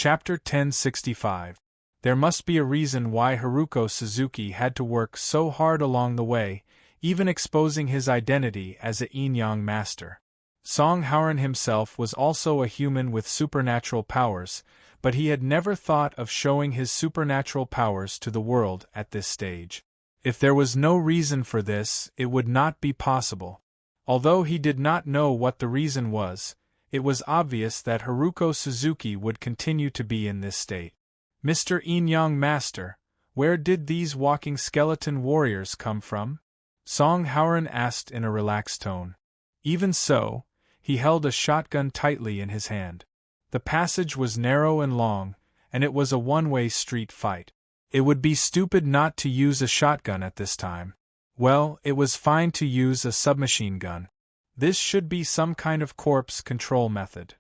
Chapter 1065. There must be a reason why Haruko Suzuki had to work so hard along the way, even exposing his identity as a yin-yang master. Song Hauran himself was also a human with supernatural powers, but he had never thought of showing his supernatural powers to the world at this stage. If there was no reason for this, it would not be possible. Although he did not know what the reason was, it was obvious that Haruko Suzuki would continue to be in this state. Mr. Yin-Yang Master, where did these walking skeleton warriors come from? Song Hauran asked in a relaxed tone. Even so, he held a shotgun tightly in his hand. The passage was narrow and long, and it was a one-way street fight. It would be stupid not to use a shotgun at this time. Well, it was fine to use a submachine gun. This should be some kind of corpse control method.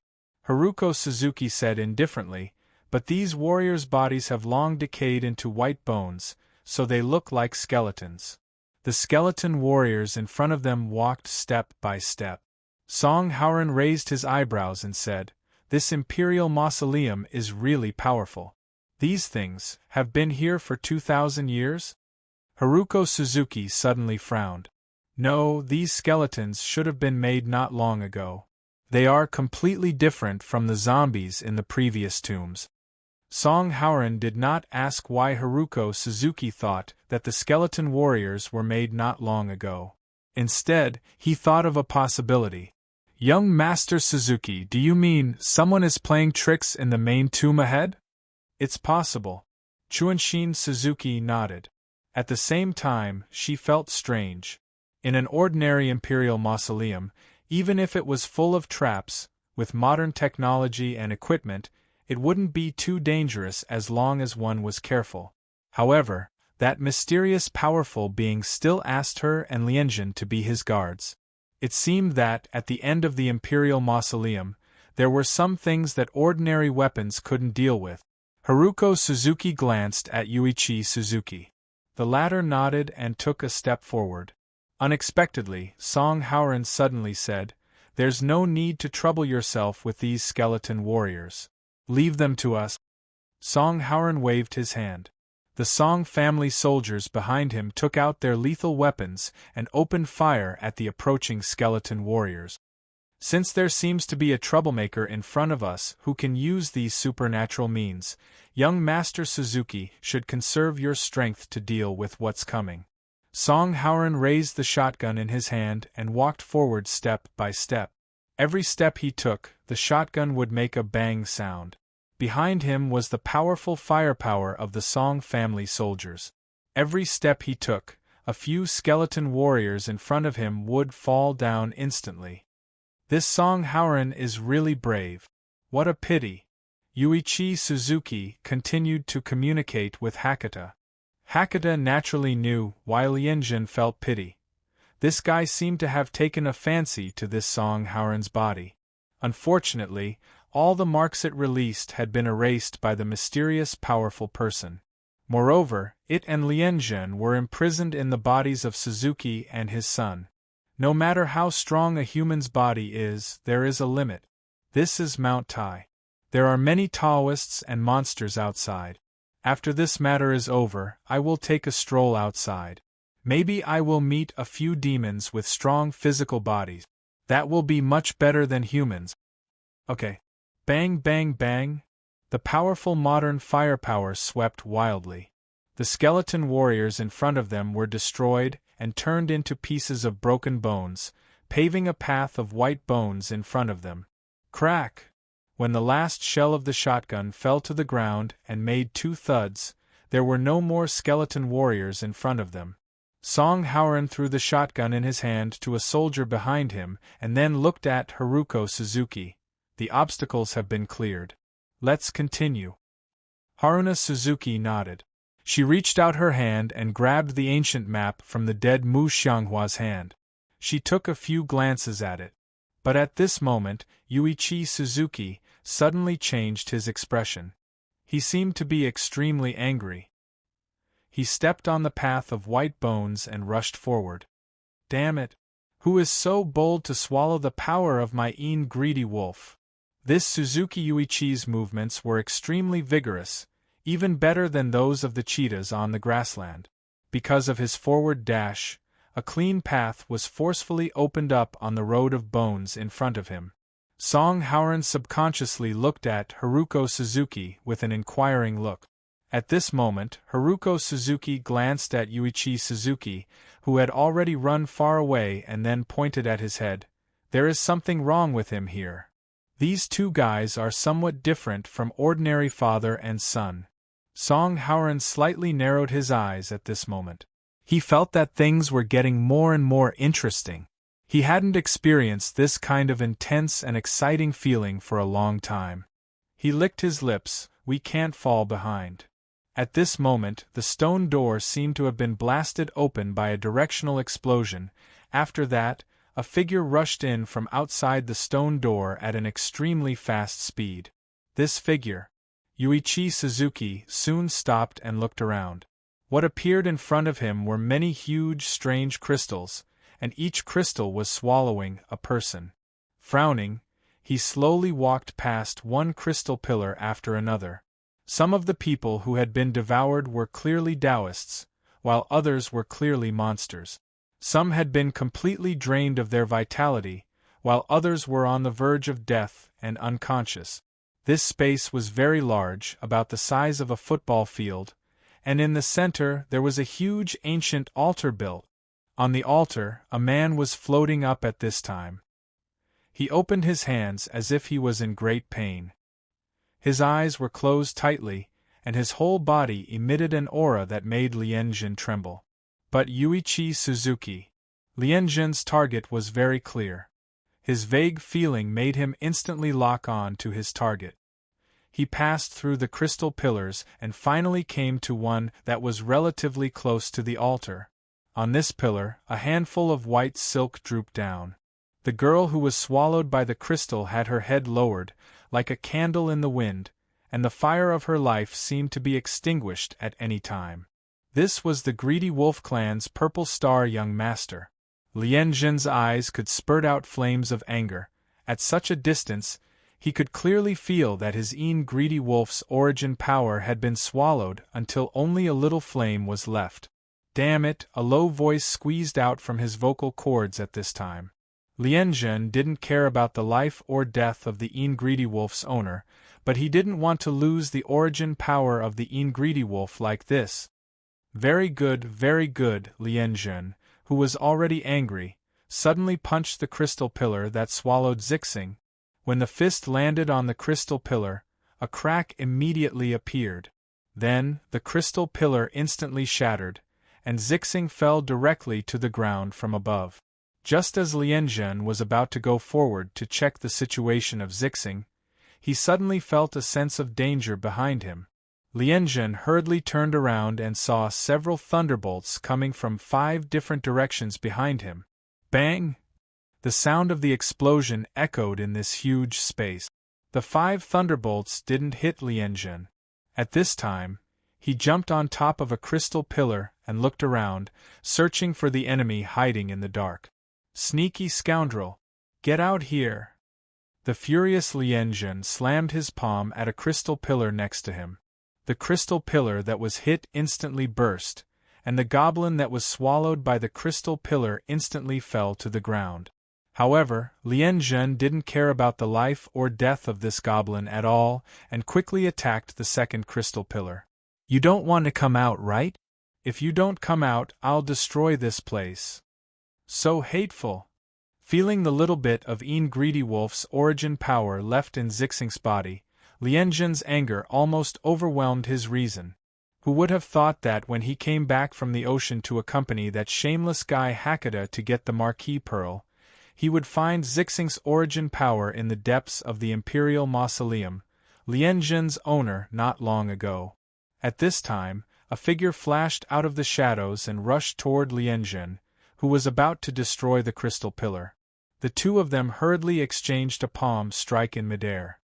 Haruko Suzuki said indifferently, but these warriors' bodies have long decayed into white bones, so they look like skeletons. The skeleton warriors in front of them walked step by step. Song Hauran raised his eyebrows and said, "This imperial mausoleum is really powerful. These things have been here for 2,000 years? Haruko Suzuki suddenly frowned. No, these skeletons should have been made not long ago. They are completely different from the zombies in the previous tombs. Song Hauran did not ask why Haruko Suzuki thought that the skeleton warriors were made not long ago. Instead, he thought of a possibility. Young Master Suzuki, do you mean someone is playing tricks in the main tomb ahead? It's possible. Chuanshin Suzuki nodded. At the same time, she felt strange. In an ordinary imperial mausoleum, even if it was full of traps, with modern technology and equipment, it wouldn't be too dangerous as long as one was careful. However, that mysterious powerful being still asked her and Lianjin to be his guards. It seemed that, at the end of the imperial mausoleum, there were some things that ordinary weapons couldn't deal with. Haruko Suzuki glanced at Yuichi Suzuki. The latter nodded and took a step forward. Unexpectedly, Song Hauran suddenly said, "There's no need to trouble yourself with these skeleton warriors. Leave them to us." Song Hauran waved his hand. The Song family soldiers behind him took out their lethal weapons and opened fire at the approaching skeleton warriors. Since there seems to be a troublemaker in front of us who can use these supernatural means, young Master Suzuki should conserve your strength to deal with what's coming. Song Hauran raised the shotgun in his hand and walked forward step by step. Every step he took, the shotgun would make a bang sound. Behind him was the powerful firepower of the Song family soldiers. Every step he took, a few skeleton warriors in front of him would fall down instantly. This Song Hauran is really brave. What a pity. Yuichi Suzuki continued to communicate with Hakata. Hakata naturally knew why Lianjin felt pity. This guy seemed to have taken a fancy to this Song Hauran's body. Unfortunately, all the marks it released had been erased by the mysterious powerful person. Moreover, it and Lianjin were imprisoned in the bodies of Suzuki and his son. No matter how strong a human's body is, there is a limit. This is Mount Tai. There are many Taoists and monsters outside. After this matter is over, I will take a stroll outside. Maybe I will meet a few demons with strong physical bodies. That will be much better than humans. Okay. Bang bang bang. The powerful modern firepower swept wildly. The skeleton warriors in front of them were destroyed and turned into pieces of broken bones, paving a path of white bones in front of them. Crack! When the last shell of the shotgun fell to the ground and made 2 thuds, there were no more skeleton warriors in front of them. Song Hauran threw the shotgun in his hand to a soldier behind him and then looked at Haruko Suzuki. The obstacles have been cleared. Let's continue. Haruna Suzuki nodded. She reached out her hand and grabbed the ancient map from the dead Mu Xianghua's hand. She took a few glances at it. But at this moment, Yuichi Suzuki suddenly changed his expression. He seemed to be extremely angry. He stepped on the path of white bones and rushed forward. Damn it! Who is so bold to swallow the power of my greedy wolf? This Suzuki Yuichi's movements were extremely vigorous, even better than those of the cheetahs on the grassland. Because of his forward dash, a clean path was forcefully opened up on the road of bones in front of him. Song Hauran subconsciously looked at Haruko Suzuki with an inquiring look. At this moment, Haruko Suzuki glanced at Yuichi Suzuki, who had already run far away, and then pointed at his head. There is something wrong with him here. These two guys are somewhat different from ordinary father and son. Song Hauran slightly narrowed his eyes at this moment. He felt that things were getting more and more interesting. He hadn't experienced this kind of intense and exciting feeling for a long time. He licked his lips. We can't fall behind. At this moment, the stone door seemed to have been blasted open by a directional explosion. After that, a figure rushed in from outside the stone door at an extremely fast speed. This figure, Yuichi Suzuki, soon stopped and looked around. What appeared in front of him were many huge, strange crystals, and each crystal was swallowing a person. Frowning, he slowly walked past one crystal pillar after another. Some of the people who had been devoured were clearly Taoists, while others were clearly monsters. Some had been completely drained of their vitality, while others were on the verge of death and unconscious. This space was very large, about the size of a football field, and in the center there was a huge ancient altar built. On the altar, a man was floating up at this time. He opened his hands as if he was in great pain. His eyes were closed tightly, and his whole body emitted an aura that made Lianjun tremble. But Yuichi Suzuki. Lianjun's target was very clear. His vague feeling made him instantly lock on to his target. He passed through the crystal pillars and finally came to one that was relatively close to the altar. On this pillar, a handful of white silk drooped down. The girl who was swallowed by the crystal had her head lowered, like a candle in the wind, and the fire of her life seemed to be extinguished at any time. This was the Greedy Wolf Clan's Purple Star young master. Lianjun's eyes could spurt out flames of anger. At such a distance, he could clearly feel that his Greedy Wolf's origin power had been swallowed until only a little flame was left. Damn it, a low voice squeezed out from his vocal cords at this time. Lianjun didn't care about the life or death of the Greedy Wolf's owner, but he didn't want to lose the origin power of the Greedy Wolf like this. Very good, Lianjun, who was already angry, suddenly punched the crystal pillar that swallowed Zixing. When the fist landed on the crystal pillar, a crack immediately appeared. Then, the crystal pillar instantly shattered, and Zixing fell directly to the ground from above. Just as Lianjun was about to go forward to check the situation of Zixing, he suddenly felt a sense of danger behind him. Lianjun hurriedly turned around and saw several thunderbolts coming from 5 different directions behind him. Bang! The sound of the explosion echoed in this huge space. The 5 thunderbolts didn't hit Lianjun. At this time, he jumped on top of a crystal pillar and looked around, searching for the enemy hiding in the dark. Sneaky scoundrel! Get out here! The furious Lianjun slammed his palm at a crystal pillar next to him. The crystal pillar that was hit instantly burst, and the goblin that was swallowed by the crystal pillar instantly fell to the ground. However, Lianjun didn't care about the life or death of this goblin at all, and quickly attacked the second crystal pillar. You don't want to come out, right? If you don't come out, I'll destroy this place. So hateful. Feeling the little bit of Greedy Wolf's origin power left in Zixing's body, Lianjun's anger almost overwhelmed his reason. Who would have thought that when he came back from the ocean to accompany that shameless guy Hakata to get the Marquis Pearl, he would find Zixing's origin power in the depths of the Imperial Mausoleum, Lianjun's owner, not long ago. At this time, a figure flashed out of the shadows and rushed toward Lianjun, who was about to destroy the crystal pillar. The two of them hurriedly exchanged a palm strike in midair.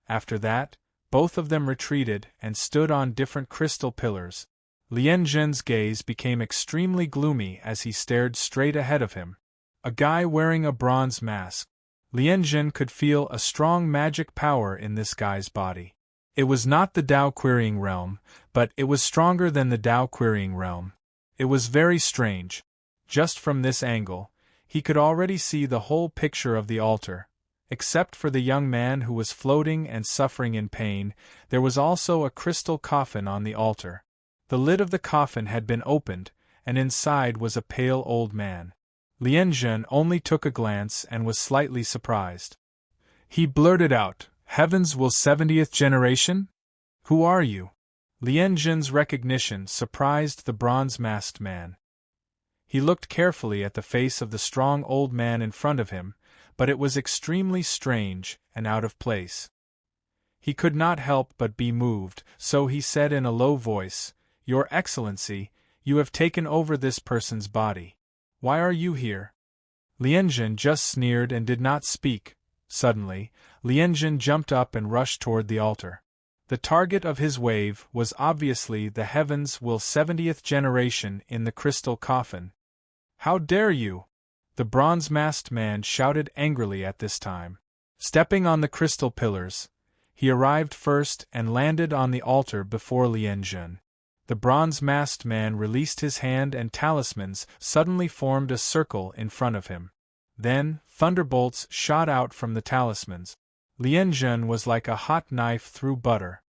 After that, both of them retreated and stood on different crystal pillars. Lianjun's gaze became extremely gloomy as he stared straight ahead of him. A guy wearing a bronze mask. Lianjun could feel a strong magic power in this guy's body. It was not the Tao querying realm, but it was stronger than the Tao querying realm. It was very strange. Just from this angle, he could already see the whole picture of the altar. Except for the young man who was floating and suffering in pain, there was also a crystal coffin on the altar. The lid of the coffin had been opened, and inside was a pale old man. Lianjun only took a glance and was slightly surprised. He blurted out, "Heavens, will 70th generation? Who are you?" Lianjun's recognition surprised the bronze-masked man. He looked carefully at the face of the strong old man in front of him, but it was extremely strange and out of place. He could not help but be moved, so he said in a low voice, "Your Excellency, you have taken over this person's body. Why are you here?" Lianjun just sneered and did not speak. Suddenly, Lianjun jumped up and rushed toward the altar. The target of his wave was obviously the Heavens will 70th generation in the crystal coffin. "How dare you!" The bronze-masked man shouted angrily at this time. Stepping on the crystal pillars, he arrived first and landed on the altar before Lianjun. The bronze-masked man released his hand and talismans suddenly formed a circle in front of him. Then, thunderbolts shot out from the talismans. Lianjun was like a hot knife through butter.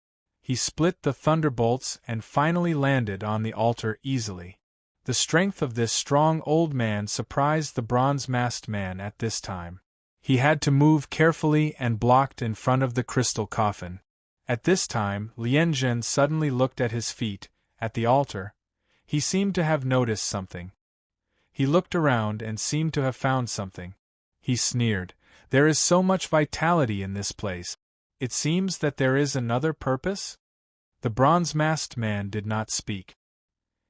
He split the thunderbolts and finally landed on the altar easily. The strength of this strong old man surprised the bronze-masked man at this time. He had to move carefully and blocked in front of the crystal coffin. At this time, Lianjun suddenly looked at his feet, at the altar. He seemed to have noticed something. He looked around and seemed to have found something. He sneered, "There is so much vitality in this place. It seems that there is another purpose?" The bronze-masked man did not speak.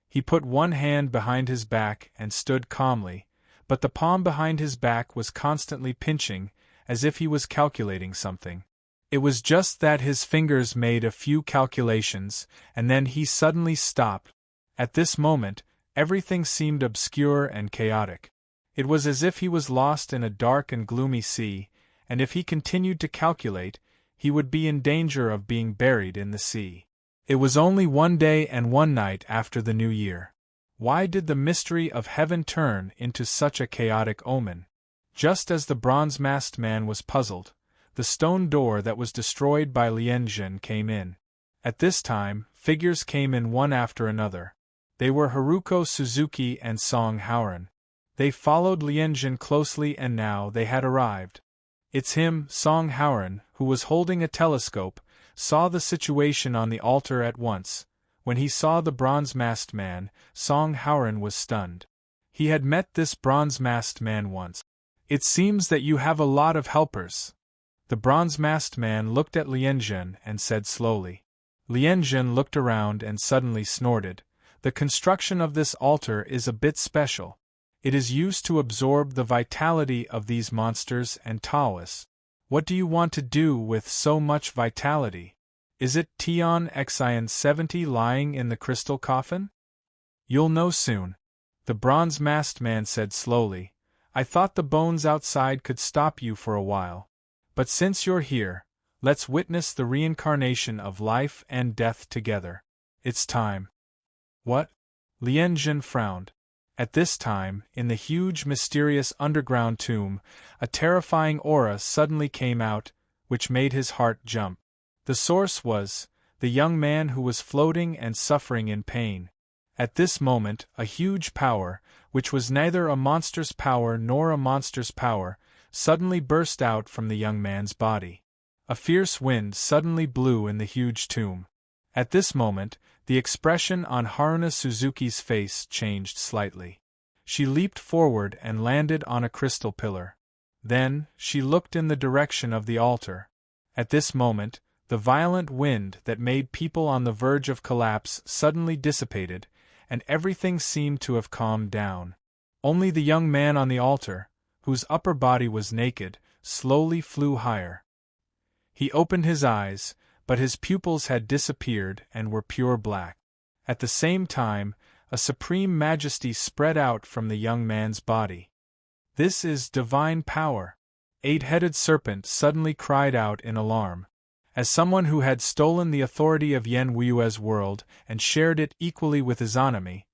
He put one hand behind his back and stood calmly, but the palm behind his back was constantly pinching, as if he was calculating something. It was just that his fingers made a few calculations, and then he suddenly stopped. At this moment, everything seemed obscure and chaotic. It was as if he was lost in a dark and gloomy sea, and if he continued to calculate, he would be in danger of being buried in the sea. It was only 1 day and 1 night after the New Year. Why did the mystery of heaven turn into such a chaotic omen? Just as the bronze-masked man was puzzled, the stone door that was destroyed by Lianjun came in. At this time, figures came in one after another. They were Haruko Suzuki and Song Haoran. They followed Lianjun closely and now they had arrived. "It's him," Song Haoran, who was holding a telescope, saw the situation on the altar at once. When he saw the bronze-masked man, Song Haoran was stunned. He had met this bronze-masked man once. "It seems that you have a lot of helpers." The bronze-masked man looked at Lianjun and said slowly. Lianjun looked around and suddenly snorted. "The construction of this altar is a bit special. It is used to absorb the vitality of these monsters and Taoists. What do you want to do with so much vitality? Is it Tion Xian 70 lying in the crystal coffin? You'll know soon." The bronze-masked man said slowly, "I thought the bones outside could stop you for a while. But since you're here, let's witness the reincarnation of life and death together. It's time." "What?" Lianjun frowned. At this time, in the huge mysterious underground tomb, a terrifying aura suddenly came out, which made his heart jump. The source was the young man who was floating and suffering in pain. At this moment, a huge power, which was neither a monster's power nor a monster's power, suddenly burst out from the young man's body. A fierce wind suddenly blew in the huge tomb. At this moment, the expression on Haruna Suzuki's face changed slightly. She leaped forward and landed on a crystal pillar. Then, she looked in the direction of the altar. At this moment, the violent wind that made people on the verge of collapse suddenly dissipated, and everything seemed to have calmed down. Only the young man on the altar, whose upper body was naked, slowly flew higher. He opened his eyes, but his pupils had disappeared and were pure black. At the same time, a supreme majesty spread out from the young man's body. "This is divine power. eight-headed serpent suddenly cried out in alarm. As someone who had stolen the authority of Yen Wu's world and shared it equally with Izanami,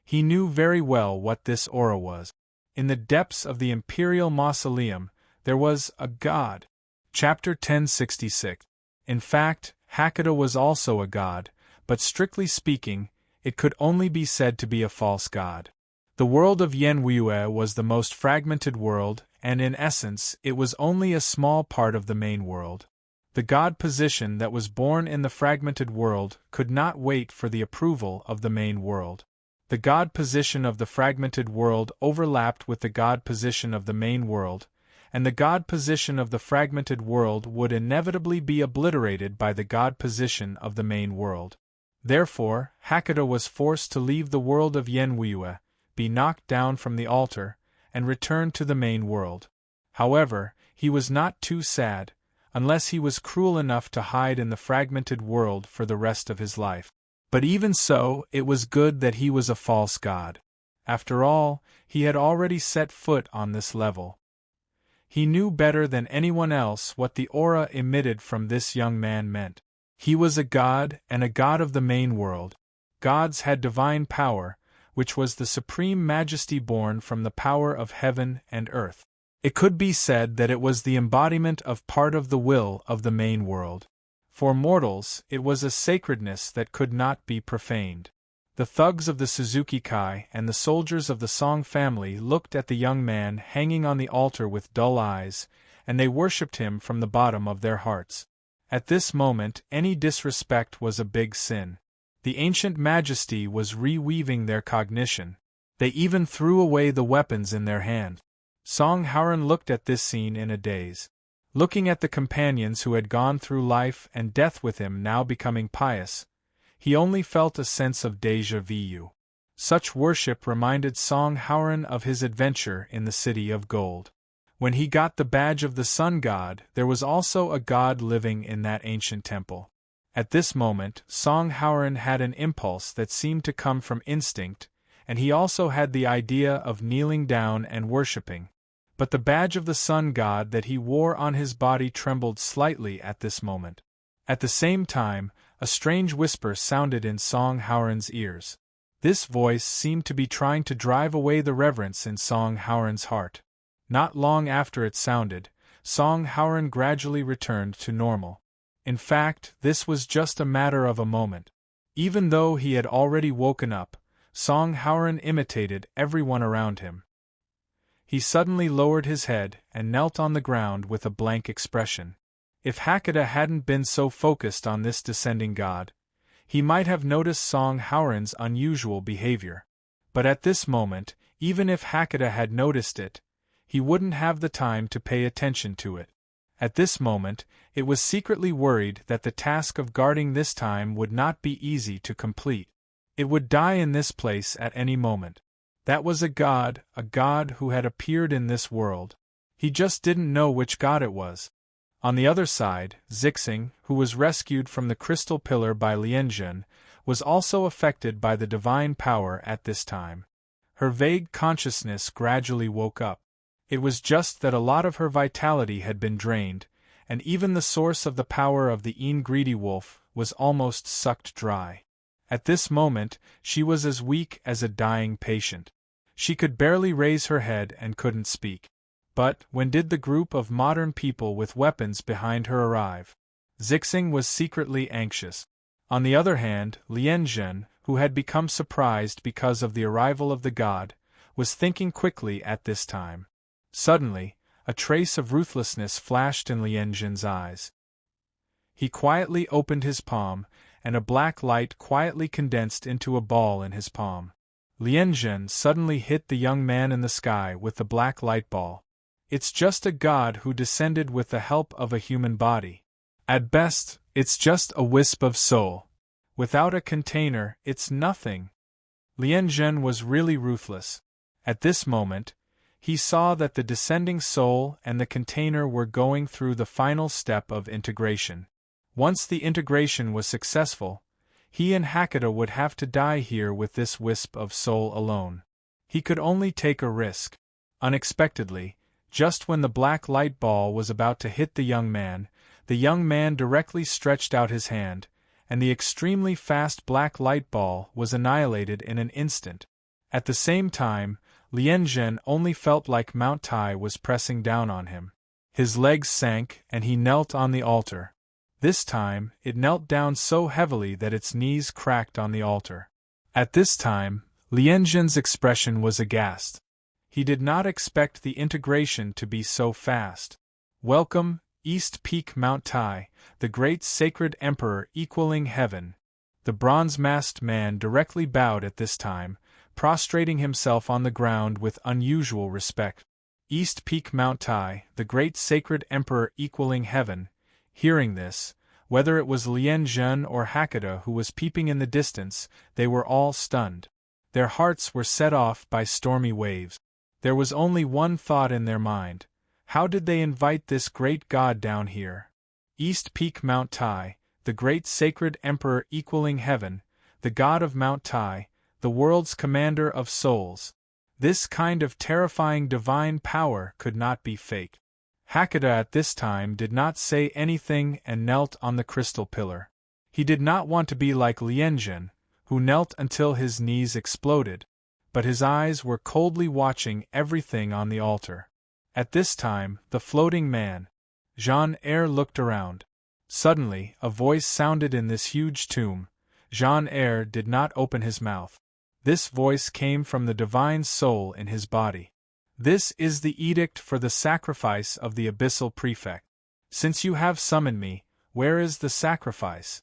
he knew very well what this aura was. In the depths of the Imperial Mausoleum, there was a god. Chapter 1066. In fact, Hakuda was also a god, but strictly speaking, it could only be said to be a false god. The world of Yen Wu was the most fragmented world, and in essence, it was only a small part of the main world. The god position that was born in the fragmented world could not wait for the approval of the main world. The god position of the fragmented world overlapped with the god position of the main world, and the god position of the fragmented world would inevitably be obliterated by the god position of the main world. Therefore, Hakuda was forced to leave the world of Yen Wu, be knocked down from the altar, and return to the main world. However, he was not too sad, unless he was cruel enough to hide in the fragmented world for the rest of his life. But even so, it was good that he was a false god. After all, he had already set foot on this level. He knew better than anyone else what the aura emitted from this young man meant. He was a god, and a god of the main world. Gods had divine power, which was the supreme majesty born from the power of heaven and earth. It could be said that it was the embodiment of part of the will of the main world. For mortals, it was a sacredness that could not be profaned. The thugs of the Suzuki Kai and the soldiers of the Song family looked at the young man hanging on the altar with dull eyes, and they worshipped him from the bottom of their hearts. At this moment, any disrespect was a big sin. The ancient majesty was reweaving their cognition. They even threw away the weapons in their hand. Song Hauran looked at this scene in a daze. Looking at the companions who had gone through life and death with him now becoming pious, he only felt a sense of déjà vu. Such worship reminded Song Hauran of his adventure in the City of Gold. When he got the badge of the Sun God, there was also a god living in that ancient temple. At this moment, Song Hauran had an impulse that seemed to come from instinct, and he also had the idea of kneeling down and worshipping. But the badge of the Sun God that he wore on his body trembled slightly at this moment. At the same time, a strange whisper sounded in Song Hauran's ears. This voice seemed to be trying to drive away the reverence in Song Hauran's heart. Not long after it sounded, Song Hauran gradually returned to normal. In fact, this was just a matter of a moment. Even though he had already woken up, Song Hauran imitated everyone around him. He suddenly lowered his head and knelt on the ground with a blank expression. If Hakuda hadn't been so focused on this descending god, he might have noticed Song Hauran's unusual behavior. But at this moment, even if Hakuda had noticed it, he wouldn't have the time to pay attention to it. At this moment, it was secretly worried that the task of guarding this time would not be easy to complete. It would die in this place at any moment. That was a god who had appeared in this world. He just didn't know which god it was. On the other side, Zixing, who was rescued from the crystal pillar by Lianjun, was also affected by the divine power at this time. Her vague consciousness gradually woke up. It was just that a lot of her vitality had been drained, and even the source of the power of the greedy wolf was almost sucked dry. At this moment, she was as weak as a dying patient. She could barely raise her head and couldn't speak. But, when did the group of modern people with weapons behind her arrive? Zixing was secretly anxious. On the other hand, Lianjun, who had become surprised because of the arrival of the god, was thinking quickly at this time. Suddenly, a trace of ruthlessness flashed in Lianjun's eyes. He quietly opened his palm, and a black light quietly condensed into a ball in his palm. Lianjun suddenly hit the young man in the sky with the black light ball. It's just a god who descended with the help of a human body. At best, it's just a wisp of soul. Without a container, it's nothing. Lianjun was really ruthless. At this moment, he saw that the descending soul and the container were going through the final step of integration. Once the integration was successful, he and Hakuda would have to die here with this wisp of soul alone. He could only take a risk. Unexpectedly, Just when the black light ball was about to hit the young man directly stretched out his hand, and the extremely fast black light ball was annihilated in an instant. At the same time, Lien Zhen only felt like Mount Tai was pressing down on him. His legs sank and he knelt on the altar. This time, it knelt down so heavily that its knees cracked on the altar. At this time, Lien Zhen's expression was aghast. He did not expect the integration to be so fast. Welcome, East Peak Mount Tai, the great sacred emperor equaling heaven. The bronze-masked man directly bowed at this time, prostrating himself on the ground with unusual respect. East Peak Mount Tai, the great sacred emperor equaling heaven. Hearing this, whether it was Lien Zhen or Hakata who was peeping in the distance, they were all stunned. Their hearts were set off by stormy waves. There was only one thought in their mind. How did they invite this great god down here? East Peak Mount Tai, the great sacred emperor equaling heaven, the god of Mount Tai, the world's commander of souls. This kind of terrifying divine power could not be faked. Hakata at this time did not say anything and knelt on the crystal pillar. He did not want to be like Lien Zhen, who knelt until his knees exploded, but his eyes were coldly watching everything on the altar. At this time, the floating man, Jean-Eyre, looked around. Suddenly, a voice sounded in this huge tomb. Jean-Eyre did not open his mouth. This voice came from the divine soul in his body. This is the edict for the sacrifice of the abyssal prefect. Since you have summoned me, where is the sacrifice?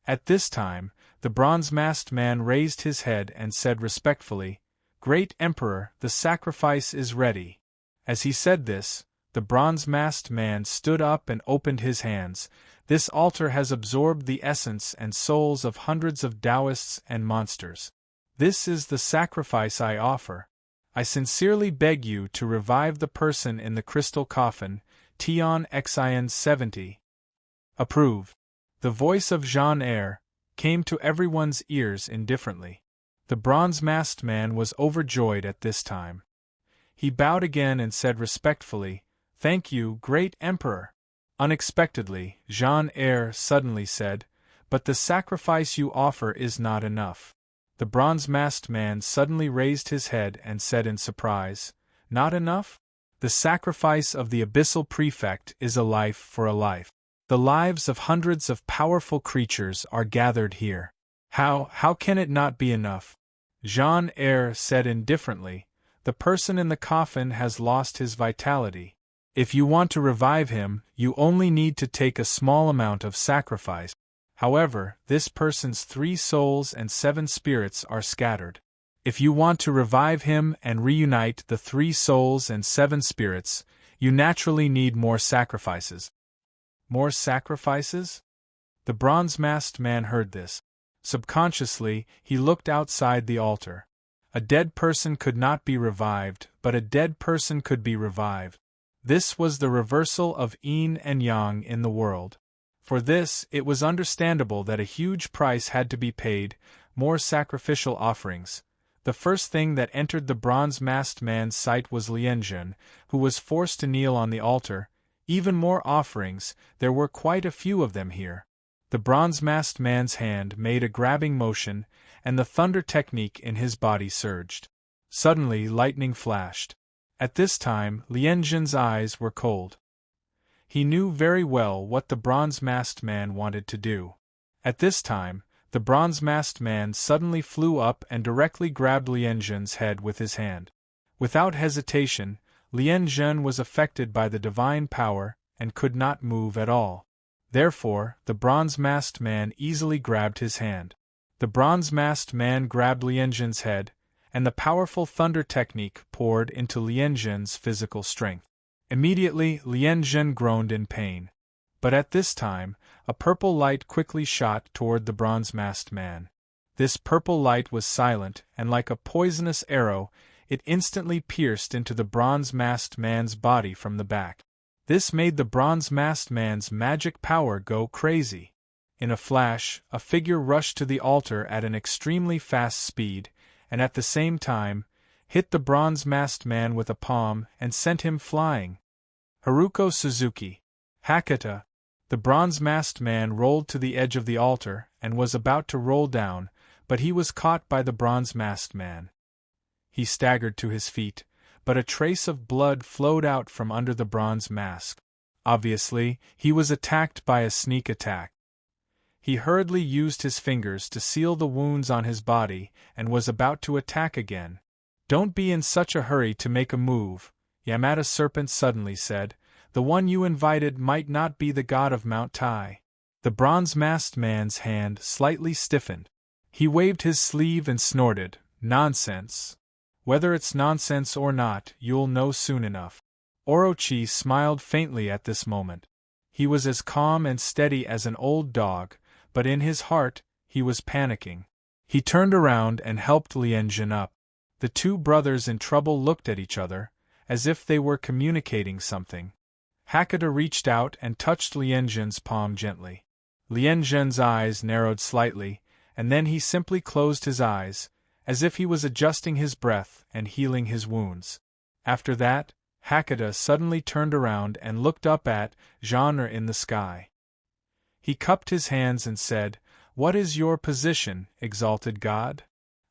At this time, the bronze-masked man raised his head and said respectfully, Great Emperor, the sacrifice is ready. As he said this, the bronze-masked man stood up and opened his hands. This altar has absorbed the essence and souls of hundreds of Taoists and monsters. This is the sacrifice I offer. I sincerely beg you to revive the person in the crystal coffin, Tion Xin 70. Approve. The voice of Jean-Eyre came to everyone's ears indifferently. The bronze-masked man was overjoyed at this time. He bowed again and said respectfully, Thank you, great Emperor. Unexpectedly, Jean-Eyre suddenly said, But the sacrifice you offer is not enough. The bronze-masked man suddenly raised his head and said in surprise, Not enough? The sacrifice of the abyssal prefect is a life for a life. The lives of hundreds of powerful creatures are gathered here. How can it not be enough? Jean-Eyre said indifferently, The person in the coffin has lost his vitality. If you want to revive him, you only need to take a small amount of sacrifice. However, this person's 3 souls and 7 spirits are scattered. If you want to revive him and reunite the 3 souls and 7 spirits, you naturally need more sacrifices. More sacrifices? The bronze-masked man heard this. Subconsciously, he looked outside the altar. A dead person could not be revived, but a dead person could be revived. This was the reversal of yin and yang in the world. For this, it was understandable that a huge price had to be paid, more sacrificial offerings. The first thing that entered the bronze-masked man's sight was Lien Zhen, who was forced to kneel on the altar. Even more offerings, there were quite a few of them here. The bronze-masked man's hand made a grabbing motion, and the thunder technique in his body surged. Suddenly lightning flashed. At this time, Lien Zhen's eyes were cold. He knew very well what the bronze-masked man wanted to do. At this time, the bronze-masked man suddenly flew up and directly grabbed Lien Zhen's head with his hand. Without hesitation, Lien Zhen was affected by the divine power and could not move at all. Therefore, the bronze-masked man easily grabbed his hand. The bronze-masked man grabbed Lien Zhen's head, and the powerful thunder technique poured into Lien Zhen's physical strength. Immediately, Lien Zhen groaned in pain. But at this time, a purple light quickly shot toward the bronze-masked man. This purple light was silent, and like a poisonous arrow, it instantly pierced into the bronze-masked man's body from the back. This made the bronze-masked man's magic power go crazy. In a flash, a figure rushed to the altar at an extremely fast speed, and at the same time, hit the bronze-masked man with a palm and sent him flying. Haruko Suzuki. Hakata. The bronze-masked man rolled to the edge of the altar and was about to roll down, but he was caught by the bronze-masked man. He staggered to his feet, but a trace of blood flowed out from under the bronze mask. Obviously, he was attacked by a sneak attack. He hurriedly used his fingers to seal the wounds on his body and was about to attack again. "Don't be in such a hurry to make a move," Yamata Serpent suddenly said. "The one you invited might not be the god of Mount Tai." The bronze-masked man's hand slightly stiffened. He waved his sleeve and snorted, "Nonsense. Whether it's nonsense or not, you'll know soon enough." Orochi smiled faintly at this moment. He was as calm and steady as an old dog, but in his heart, he was panicking. He turned around and helped Lianjun up. The two brothers in trouble looked at each other, as if they were communicating something. Hakata reached out and touched Lianjun's palm gently. Lianjun's eyes narrowed slightly, and then he simply closed his eyes, as if he was adjusting his breath and healing his wounds. After that, Hakata suddenly turned around and looked up at Genre in the sky. He cupped his hands and said, "What is your position, exalted god?"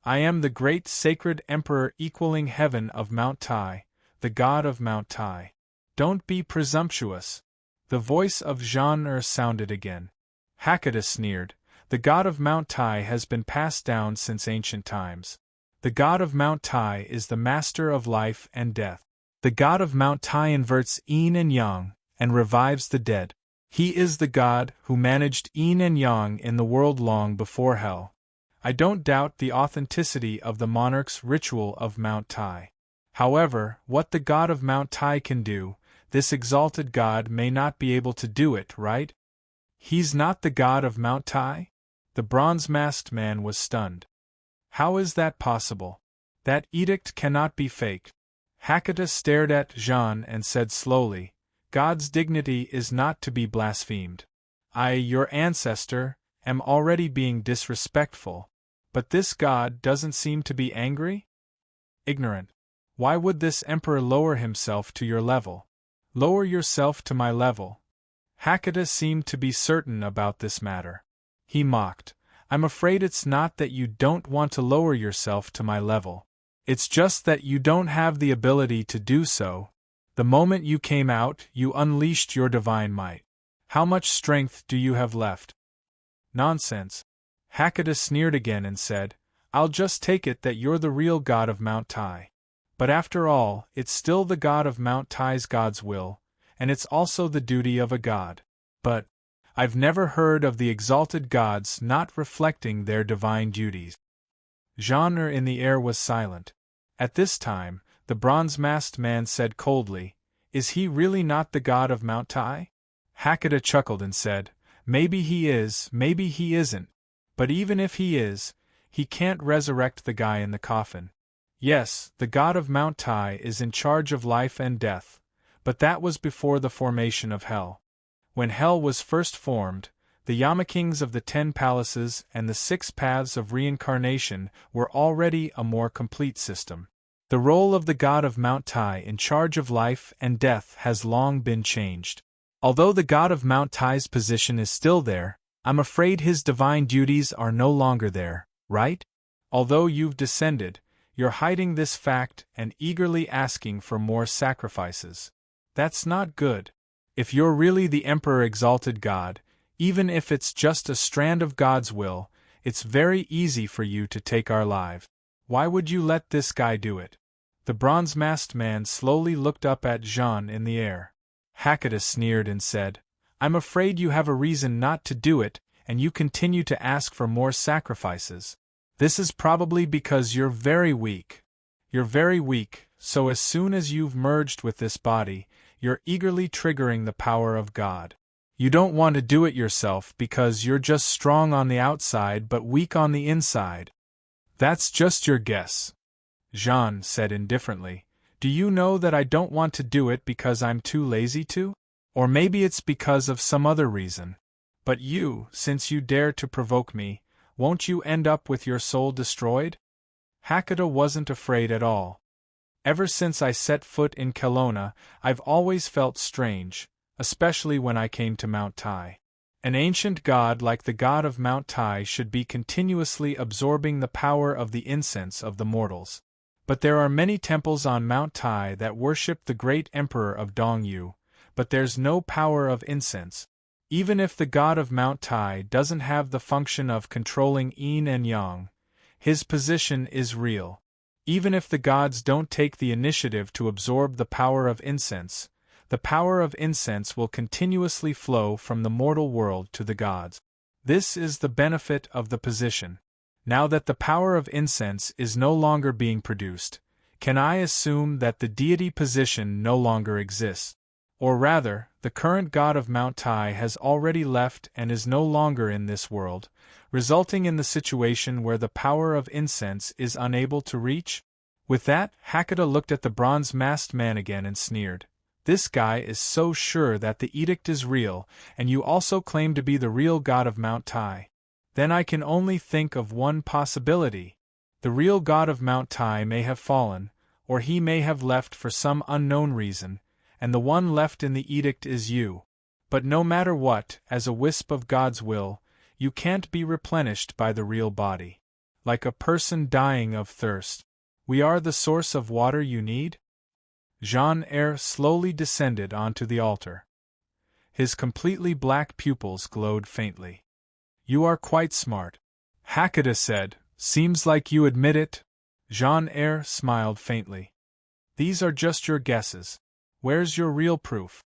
"I am the great sacred emperor equaling heaven of Mount Tai, the god of Mount Tai." "Don't be presumptuous." The voice of Genre sounded again. Hakata sneered. "The god of Mount Tai has been passed down since ancient times. The god of Mount Tai is the master of life and death. The god of Mount Tai inverts yin and yang, and revives the dead. He is the god who managed yin and yang in the world long before hell. I don't doubt the authenticity of the monarch's ritual of Mount Tai. However, what the god of Mount Tai can do, this exalted god may not be able to do it, right?" "He's not the god of Mount Tai?" The bronze-masked man was stunned. "How is that possible? That edict cannot be faked." Hakata stared at Jean and said slowly, "God's dignity is not to be blasphemed. I, your ancestor, am already being disrespectful. But this god doesn't seem to be angry? Ignorant. Why would this emperor lower himself to your level? Lower yourself to my level." Hakata seemed to be certain about this matter. He mocked, "I'm afraid it's not that you don't want to lower yourself to my level. It's just that you don't have the ability to do so. The moment you came out, you unleashed your divine might. How much strength do you have left?" "Nonsense." Hakata sneered again and said, "I'll just take it that you're the real god of Mount Tai. But after all, it's still the god of Mount Tai's god's will, and it's also the duty of a god. But I've never heard of the exalted gods not reflecting their divine duties." Genre in the air was silent. At this time, the bronze-masked man said coldly, "Is he really not the god of Mount Tai?" Hakata chuckled and said, "Maybe he is, maybe he isn't. But even if he is, he can't resurrect the guy in the coffin. Yes, the god of Mount Tai is in charge of life and death, but that was before the formation of hell. When hell was first formed, the Yamakings of the 10 palaces and the 6 paths of reincarnation were already a more complete system. The role of the god of Mount Tai in charge of life and death has long been changed. Although the god of Mount Tai's position is still there, I'm afraid his divine duties are no longer there, right? Although you've descended, you're hiding this fact and eagerly asking for more sacrifices. That's not good. If you're really the Emperor Exalted God, even if it's just a strand of God's will, it's very easy for you to take our lives. Why would you let this guy do it?" The bronze-masked man slowly looked up at Jean in the air. Hakata sneered and said, "I'm afraid you have a reason not to do it, and you continue to ask for more sacrifices. This is probably because you're very weak. You're very weak, so as soon as you've merged with this body, you're eagerly triggering the power of God. You don't want to do it yourself because you're just strong on the outside but weak on the inside." "That's just your guess," Jean said indifferently. "Do you know that I don't want to do it because I'm too lazy to? Or maybe it's because of some other reason. But you, since you dare to provoke me, won't you end up with your soul destroyed?" Hakata wasn't afraid at all. Ever since I set foot in Kelowna, I've always felt strange, especially when I came to Mount Tai. An ancient god like the god of Mount Tai should be continuously absorbing the power of the incense of the mortals. But there are many temples on Mount Tai that worship the great emperor of Dongyu, but there's no power of incense. Even if the god of Mount Tai doesn't have the function of controlling yin and yang, his position is real. Even if the gods don't take the initiative to absorb the power of incense, the power of incense will continuously flow from the mortal world to the gods. This is the benefit of the position. Now that the power of incense is no longer being produced, can I assume that the deity position no longer exists? Or rather, the current god of Mount Tai has already left and is no longer in this world, resulting in the situation where the power of incense is unable to reach? With that, Hakata looked at the bronze-masked man again and sneered. This guy is so sure that the edict is real, and you also claim to be the real god of Mount Tai. Then I can only think of one possibility. The real god of Mount Tai may have fallen, or he may have left for some unknown reason, and the one left in the edict is you. But no matter what, as a wisp of God's will, you can't be replenished by the real body. Like a person dying of thirst. We are the source of water you need? Jean-Eyre slowly descended onto the altar. His completely black pupils glowed faintly. You are quite smart. Hakata said, seems like you admit it. Jean-Eyre smiled faintly. These are just your guesses. Where's your real proof?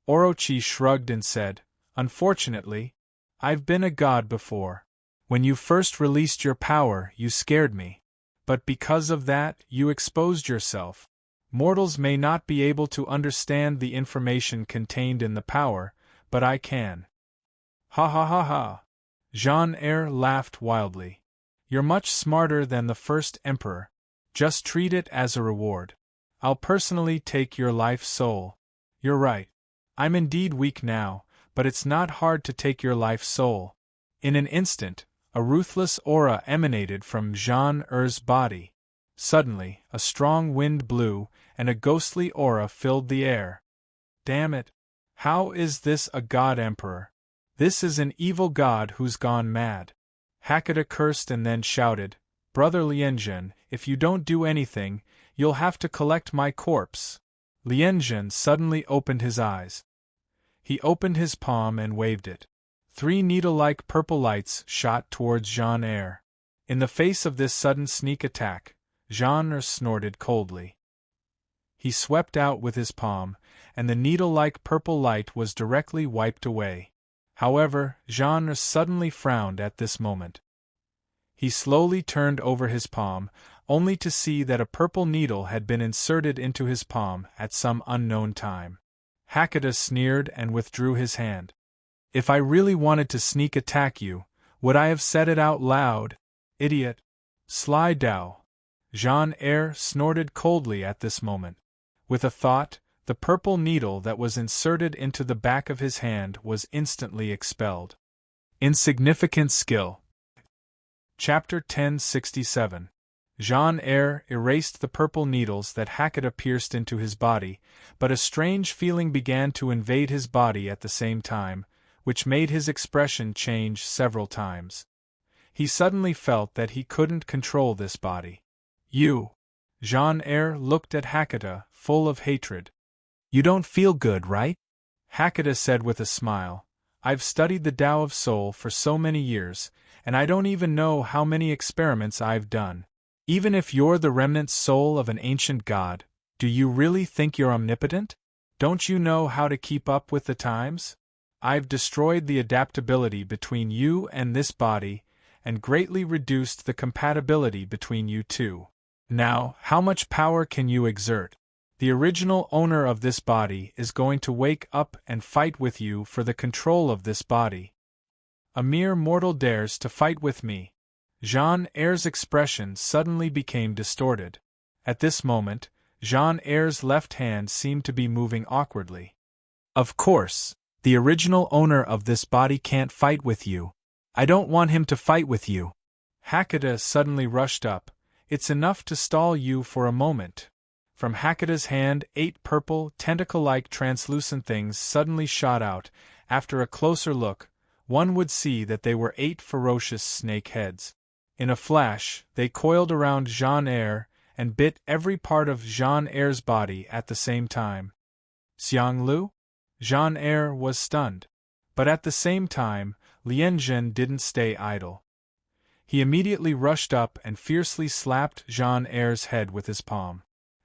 Orochi shrugged and said, unfortunately, I've been a god before. When you first released your power, you scared me. But because of that, you exposed yourself. Mortals may not be able to understand the information contained in the power, but I can. Ha ha ha ha. Jean-Eyre laughed wildly. You're much smarter than the first emperor. Just treat it as a reward. I'll personally take your life soul. You're right. I'm indeed weak now, but it's not hard to take your life soul. In an instant, a ruthless aura emanated from Jean-Eyre's body. Suddenly, a strong wind blew, and a ghostly aura filled the air. Damn it! How is this a god-emperor? This is an evil god who's gone mad. Hakata cursed and then shouted, Brother Lianzhen, if you don't do anything, you'll have to collect my corpse. Lianzhen suddenly opened his eyes. He opened his palm and waved it. 3 needle-like purple lights shot towards Jean-Eyre. In the face of this sudden sneak attack, Jean-Eyre snorted coldly. He swept out with his palm, and the needle-like purple light was directly wiped away. However, Jean-Eyre suddenly frowned at this moment. He slowly turned over his palm, only to see that a purple needle had been inserted into his palm at some unknown time. Hakata sneered and withdrew his hand. If I really wanted to sneak attack you, would I have said it out loud? Idiot! Sly Dao! Jean-Eyre snorted coldly at this moment. With a thought, the purple needle that was inserted into the back of his hand was instantly expelled. Insignificant skill. Chapter 1067. Jean-Eyre erased the purple needles that Hakata pierced into his body, but a strange feeling began to invade his body at the same time, which made his expression change several times. He suddenly felt that he couldn't control this body. You! Jean-Eyre looked at Hakata, full of hatred. You don't feel good, right? Hakata said with a smile. I've studied the Tao of Soul for so many years, and I don't even know how many experiments I've done. Even if you're the remnant soul of an ancient god, do you really think you're omnipotent? Don't you know how to keep up with the times? I've destroyed the adaptability between you and this body, and greatly reduced the compatibility between you two. Now, how much power can you exert? The original owner of this body is going to wake up and fight with you for the control of this body. A mere mortal dares to fight with me. Jean-Eyre's expression suddenly became distorted. At this moment, Jean-Eyre's left hand seemed to be moving awkwardly. Of course, the original owner of this body can't fight with you. I don't want him to fight with you. Hakata suddenly rushed up. It's enough to stall you for a moment. From Hakeda's hand, 8 purple, tentacle-like translucent things suddenly shot out. After a closer look, one would see that they were 8 ferocious snake heads. In a flash, they coiled around Jean-Eyre and bit every part of Jean-Eyre's body at the same time. Xianglu? Jean-Eyre was stunned. But at the same time, Lien Zhen didn't stay idle. He immediately rushed up and fiercely slapped Jean-Eyre's head with his palm.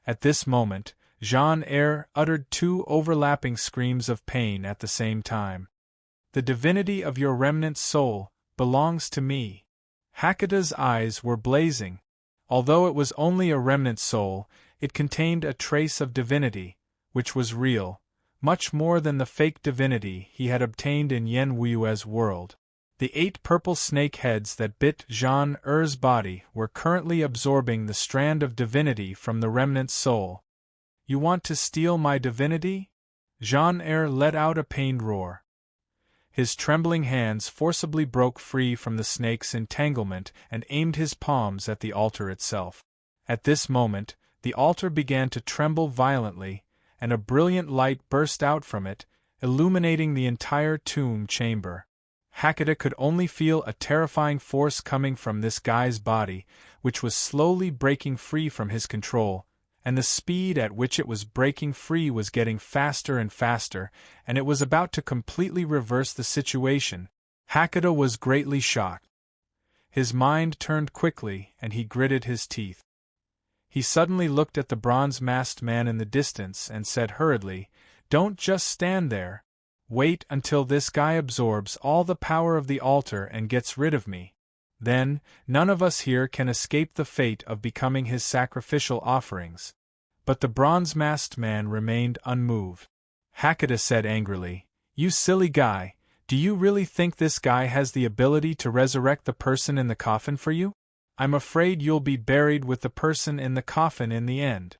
At this moment, Jean-Eyre uttered 2 overlapping screams of pain at the same time. "The divinity of your remnant soul belongs to me." Hakeda's eyes were blazing. Although it was only a remnant soul, it contained a trace of divinity, which was real, much more than the fake divinity he had obtained in Yen Wuye's world. The 8 purple snake heads that bit Jean-Eyre's body were currently absorbing the strand of divinity from the remnant soul. "You want to steal my divinity?" Jean-Eyre let out a pained roar. His trembling hands forcibly broke free from the snake's entanglement and aimed his palms at the altar itself. At this moment, the altar began to tremble violently, and a brilliant light burst out from it, illuminating the entire tomb chamber. Hakeda could only feel a terrifying force coming from this guy's body, which was slowly breaking free from his control, and the speed at which it was breaking free was getting faster and faster, and it was about to completely reverse the situation. Hakeda was greatly shocked. His mind turned quickly, and he gritted his teeth. He suddenly looked at the bronze-masked man in the distance and said hurriedly, "Don't just stand there. Wait until this guy absorbs all the power of the altar and gets rid of me. Then, none of us here can escape the fate of becoming his sacrificial offerings." But the bronze-masked man remained unmoved. Hakeda said angrily, "You silly guy, do you really think this guy has the ability to resurrect the person in the coffin for you? I'm afraid you'll be buried with the person in the coffin in the end."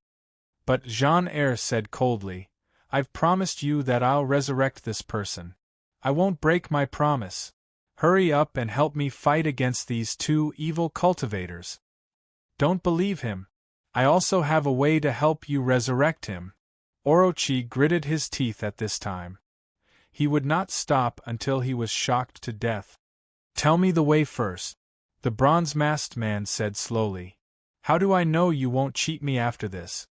But Jean-Eyre said coldly, "I've promised you that I'll resurrect this person. I won't break my promise. Hurry up and help me fight against these 2 evil cultivators." "Don't believe him. I also have a way to help you resurrect him." Orochi gritted his teeth at this time. He would not stop until he was shocked to death. "Tell me the way first," the bronze-masked man said slowly. "How do I know you won't cheat me after this?"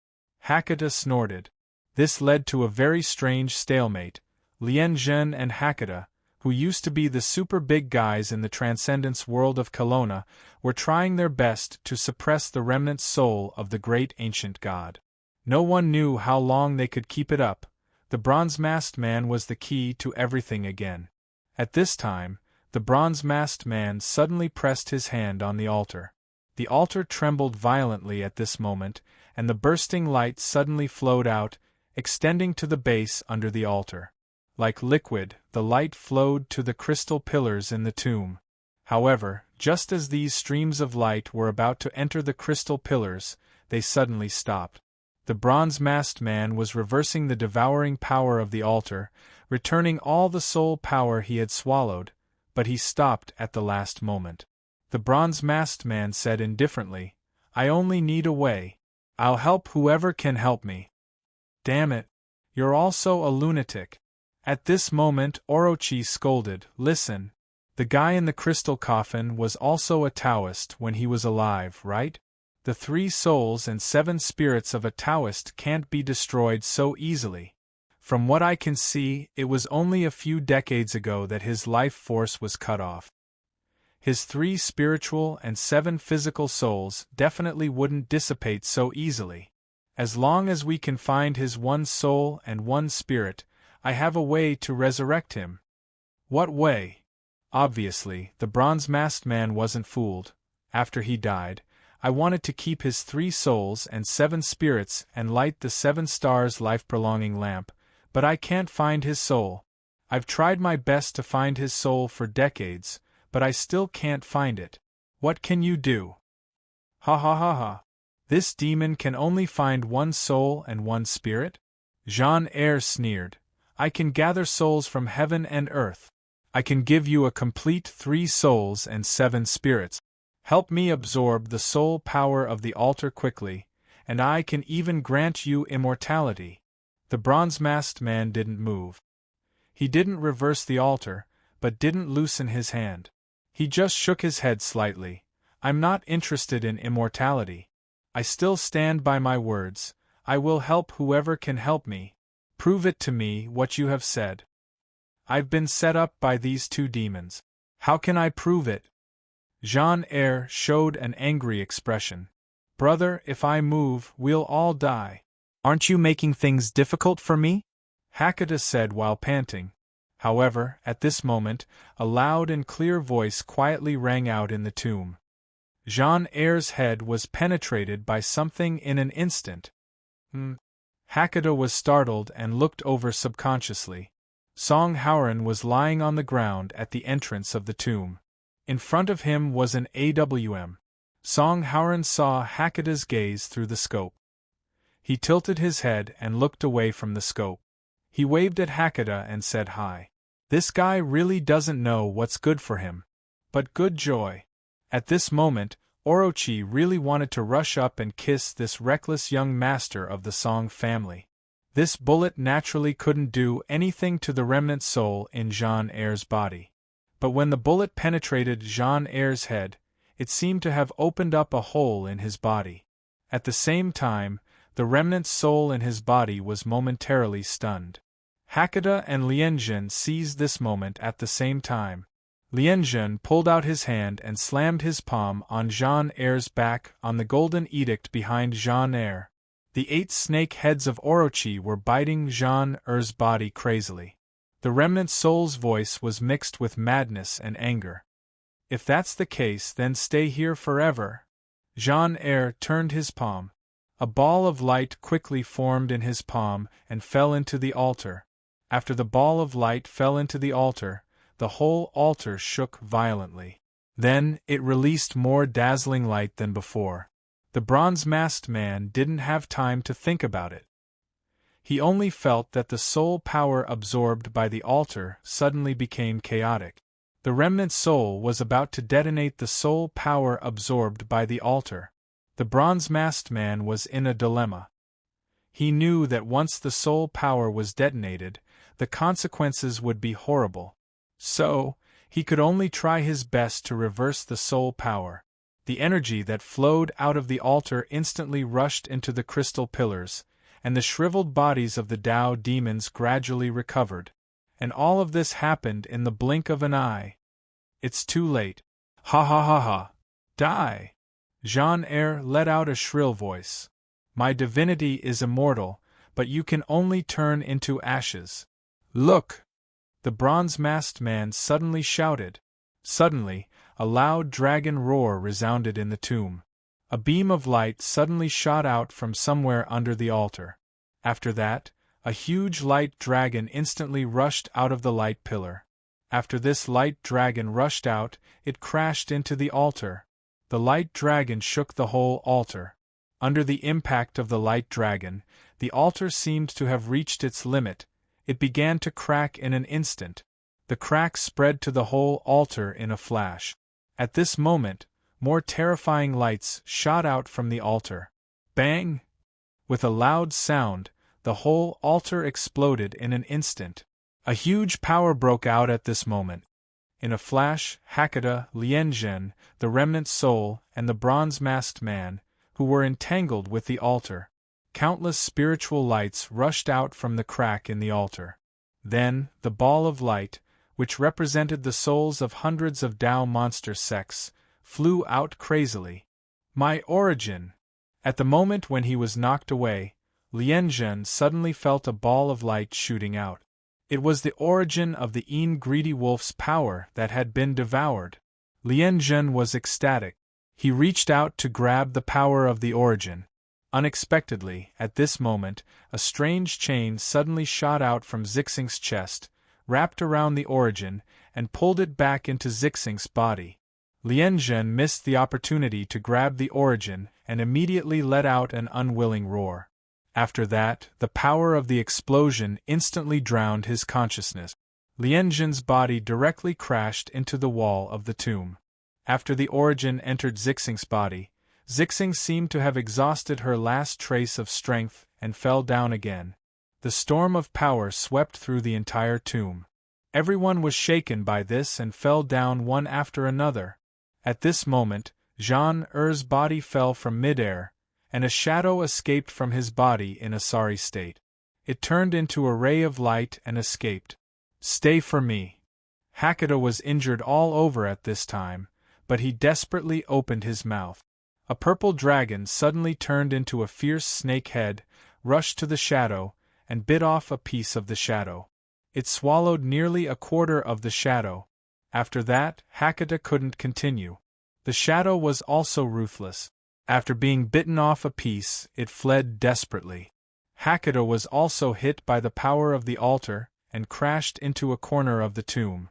Hakeda snorted. This led to a very strange stalemate. Lien Zhen and Hakeda, who used to be the super big guys in the Transcendence world of Kelowna, were trying their best to suppress the remnant soul of the great ancient god. No one knew how long they could keep it up. The bronze-masked man was the key to everything again. At this time, the bronze-masked man suddenly pressed his hand on the altar. The altar trembled violently at this moment, and the bursting light suddenly flowed out, extending to the base under the altar. Like liquid, the light flowed to the crystal pillars in the tomb. However, just as these streams of light were about to enter the crystal pillars, they suddenly stopped. The bronze-masked man was reversing the devouring power of the altar, returning all the soul power he had swallowed, but he stopped at the last moment. The bronze-masked man said indifferently, "I only need a way. I'll help whoever can help me." "Damn it. You're also a lunatic." At this moment Orochi scolded, "Listen. The guy in the crystal coffin was also a Taoist when he was alive, right? The 3 souls and 7 spirits of a Taoist can't be destroyed so easily. From what I can see, it was only a few decades ago that his life force was cut off. His 3 spiritual and 7 physical souls definitely wouldn't dissipate so easily. As long as we can find his 1 soul and 1 spirit, I have a way to resurrect him." "What way?" Obviously, the bronze-masked man wasn't fooled. After he died, I wanted to keep his 3 souls and 7 spirits and light the 7 stars life-prolonging lamp, but I can't find his soul. I've tried my best to find his soul for decades, but I still can't find it. What can you do?" "Ha ha ha ha. This demon can only find 1 soul and 1 spirit?" Jean-Eyre sneered. "I can gather souls from heaven and earth. I can give you a complete 3 souls and 7 spirits. Help me absorb the soul power of the altar quickly, and I can even grant you immortality." The bronze-masked man didn't move. He didn't reverse the altar, but didn't loosen his hand. He just shook his head slightly. "I'm not interested in immortality. I still stand by my words. I will help whoever can help me. Prove it to me what you have said. I've been set up by these two demons. How can I prove it?" Jean-Eyre showed an angry expression. "Brother, if I move, we'll all die. Aren't you making things difficult for me?" Hakata said while panting. However, at this moment, a loud and clear voice quietly rang out in the tomb. Jean-Eyre's head was penetrated by something in an instant. Hakata was startled and looked over subconsciously. Song Hauran was lying on the ground at the entrance of the tomb. In front of him was an AWM. Song Hauran saw Hakata's gaze through the scope. He tilted his head and looked away from the scope. He waved at Hakata and said hi. This guy really doesn't know what's good for him. But good joy. At this moment, Orochi really wanted to rush up and kiss this reckless young master of the Song family. This bullet naturally couldn't do anything to the remnant soul in Jean-Eyre's body. But when the bullet penetrated Jean-Eyre's head, it seemed to have opened up a hole in his body. At the same time, the remnant soul in his body was momentarily stunned. Hakata and Lianjun seized this moment at the same time. Lianjun pulled out his hand and slammed his palm on Jean-Eyre's back on the golden edict behind Jean-Eyre. The 8 snake heads of Orochi were biting Jean-Eyre's body crazily. The remnant soul's voice was mixed with madness and anger. If that's the case, then stay here forever. Jean-Eyre turned his palm. A ball of light quickly formed in his palm and fell into the altar. After the ball of light fell into the altar, the whole altar shook violently. Then, it released more dazzling light than before. The bronze-masked man didn't have time to think about it. He only felt that the soul power absorbed by the altar suddenly became chaotic. The remnant soul was about to detonate the soul power absorbed by the altar. The bronze-masked man was in a dilemma. He knew that once the soul power was detonated, the consequences would be horrible. So, he could only try his best to reverse the soul power. The energy that flowed out of the altar instantly rushed into the crystal pillars, and the shriveled bodies of the Tao demons gradually recovered. And all of this happened in the blink of an eye. It's too late. Ha ha ha ha. Die! Jean-Eyre let out a shrill voice. My divinity is immortal, but you can only turn into ashes. Look! The bronze-masked man suddenly shouted. Suddenly, a loud dragon roar resounded in the tomb. A beam of light suddenly shot out from somewhere under the altar. After that, a huge light dragon instantly rushed out of the light pillar. After this light dragon rushed out, it crashed into the altar. The light dragon shook the whole altar. Under the impact of the light dragon, the altar seemed to have reached its limit. It began to crack in an instant. The crack spread to the whole altar in a flash. At this moment, more terrifying lights shot out from the altar. Bang! With a loud sound, the whole altar exploded in an instant. A huge power broke out at this moment. In a flash, Hakata, Lianjun, the remnant soul, and the bronze-masked man, who were entangled with the altar. Countless spiritual lights rushed out from the crack in the altar. Then, the ball of light, which represented the souls of hundreds of Tao monster sects, flew out crazily. My origin! At the moment when he was knocked away, Lianjun suddenly felt a ball of light shooting out. It was the origin of the greedy wolf's power that had been devoured. Lianjun was ecstatic. He reached out to grab the power of the origin. Unexpectedly, at this moment, a strange chain suddenly shot out from Zixing's chest, wrapped around the origin, and pulled it back into Zixing's body. Lianjun missed the opportunity to grab the origin and immediately let out an unwilling roar. After that, the power of the explosion instantly drowned his consciousness. Lianjun's body directly crashed into the wall of the tomb. After the origin entered Zixing's body, Zixing seemed to have exhausted her last trace of strength and fell down again. The storm of power swept through the entire tomb. Everyone was shaken by this and fell down one after another. At this moment, Jean-Er's body fell from mid-air, and a shadow escaped from his body in a sorry state. It turned into a ray of light and escaped. "Stay for me." Hakata was injured all over at this time, but he desperately opened his mouth. A purple dragon suddenly turned into a fierce snake head, rushed to the shadow, and bit off a piece of the shadow. It swallowed nearly a quarter of the shadow. After that, Hakata couldn't continue. The shadow was also ruthless. After being bitten off a piece, it fled desperately. Hakata was also hit by the power of the altar, and crashed into a corner of the tomb.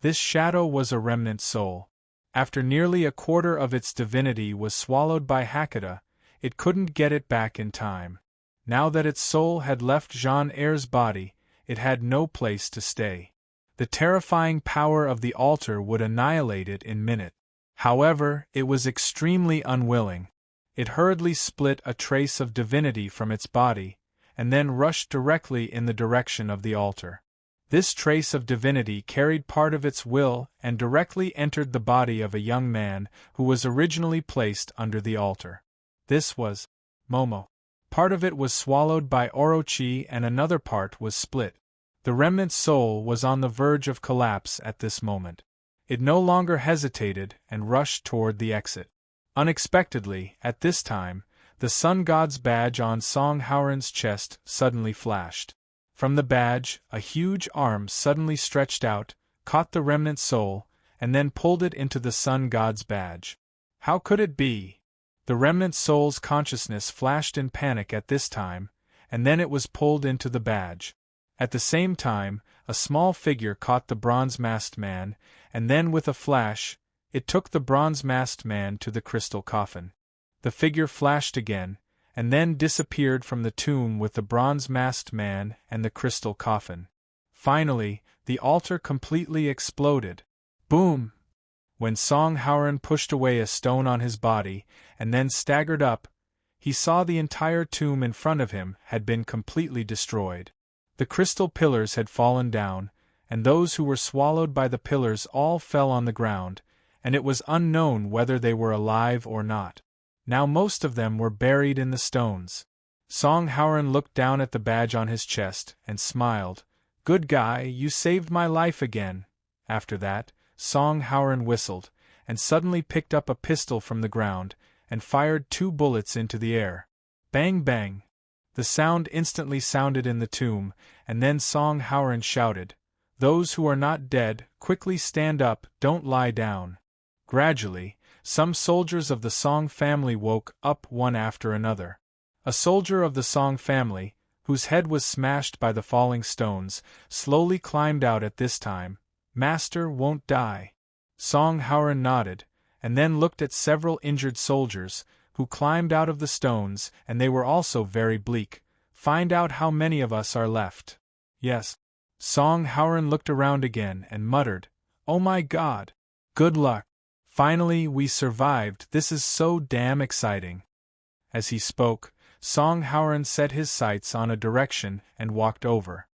This shadow was a remnant soul. After nearly a quarter of its divinity was swallowed by Hakata, it couldn't get it back in time. Now that its soul had left Jean-Er's body, it had no place to stay. The terrifying power of the altar would annihilate it in minutes. However, it was extremely unwilling. It hurriedly split a trace of divinity from its body, and then rushed directly in the direction of the altar. This trace of divinity carried part of its will and directly entered the body of a young man who was originally placed under the altar. This was Momo. Part of it was swallowed by Orochi and another part was split. The remnant soul was on the verge of collapse at this moment. It no longer hesitated and rushed toward the exit. Unexpectedly, at this time, the sun god's badge on Song Howren's chest suddenly flashed. From the badge, a huge arm suddenly stretched out, caught the remnant soul, and then pulled it into the sun god's badge. How could it be? The remnant soul's consciousness flashed in panic at this time, and then it was pulled into the badge. At the same time, a small figure caught the bronze-masked man, and then with a flash, it took the bronze-masked man to the crystal coffin. The figure flashed again, and then disappeared from the tomb with the bronze-masked man and the crystal coffin. Finally, the altar completely exploded. Boom! When Song Howren pushed away a stone on his body, and then staggered up, he saw the entire tomb in front of him had been completely destroyed. The crystal pillars had fallen down, and those who were swallowed by the pillars all fell on the ground, and it was unknown whether they were alive or not. Now most of them were buried in the stones. Song Howren looked down at the badge on his chest and smiled. "Good guy, you saved my life again." After that, Song Howren whistled, and suddenly picked up a pistol from the ground, and fired 2 bullets into the air. Bang bang! The sound instantly sounded in the tomb, and then Song Howren shouted, "Those who are not dead, quickly stand up, don't lie down." Gradually, some soldiers of the Song family woke up one after another. A soldier of the Song family, whose head was smashed by the falling stones, slowly climbed out at this time. "Master won't die." Song Howren nodded, and then looked at several injured soldiers, who climbed out of the stones, and they were also very bleak. "Find out how many of us are left." "Yes." Song Howren looked around again and muttered, "Oh my God! Good luck. Finally we survived, this is so damn exciting." As he spoke, Song Howren set his sights on a direction and walked over.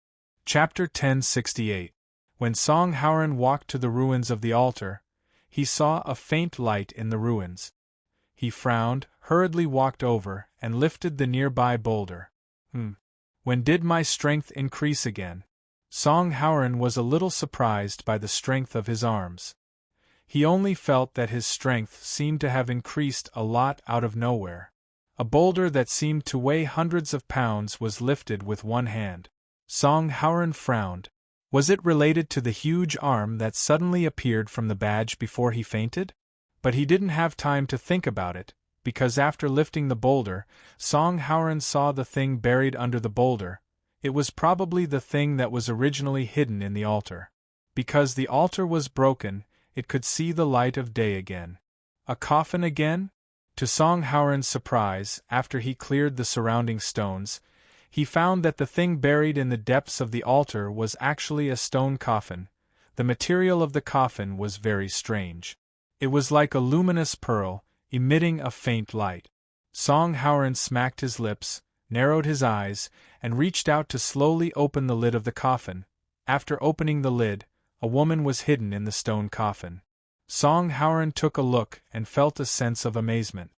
Chapter 1068. When Song Howren walked to the ruins of the altar, he saw a faint light in the ruins. He frowned, hurriedly walked over, and lifted the nearby boulder. When did my strength increase again? Song Howren was a little surprised by the strength of his arms. He only felt that his strength seemed to have increased a lot out of nowhere. A boulder that seemed to weigh hundreds of pounds was lifted with one hand. Song Howren frowned. Was it related to the huge arm that suddenly appeared from the badge before he fainted? But he didn't have time to think about it, because after lifting the boulder, Song Howren saw the thing buried under the boulder. It was probably the thing that was originally hidden in the altar. Because the altar was broken, it could see the light of day again. A coffin again? To Song Howren's surprise, after he cleared the surrounding stones, he found that the thing buried in the depths of the altar was actually a stone coffin. The material of the coffin was very strange. It was like a luminous pearl, emitting a faint light. Song Howren smacked his lips, narrowed his eyes, and reached out to slowly open the lid of the coffin. After opening the lid, a woman was hidden in the stone coffin. Song Howren took a look and felt a sense of amazement.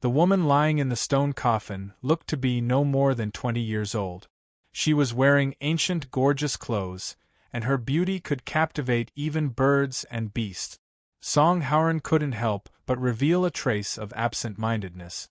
The woman lying in the stone coffin looked to be no more than 20 years old. She was wearing ancient gorgeous clothes, and her beauty could captivate even birds and beasts. Song Howren couldn't help but reveal a trace of absent-mindedness.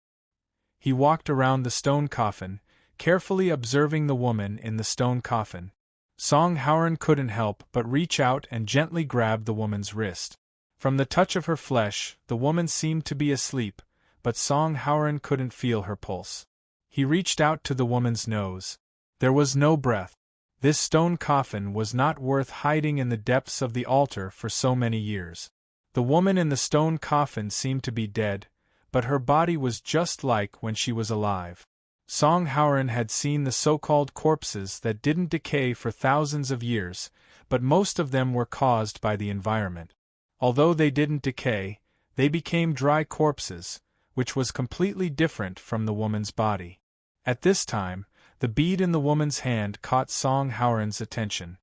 He walked around the stone coffin, carefully observing the woman in the stone coffin. Song Howren couldn't help but reach out and gently grab the woman's wrist. From the touch of her flesh, the woman seemed to be asleep, but Song Howren couldn't feel her pulse. He reached out to the woman's nose. There was no breath. This stone coffin was not worth hiding in the depths of the altar for so many years. The woman in the stone coffin seemed to be dead, but her body was just like when she was alive. Song Howren had seen the so-called corpses that didn't decay for thousands of years, but most of them were caused by the environment. Although they didn't decay, they became dry corpses, which was completely different from the woman's body. At this time, the bead in the woman's hand caught Song Howren's attention.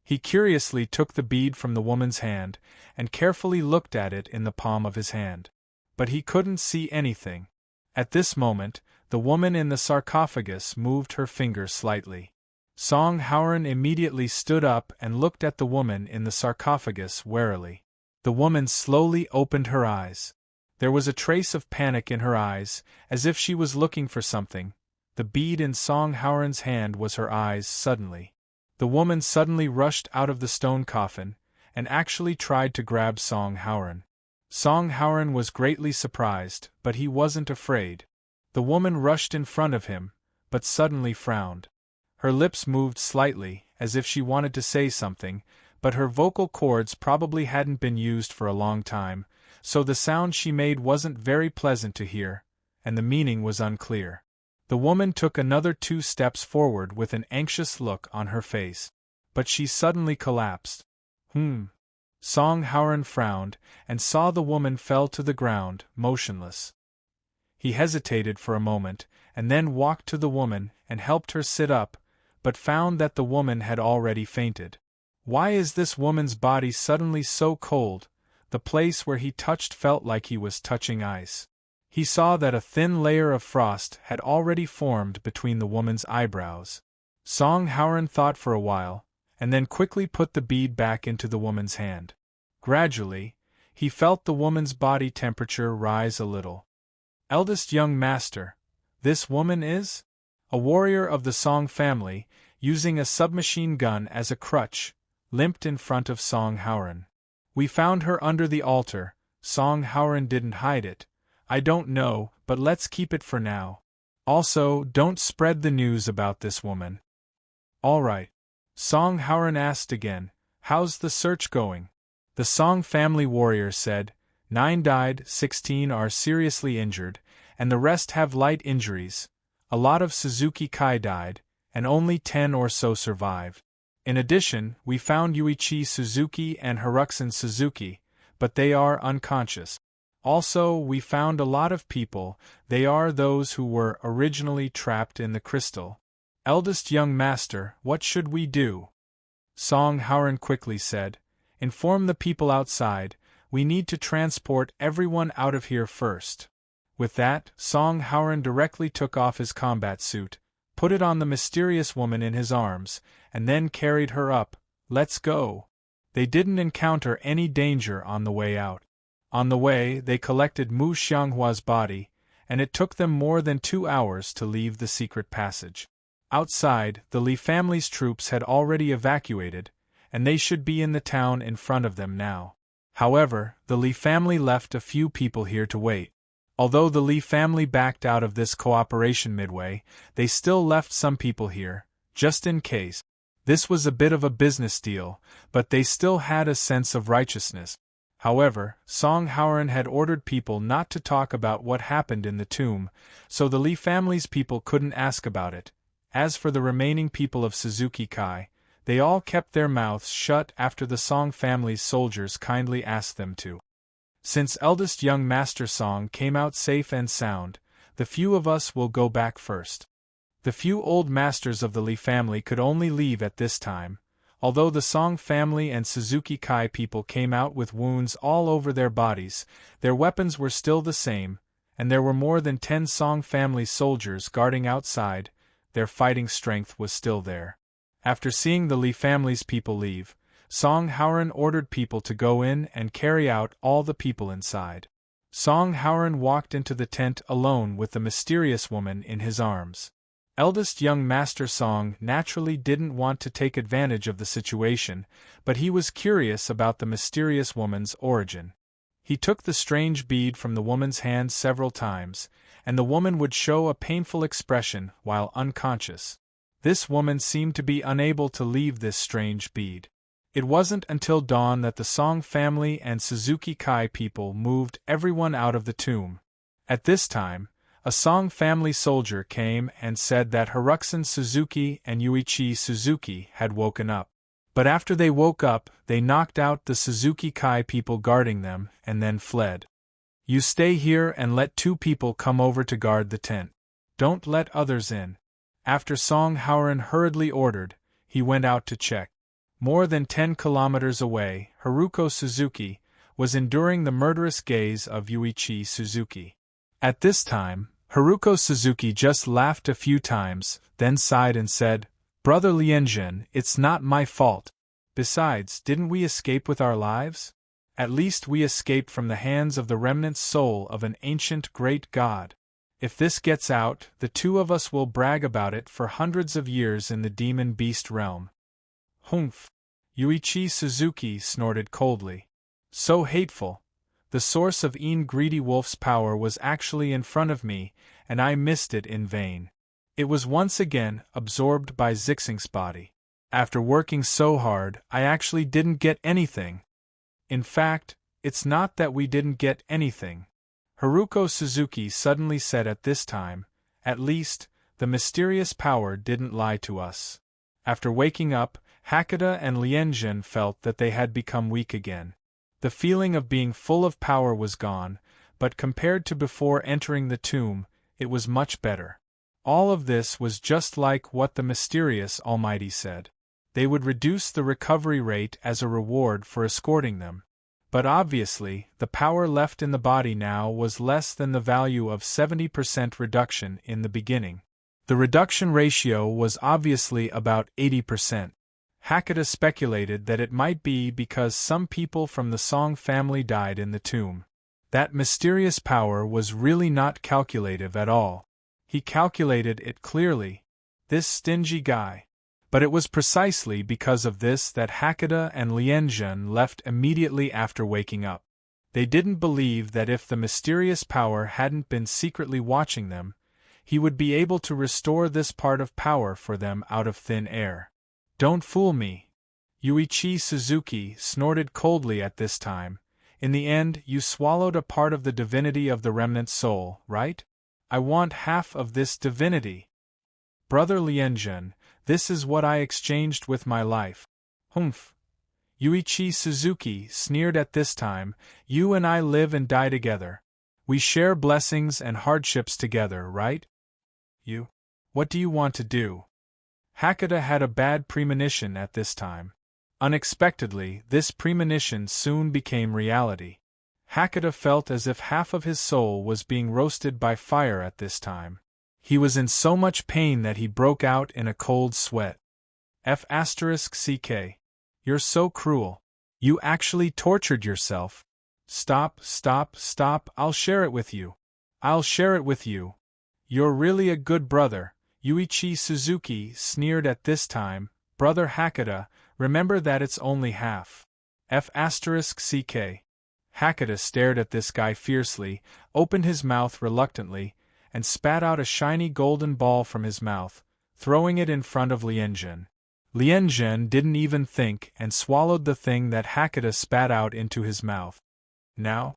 He curiously took the bead from the woman's hand and carefully looked at it in the palm of his hand. But he couldn't see anything. At this moment, the woman in the sarcophagus moved her finger slightly. Song Howren immediately stood up and looked at the woman in the sarcophagus warily. The woman slowly opened her eyes. There was a trace of panic in her eyes, as if she was looking for something. The bead in Song Howren's hand was her eyes suddenly. The woman suddenly rushed out of the stone coffin, and actually tried to grab Song Howren. Song Howren was greatly surprised, but he wasn't afraid. The woman rushed in front of him, but suddenly frowned. Her lips moved slightly, as if she wanted to say something, but her vocal cords probably hadn't been used for a long time, so the sound she made wasn't very pleasant to hear, and the meaning was unclear. The woman took another 2 steps forward with an anxious look on her face. But she suddenly collapsed. Song Howren frowned, and saw the woman fell to the ground, motionless. He hesitated for a moment, and then walked to the woman and helped her sit up, but found that the woman had already fainted. Why is this woman's body suddenly so cold? The place where he touched felt like he was touching ice. He saw that a thin layer of frost had already formed between the woman's eyebrows. Song Howren thought for a while, and then quickly put the bead back into the woman's hand. Gradually, he felt the woman's body temperature rise a little. Eldest young master, this woman is? A warrior of the Song family, using a submachine gun as a crutch, limped in front of Song Howren. We found her under the altar. Song Howren didn't hide it. I don't know, but let's keep it for now. Also, don't spread the news about this woman. All right. Song Howren asked again, how's the search going? The Song family warrior said, 9 died, 16 are seriously injured, and the rest have light injuries. A lot of Suzuki Kai died, and only 10 or so survived. In addition, we found Yuichi Suzuki and Haruxan Suzuki, but they are unconscious. Also, we found a lot of people. They are those who were originally trapped in the crystal. Eldest young master, what should we do? Song Howren quickly said, inform the people outside. We need to transport everyone out of here first. With that, Song Howren directly took off his combat suit, put it on the mysterious woman in his arms, and then carried her up. Let's go. They didn't encounter any danger on the way out. On the way, they collected Mu Xianghua's body, and it took them more than 2 hours to leave the secret passage. Outside, the Li family's troops had already evacuated, and they should be in the town in front of them now. However, the Li family left a few people here to wait. Although the Li family backed out of this cooperation midway, they still left some people here, just in case. This was a bit of a business deal, but they still had a sense of righteousness. However, Song Howren had ordered people not to talk about what happened in the tomb, so the Li family's people couldn't ask about it. As for the remaining people of Suzuki Kai, they all kept their mouths shut after the Song family's soldiers kindly asked them to. Since eldest young Master Song came out safe and sound, the few of us will go back first. The few old masters of the Lee family could only leave at this time. Although the Song family and Suzuki Kai people came out with wounds all over their bodies, their weapons were still the same, and there were more than 10 Song family soldiers guarding outside. Their fighting strength was still there. After seeing the Lee family's people leave, Song Howren ordered people to go in and carry out all the people inside. Song Howren walked into the tent alone with the mysterious woman in his arms. Eldest young Master Song naturally didn't want to take advantage of the situation, but he was curious about the mysterious woman's origin. He took the strange bead from the woman's hand several times, and the woman would show a painful expression while unconscious. This woman seemed to be unable to leave this strange bead. It wasn't until dawn that the Song family and Suzuki Kai people moved everyone out of the tomb. At this time, a Song family soldier came and said that Hiruxan Suzuki and Yuichi Suzuki had woken up. But after they woke up, they knocked out the Suzuki Kai people guarding them and then fled. You stay here and let 2 people come over to guard the tent. Don't let others in. After Song Howren hurriedly ordered, he went out to check. More than 10 kilometers away, Haruko Suzuki was enduring the murderous gaze of Yuichi Suzuki. At this time, Haruko Suzuki just laughed a few times, then sighed and said, "Brother Lianjun, it's not my fault. Besides, didn't we escape with our lives? At least we escaped from the hands of the remnant soul of an ancient great god. If this gets out, the 2 of us will brag about it for hundreds of years in the demon beast realm." Humph! Yuichi Suzuki snorted coldly. So hateful. The source of Een Greedy Wolf's power was actually in front of me, and I missed it in vain. It was once again absorbed by Zixing's body. After working so hard, I actually didn't get anything. In fact, it's not that we didn't get anything. Haruko Suzuki suddenly said at this time, at least, the mysterious power didn't lie to us. After waking up, Hakata and Lianjun felt that they had become weak again. The feeling of being full of power was gone, but compared to before entering the tomb, it was much better. All of this was just like what the mysterious Almighty said. They would reduce the recovery rate as a reward for escorting them. But obviously, the power left in the body now was less than the value of 70% reduction in the beginning. The reduction ratio was obviously about 80%. Hakata speculated that it might be because some people from the Song family died in the tomb. That mysterious power was really not calculative at all. He calculated it clearly. This stingy guy. But it was precisely because of this that Hakata and Lianjun left immediately after waking up. They didn't believe that if the mysterious power hadn't been secretly watching them, he would be able to restore this part of power for them out of thin air. Don't fool me. Yuichi Suzuki snorted coldly at this time. In the end, you swallowed a part of the divinity of the remnant soul, right? I want half of this divinity. Brother Lianjun, this is what I exchanged with my life. Humph. Yuichi Suzuki sneered at this time, you and I live and die together. We share blessings and hardships together, right? You? What do you want to do? Hakata had a bad premonition at this time. Unexpectedly, this premonition soon became reality. Hakata felt as if half of his soul was being roasted by fire at this time. He was in so much pain that he broke out in a cold sweat. F***ck. You're so cruel. You actually tortured yourself. Stop, stop, stop, I'll share it with you. I'll share it with you. You're really a good brother. Yuichi Suzuki sneered at this time, Brother Hakata, remember that it's only half. F***ck. Hakata stared at this guy fiercely, opened his mouth reluctantly, and spat out a shiny golden ball from his mouth, throwing it in front of Lianjun. Lianjun didn't even think and swallowed the thing that Hakata spat out into his mouth. Now?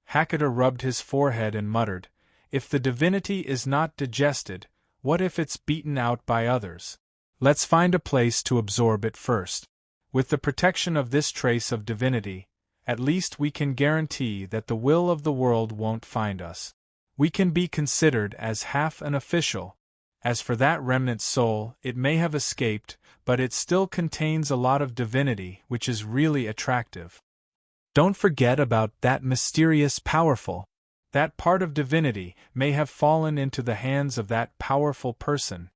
Hakata rubbed his forehead and muttered, if the divinity is not digested, what if it's beaten out by others? Let's find a place to absorb it first. With the protection of this trace of divinity, At least we can guarantee that the will of the world won't find us. We can be considered as half an official. As for that remnant soul, it may have escaped, but it still contains a lot of divinity, which is really attractive. Don't forget about that mysterious powerful. That part of divinity may have fallen into the hands of that powerful person.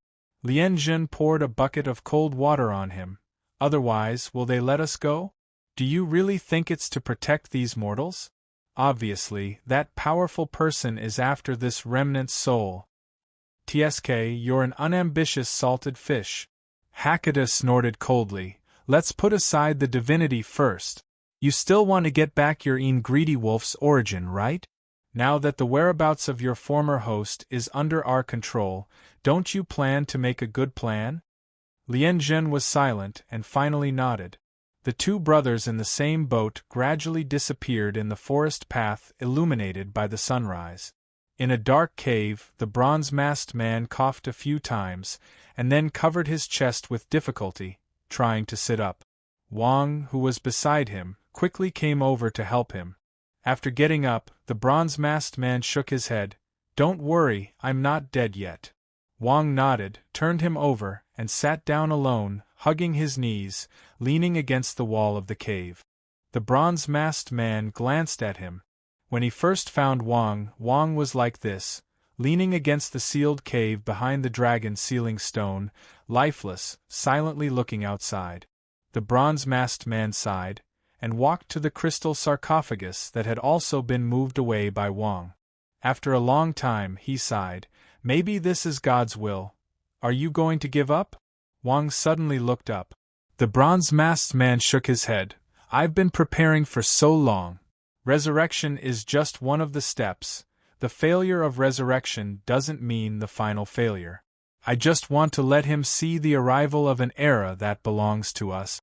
Lien Zhen poured a bucket of cold water on him. Otherwise, will they let us go? Do you really think it's to protect these mortals? Obviously, that powerful person is after this remnant soul. TSK, you're an unambitious salted fish. Hakata snorted coldly. Let's put aside the divinity first. You still want to get back your greedy wolf's origin, right? Now that the whereabouts of your former host is under our control, don't you plan to make a good plan? Lien Zhen was silent and finally nodded. The two brothers in the same boat gradually disappeared in the forest path illuminated by the sunrise. In a dark cave, the bronze-masked man coughed a few times, and then covered his chest with difficulty, trying to sit up. Wang, who was beside him, quickly came over to help him. After getting up, the bronze-masked man shook his head. Don't worry, I'm not dead yet. Wang nodded, turned him over, and sat down alone, hugging his knees, leaning against the wall of the cave. The bronze-masked man glanced at him. When he first found Wang was like this, leaning against the sealed cave behind the dragon's sealing stone, lifeless, silently looking outside. The bronze-masked man sighed, and walked to the crystal sarcophagus that had also been moved away by Wang. After a long time, he sighed, maybe this is God's will. Are you going to give up? Wang suddenly looked up. The bronze-masked man shook his head. I've been preparing for so long. Resurrection is just one of the steps. The failure of resurrection doesn't mean the final failure. I just want to let him see the arrival of an era that belongs to us.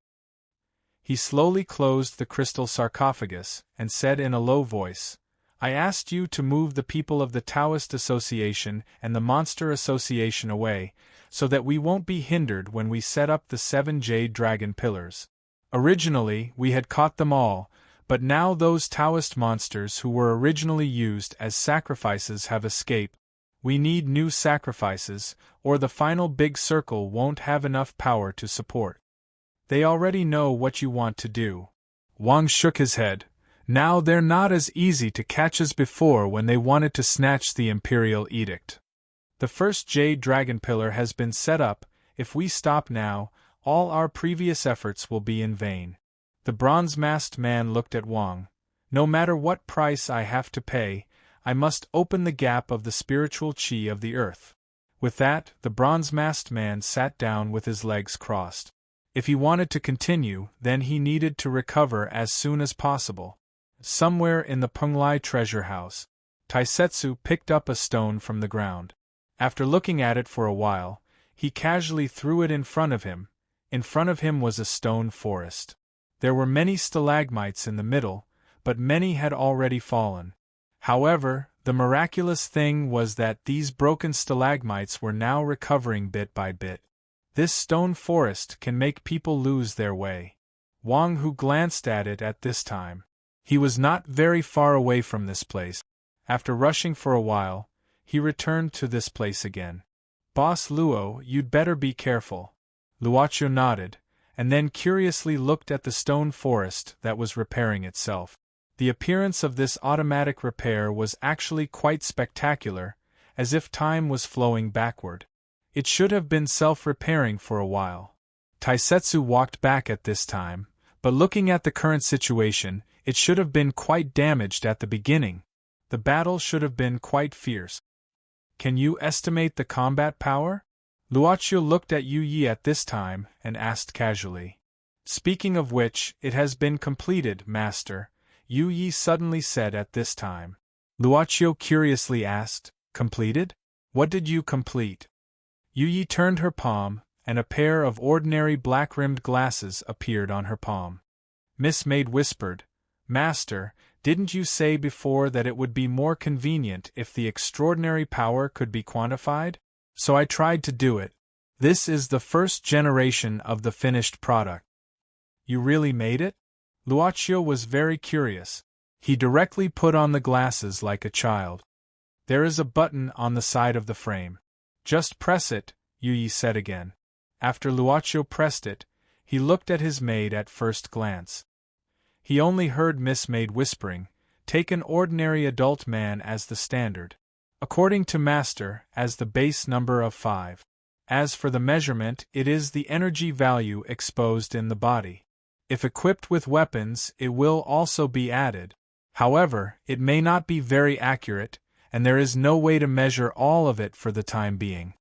He slowly closed the crystal sarcophagus, and said in a low voice, I asked you to move the people of the Taoist Association and the Monster Association away, so that we won't be hindered when we set up the 7 jade dragon pillars. Originally, we had caught them all, but now those Taoist monsters who were originally used as sacrifices have escaped. We need new sacrifices, or the final big circle won't have enough power to support. They already know what you want to do. Wang shook his head. Now they're not as easy to catch as before when they wanted to snatch the Imperial Edict. The first Jade Dragon Pillar has been set up. If we stop now, all our previous efforts will be in vain. The bronze-masked man looked at Wang. No matter what price I have to pay, I must open the gap of the spiritual chi of the earth. With that, the bronze-masked man sat down with his legs crossed. If he wanted to continue, then he needed to recover as soon as possible. Somewhere in the Penglai treasure house, Taisetsu picked up a stone from the ground. After looking at it for a while, he casually threw it in front of him. In front of him was a stone forest. There were many stalagmites in the middle, but many had already fallen. However, the miraculous thing was that these broken stalagmites were now recovering bit by bit. This stone forest can make people lose their way. Wang Hu glanced at it at this time. He was not very far away from this place. After rushing for a while, he returned to this place again. Boss Luo, you'd better be careful. Luocho nodded, and then curiously looked at the stone forest that was repairing itself. The appearance of this automatic repair was actually quite spectacular, as if time was flowing backward. It should have been self-repairing for a while. Taisetsu walked back at this time, but looking at the current situation, it should have been quite damaged at the beginning. The battle should have been quite fierce. Can you estimate the combat power? Luocho looked at Yu Yi at this time and asked casually. Speaking of which, it has been completed, Master, Yu Yi suddenly said at this time. Luocho curiously asked, completed? What did you complete? Yu Yi turned her palm, and a pair of ordinary black-rimmed glasses appeared on her palm. Miss Maid whispered, Master, didn't you say before that it would be more convenient if the extraordinary power could be quantified? So I tried to do it. This is the first generation of the finished product. You really made it? Luocio was very curious. He directly put on the glasses like a child. There is a button on the side of the frame. Just press it, Yu said again. After Luocio pressed it, he looked at his maid at first glance. He only heard Miss Maid whispering, "Take an ordinary adult man as the standard. According to Master, as the base number of 5. As for the measurement, it is the energy value exposed in the body. If equipped with weapons, it will also be added. However, it may not be very accurate, and there is no way to measure all of it for the time being."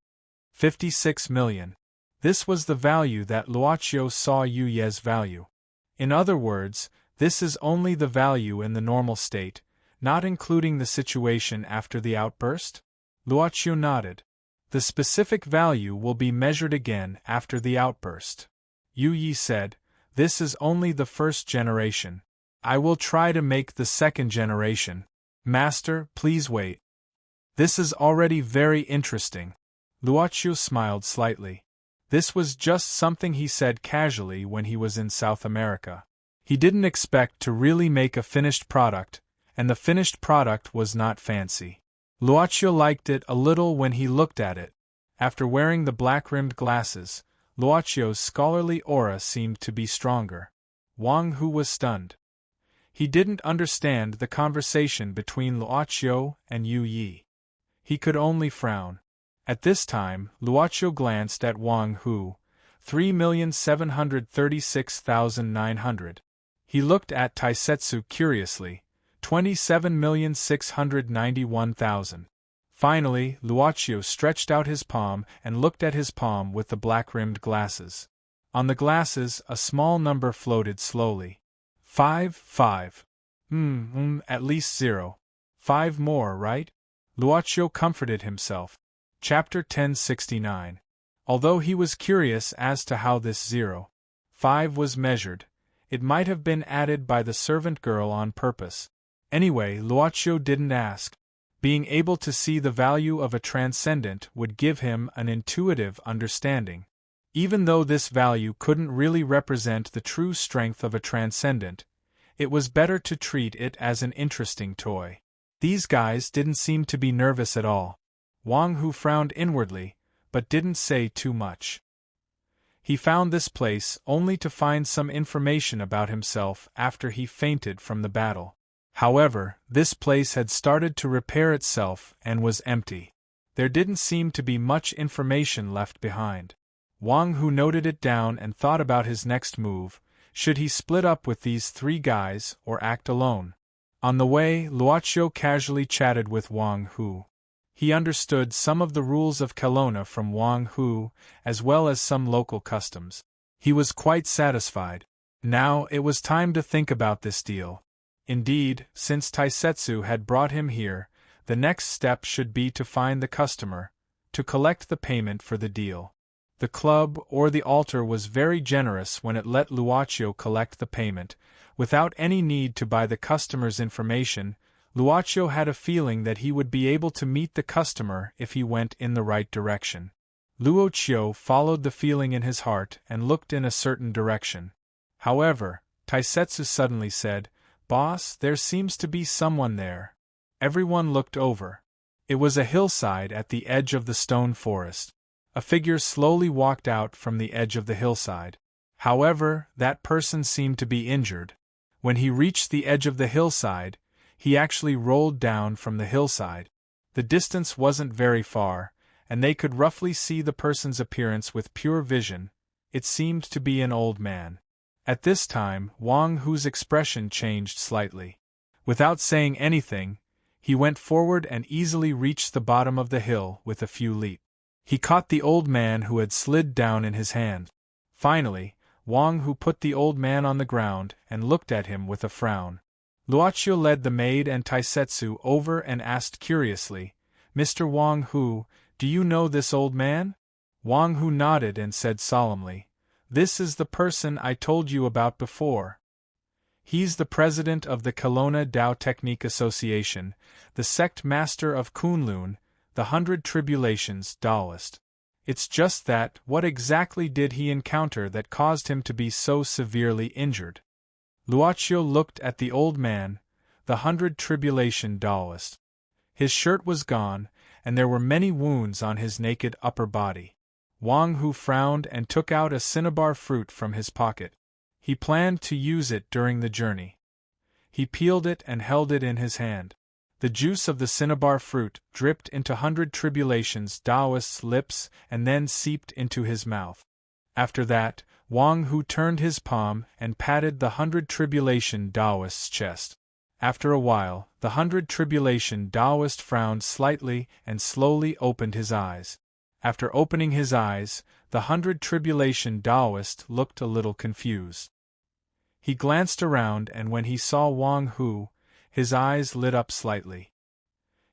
56 million. This was the value that Luocio saw Yu's value. In other words, this is only the value in the normal state, not including the situation after the outburst? Luocio nodded. The specific value will be measured again after the outburst. Yu said, "This is only the first generation. I will try to make the second generation. Master, please wait. This is already very interesting." Luocio smiled slightly. This was just something he said casually when he was in South America. He didn't expect to really make a finished product, and the finished product was not fancy. Luocio liked it a little when he looked at it. After wearing the black-rimmed glasses, Luocio's scholarly aura seemed to be stronger. Wang Hu was stunned. He didn't understand the conversation between Luocio and Yu. He could only frown. At this time, Luocio glanced at Wang Hu, 3,736,900. He looked at Taisetsu curiously, 27,691,000. Finally, Luocio stretched out his palm and looked at his palm with the black-rimmed glasses. On the glasses, a small number floated slowly. 5. At least 0. 5 more, right? Luocio comforted himself. Chapter 1069. Although he was curious as to how this 0.5 was measured, it might have been added by the servant girl on purpose. Anyway, Luocio didn't ask. Being able to see the value of a transcendent would give him an intuitive understanding. Even though this value couldn't really represent the true strength of a transcendent, it was better to treat it as an interesting toy. These guys didn't seem to be nervous at all. Wang Hu frowned inwardly, but didn't say too much. He found this place only to find some information about himself after he fainted from the battle. However, this place had started to repair itself and was empty. There didn't seem to be much information left behind. Wang Hu noted it down and thought about his next move. Should he split up with these 3 guys or act alone? On the way, Luocio casually chatted with Wang Hu. He understood some of the rules of Kelowna from Wang Hu, as well as some local customs. He was quite satisfied. Now it was time to think about this deal. Indeed, since Taisetsu had brought him here, the next step should be to find the customer, to collect the payment for the deal. The club or the altar was very generous when it let Luocio collect the payment, without any need to buy the customer's information. Luocio had a feeling that he would be able to meet the customer if he went in the right direction. Luocio followed the feeling in his heart and looked in a certain direction. However, Taisetsu suddenly said, "Boss, there seems to be someone there." Everyone looked over. It was a hillside at the edge of the stone forest. A figure slowly walked out from the edge of the hillside. However, that person seemed to be injured. When he reached the edge of the hillside, he actually rolled down from the hillside. The distance wasn't very far, and they could roughly see the person's appearance with pure vision. It seemed to be an old man. At this time, Wang Hu's expression changed slightly. Without saying anything, he went forward and easily reached the bottom of the hill with a few leaps. He caught the old man who had slid down in his hand. Finally, Wang Hu put the old man on the ground and looked at him with a frown. Luocio led the maid and Taisetsu over and asked curiously, "Mr. Wang Hu, do you know this old man?" Wang Hu nodded and said solemnly, "This is the person I told you about before. He's the president of the Kelowna Tao Technique Association, the sect master of Kunlun, the 100 Tribulations Taoist. It's just that, what exactly did he encounter that caused him to be so severely injured?" Luocio looked at the old man, the 100 Tribulation Taoist. His shirt was gone, and there were many wounds on his naked upper body. Wang Hu frowned and took out a cinnabar fruit from his pocket. He planned to use it during the journey. He peeled it and held it in his hand. The juice of the cinnabar fruit dripped into 100 Tribulations Taoist's lips and then seeped into his mouth. After that, Wang Hu turned his palm and patted the 100 Tribulation Taoist's chest. After a while, the 100 Tribulation Taoist frowned slightly and slowly opened his eyes. After opening his eyes, the 100 Tribulation Taoist looked a little confused. He glanced around, and when he saw Wang Hu, his eyes lit up slightly.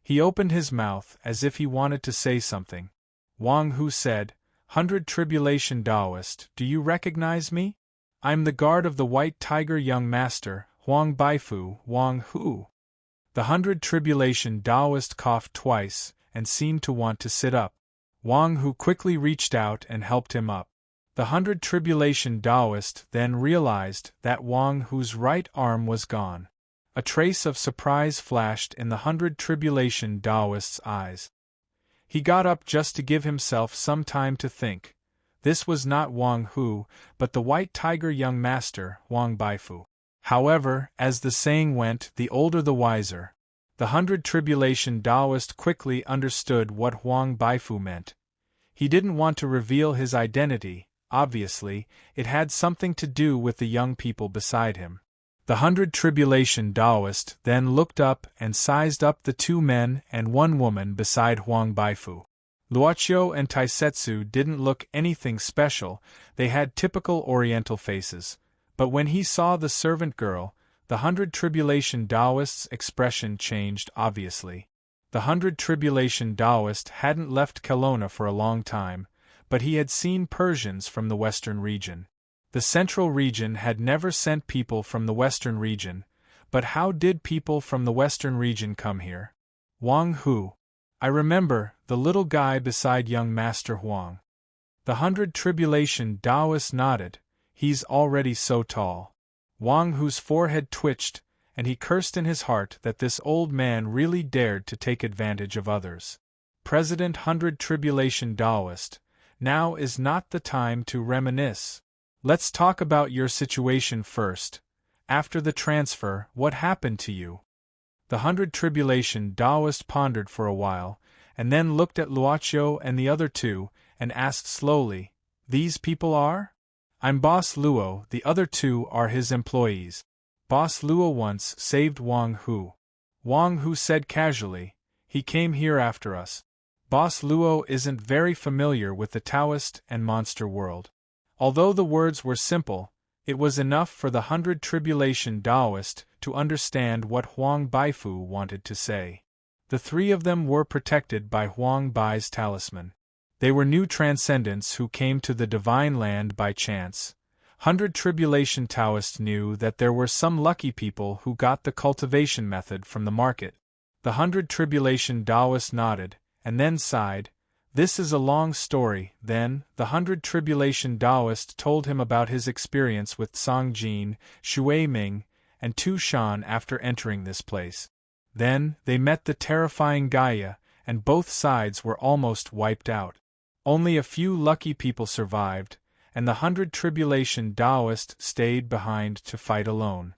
He opened his mouth as if he wanted to say something. Wang Hu said, "100 Tribulation Taoist, do you recognize me? I'm the guard of the White Tiger young master, Huang Baifu, Wang Hu." The 100 Tribulation Taoist coughed twice and seemed to want to sit up. Wang Hu quickly reached out and helped him up. The 100 Tribulation Taoist then realized that Wang Hu's right arm was gone. A trace of surprise flashed in the 100 Tribulation Taoist's eyes. He got up just to give himself some time to think. This was not Wang Hu, but the White Tiger young master, Huang Baifu. However, as the saying went, the older the wiser. The 100 Tribulation Taoist quickly understood what Huang Baifu meant. He didn't want to reveal his identity. Obviously, it had something to do with the young people beside him. The 100 Tribulation Taoist then looked up and sized up the 2 men and 1 woman beside Huang Baifu. Luocio and Taisetsu didn't look anything special, they had typical Oriental faces. But when he saw the servant girl, the 100 Tribulation Taoist's expression changed obviously. The 100 Tribulation Taoist hadn't left Kelowna for a long time, but he had seen Persians from the western region. The central region had never sent people from the western region, but how did people from the western region come here? Wang Hu. I remember, the little guy beside young Master Huang. The 100 Tribulation Taoist nodded. He's already so tall. Wang Hu's forehead twitched, and he cursed in his heart that this old man really dared to take advantage of others. President 100 Tribulation Taoist, now is not the time to reminisce. Let's talk about your situation first. After the transfer, what happened to you? The 100 Tribulation Taoist pondered for a while, and then looked at Luocio and the other 2, and asked slowly, "These people are?" "I'm Boss Luo, the other 2 are his employees." Boss Luo once saved Wang Hu. Wang Hu said casually, "He came here after us." Boss Luo isn't very familiar with the Taoist and monster world. Although the words were simple, it was enough for the 100 Tribulation Taoist to understand what Huang Baifu wanted to say. The 3 of them were protected by Huang Bai's talisman. They were new transcendents who came to the divine land by chance. 100 Tribulation Taoists knew that there were some lucky people who got the cultivation method from the market. The 100 Tribulation Taoist nodded, and then sighed. This is a long story. Then, the 100 Tribulation Taoist told him about his experience with Song Jin, Shui Ming, and Tu Shan after entering this place. Then, they met the terrifying Gaia, and both sides were almost wiped out. Only a few lucky people survived, and the 100 Tribulation Taoist stayed behind to fight alone.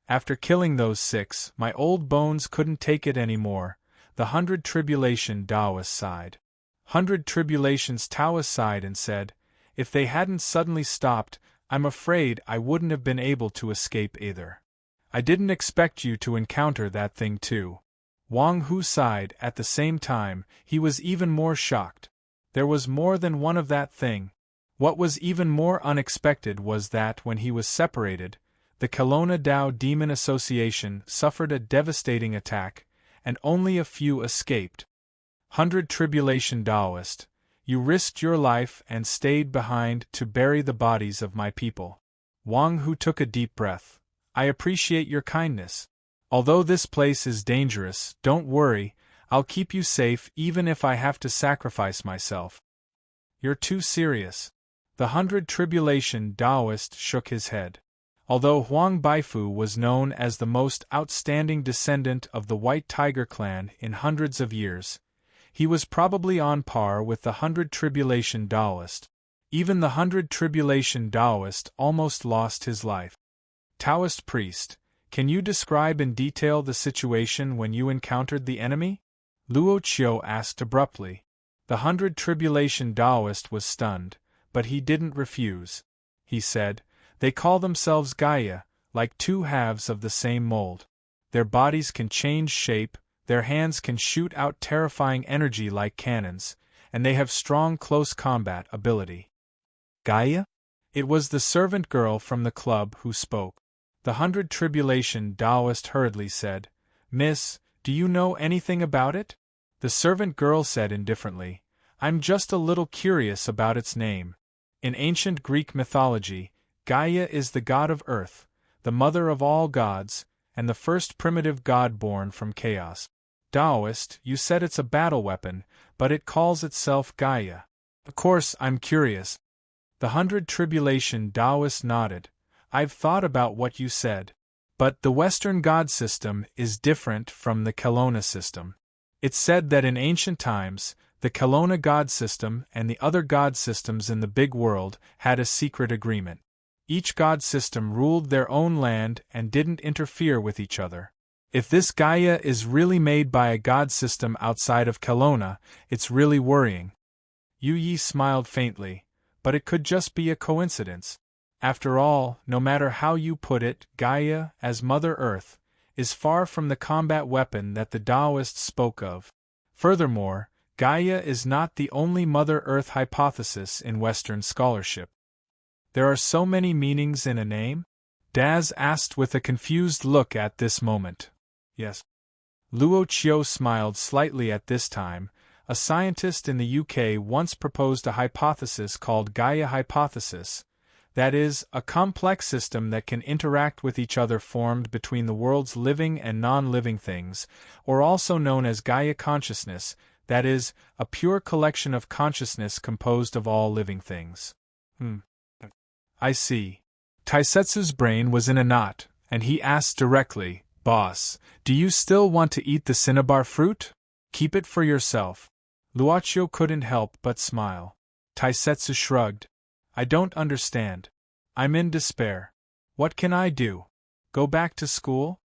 After killing those 6, my old bones couldn't take it anymore, the 100 Tribulation Taoist sighed. 100 Tribulations Taoist sighed and said, "If they hadn't suddenly stopped, I'm afraid I wouldn't have been able to escape either. I didn't expect you to encounter that thing too." Wang Hu sighed at the same time. He was even more shocked. There was more than one of that thing. What was even more unexpected was that when he was separated, the Kelowna Dao Demon Association suffered a devastating attack, and only a few escaped. 100 Tribulation Taoist, you risked your life and stayed behind to bury the bodies of my people. Wang Hu took a deep breath. I appreciate your kindness. Although this place is dangerous, don't worry, I'll keep you safe even if I have to sacrifice myself. You're too serious. The 100 Tribulation Taoist shook his head. Although Huang Baifu was known as the most outstanding descendant of the White Tiger clan in hundreds of years, he was probably on par with the Hundred Tribulation Taoist. Even the Hundred Tribulation Taoist almost lost his life. Taoist priest, can you describe in detail the situation when you encountered the enemy? Luo Qiu asked abruptly. The Hundred Tribulation Taoist was stunned, but he didn't refuse. He said, "They call themselves Gaia, like two halves of the same mold. Their bodies can change shape, their hands can shoot out terrifying energy like cannons, and they have strong close combat ability." Gaia? It was the servant girl from the club who spoke. The Hundred Tribulation Taoist hurriedly said, "Miss, do you know anything about it?" The servant girl said indifferently, "I'm just a little curious about its name. In ancient Greek mythology, Gaia is the god of earth, the mother of all gods, and the first primitive god born from chaos. Taoist, you said it's a battle weapon, but it calls itself Gaia. Of course, I'm curious." The Hundred Tribulation Taoist nodded. "I've thought about what you said. But the Western god system is different from the Kelowna system. It's said that in ancient times, the Kelowna god system and the other god systems in the big world had a secret agreement. Each god system ruled their own land and didn't interfere with each other. If this Gaia is really made by a god system outside of Kelowna, it's really worrying." Yu Yi smiled faintly, but it could just be a coincidence. After all, no matter how you put it, Gaia, as Mother Earth, is far from the combat weapon that the Taoists spoke of. Furthermore, Gaia is not the only Mother Earth hypothesis in Western scholarship. There are so many meanings in a name? Daz asked with a confused look at this moment. Yes. Luo Qiu smiled slightly at this time. A scientist in the UK once proposed a hypothesis called Gaia hypothesis. That is, a complex system that can interact with each other formed between the world's living and non-living things, or also known as Gaia consciousness, that is, a pure collection of consciousness composed of all living things. I see. Taisetsu's brain was in a knot, and he asked directly, "Boss, do you still want to eat the cinnabar fruit? Keep it for yourself." Luoqiu couldn't help but smile. Taisetsu shrugged. "I don't understand. I'm in despair. What can I do? Go back to school?"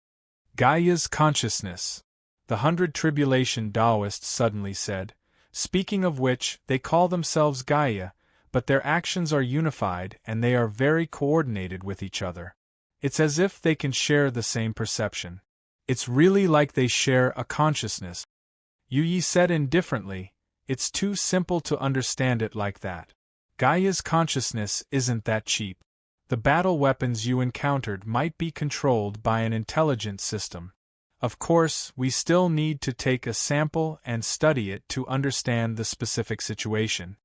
Gaia's consciousness, the Hundred Tribulation Taoists suddenly said. "Speaking of which, they call themselves Gaia, but their actions are unified and they are very coordinated with each other. It's as if they can share the same perception. It's really like they share a consciousness." Yu Yi said indifferently, "It's too simple to understand it like that. Gaia's consciousness isn't that cheap. The battle weapons you encountered might be controlled by an intelligent system. Of course, we still need to take a sample and study it to understand the specific situation."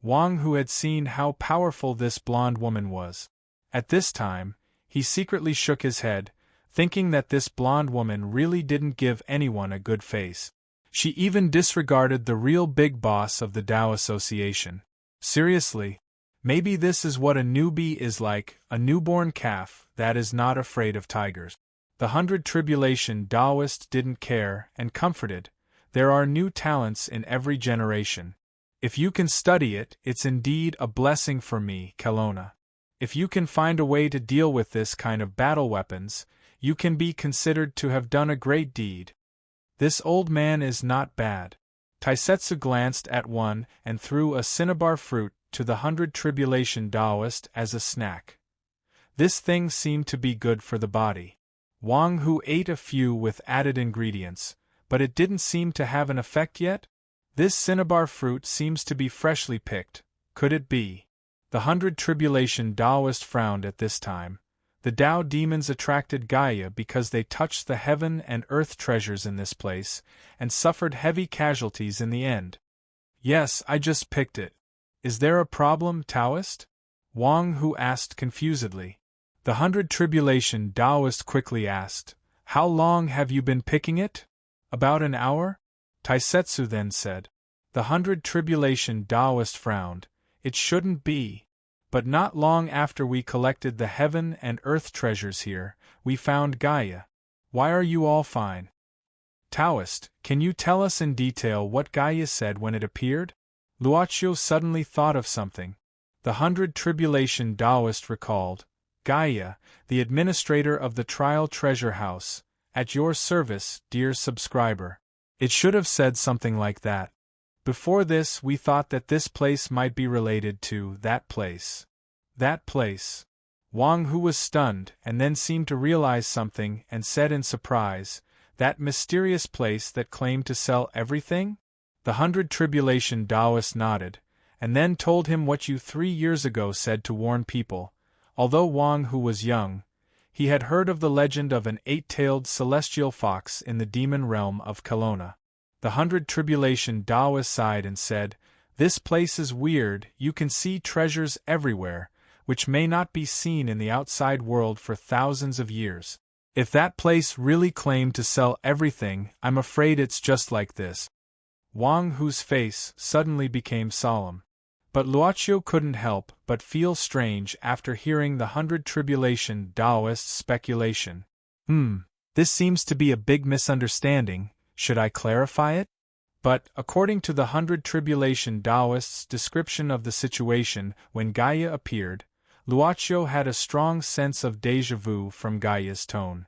Wang, who had seen how powerful this blonde woman was. At this time, he secretly shook his head, thinking that this blonde woman really didn't give anyone a good face. She even disregarded the real big boss of the Tao Association. Seriously, maybe this is what a newbie is like, a newborn calf that is not afraid of tigers. The Hundred Tribulation Taoist didn't care and comforted. There are new talents in every generation. If you can study it, it's indeed a blessing for me, Kelowna. If you can find a way to deal with this kind of battle weapons, you can be considered to have done a great deed. This old man is not bad. Taisetsu glanced at one and threw a cinnabar fruit to the Hundred Tribulation Taoist as a snack. This thing seemed to be good for the body. Wang, who ate a few with added ingredients, but it didn't seem to have an effect yet? This cinnabar fruit seems to be freshly picked. Could it be? The Hundred Tribulation Taoist frowned at this time. The Tao demons attracted Gaia because they touched the heaven and earth treasures in this place, and suffered heavy casualties in the end. Yes, I just picked it. Is there a problem, Taoist? Wang, who asked confusedly. The Hundred Tribulation Taoist quickly asked, "How long have you been picking it?" "About an hour?" Taisetsu then said. The Hundred Tribulation Taoist frowned. "It shouldn't be. but not long after we collected the heaven and earth treasures here, we found Gaia. Why are you all fine? Taoist, can you tell us in detail what Gaia said when it appeared? Luocio suddenly thought of something. The 100 Tribulation Taoist recalled, Gaia, the administrator of the Trial Treasure House, at your service, dear subscriber. It should have said something like that. Before this, we thought that this place might be related to that place. That place. Wang Hu was stunned and then seemed to realize something and said in surprise, that mysterious place that claimed to sell everything? The 100 Tribulation Taoist nodded, and then told him what you 3 years ago said to warn people. Although Wang Hu was young, he had heard of the legend of an 8-tailed celestial fox in the demon realm of Kelowna. The 100 Tribulation Taoist sighed and said, this place is weird, you can see treasures everywhere, which may not be seen in the outside world for thousands of years. If that place really claimed to sell everything, I'm afraid it's just like this. Wang Hu's face suddenly became solemn. But Luocio couldn't help but feel strange after hearing the 100 Tribulation Taoist's speculation. This seems to be a big misunderstanding, should I clarify it? But, according to the 100 Tribulation Taoist's description of the situation when Gaia appeared, Luocio had a strong sense of déjà vu from Gaia's tone.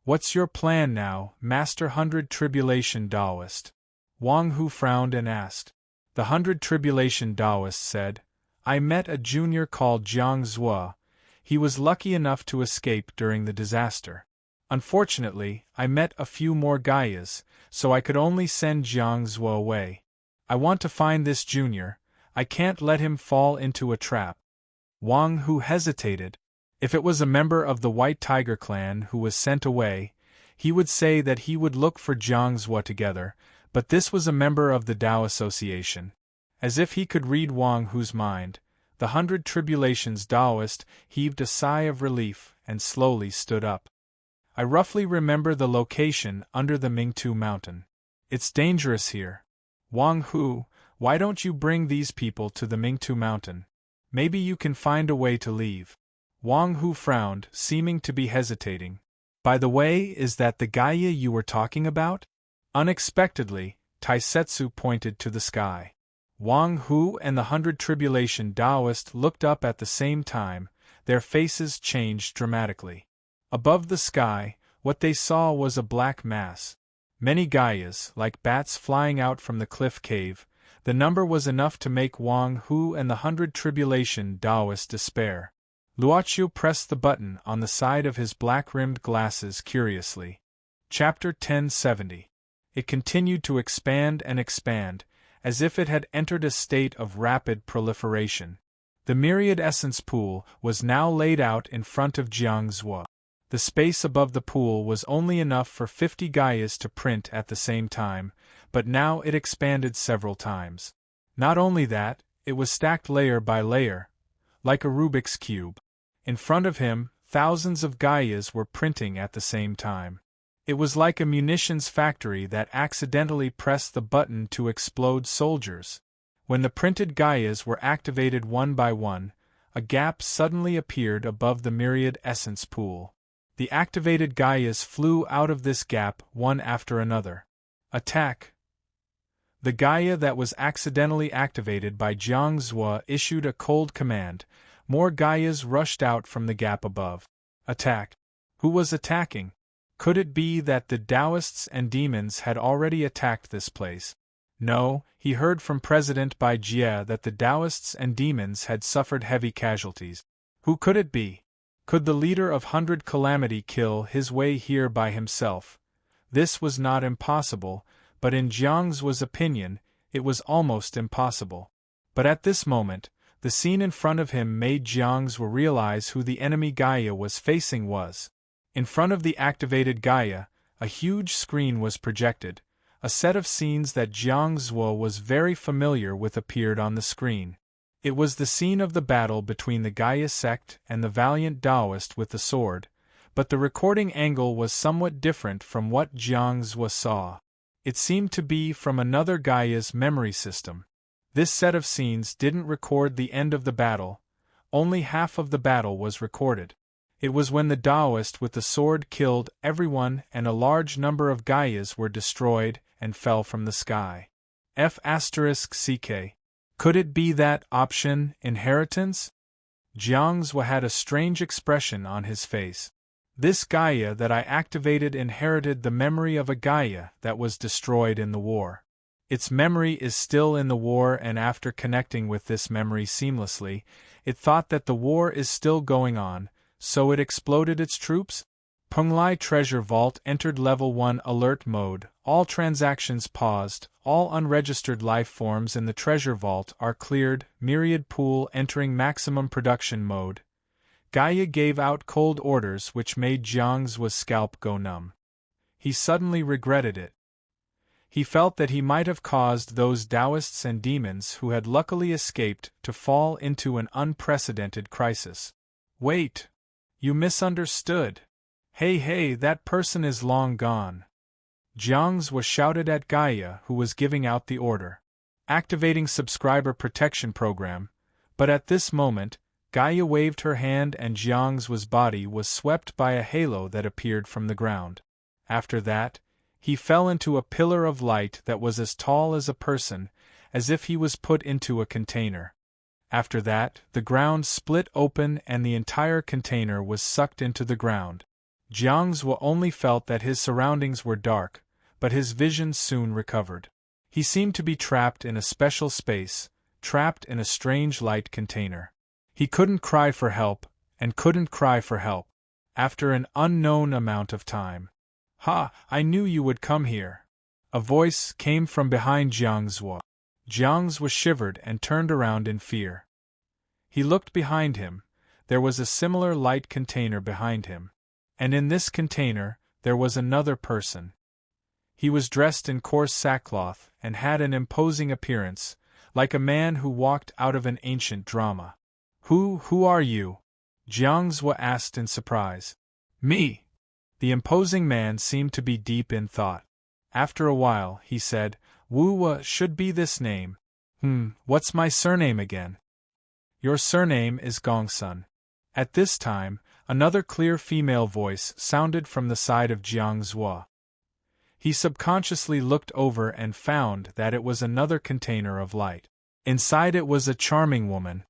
What's your plan now, Master 100 Tribulation Taoist? Wang Hu frowned and asked. The 100 Tribulation Taoist said, I met a junior called Jiang Zhua. He was lucky enough to escape during the disaster. Unfortunately, I met a few more Gaias, so I could only send Jiang Zhua away. I want to find this junior. I can't let him fall into a trap. Wang Hu hesitated. If it was a member of the White Tiger clan who was sent away, he would say that he would look for Jiang Zhua together, but this was a member of the Tao Association. As if he could read Wang Hu's mind, the 100 Tribulations Taoist heaved a sigh of relief and slowly stood up. I roughly remember the location under the Mingtu mountain. It's dangerous here. Wang Hu, why don't you bring these people to the Mingtu mountain? Maybe you can find a way to leave. Wang Hu frowned, seeming to be hesitating. By the way, is that the Gaia you were talking about? Unexpectedly, Taisetsu pointed to the sky. Wang Hu and the 100 Tribulation Taoist looked up at the same time, their faces changed dramatically. Above the sky, what they saw was a black mass. Many Gaias, like bats flying out from the cliff cave, the number was enough to make Wang Hu and the 100 Tribulation Taoist despair. Luocio pressed the button on the side of his black-rimmed glasses curiously. Chapter 1070. It continued to expand and expand, as if it had entered a state of rapid proliferation. The myriad essence pool was now laid out in front of Jiang Zhua. The space above the pool was only enough for 50 Gaias to print at the same time, but now it expanded several times. Not only that, it was stacked layer by layer, like a Rubik's Cube. In front of him, thousands of Gaias were printing at the same time. It was like a munitions factory that accidentally pressed the button to explode soldiers. When the printed Gaias were activated one by one, a gap suddenly appeared above the myriad essence pool. The activated Gaias flew out of this gap one after another. Attack! The Gaia that was accidentally activated by Jiang Zhua issued a cold command. More Gaias rushed out from the gap above. Attack! Who was attacking? Could it be that the Taoists and demons had already attacked this place? No, he heard from President Bai Jie that the Taoists and demons had suffered heavy casualties. Who could it be? Could the leader of 100 Calamity kill his way here by himself? This was not impossible, but in Jiang Zhua's opinion, it was almost impossible. But at this moment, the scene in front of him made Jiang Zhua realize who the enemy Gaia was facing was. In front of the activated Gaia, a huge screen was projected. A set of scenes that Jiang Zhua was very familiar with appeared on the screen. It was the scene of the battle between the Gaia sect and the valiant Taoist with the sword, but the recording angle was somewhat different from what Jiang Zhua saw. It seemed to be from another Gaia's memory system. This set of scenes didn't record the end of the battle, only half of the battle was recorded. It was when the Taoist with the sword killed everyone and a large number of Gaias were destroyed and fell from the sky. F***ck. Could it be that option, inheritance? Jiang Zhua had a strange expression on his face. This Gaia that I activated inherited the memory of a Gaia that was destroyed in the war. Its memory is still in the war, and after connecting with this memory seamlessly, it thought that the war is still going on, so it exploded its troops? Penglai Treasure Vault entered Level 1 Alert Mode, all transactions paused, all unregistered life forms in the Treasure Vault are cleared, Myriad Pool entering Maximum Production Mode. Gaia gave out cold orders which made Jiang Zhua's scalp go numb. He suddenly regretted it. He felt that he might have caused those Taoists and demons who had luckily escaped to fall into an unprecedented crisis. Wait! You misunderstood. Hey, that person is long gone. Jiang Zhua shouted at Gaia, who was giving out the order. Activating Subscriber Protection Program, but at this moment, Gaia waved her hand and Jiang Zhua's body was swept by a halo that appeared from the ground. After that, he fell into a pillar of light that was as tall as a person, as if he was put into a container. After that, the ground split open and the entire container was sucked into the ground. Jiang Zhua only felt that his surroundings were dark, but his vision soon recovered. He seemed to be trapped in a special space, trapped in a strange light container. He couldn't cry for help, and couldn't cry for help. After an unknown amount of time. Ha! I knew you would come here. A voice came from behind Jiang Zhua. Jiang Zhua shivered and turned around in fear. He looked behind him. There was a similar light container behind him. And in this container, there was another person. He was dressed in coarse sackcloth and had an imposing appearance, like a man who walked out of an ancient drama. Who are you? Jiang Zhua asked in surprise. Me. The imposing man seemed to be deep in thought. After a while, he said, Wu should be this name. What's my surname again? Your surname is Gongsun. At this time, another clear female voice sounded from the side of Jiang Zhua. He subconsciously looked over and found that it was another container of light. Inside it was a charming woman.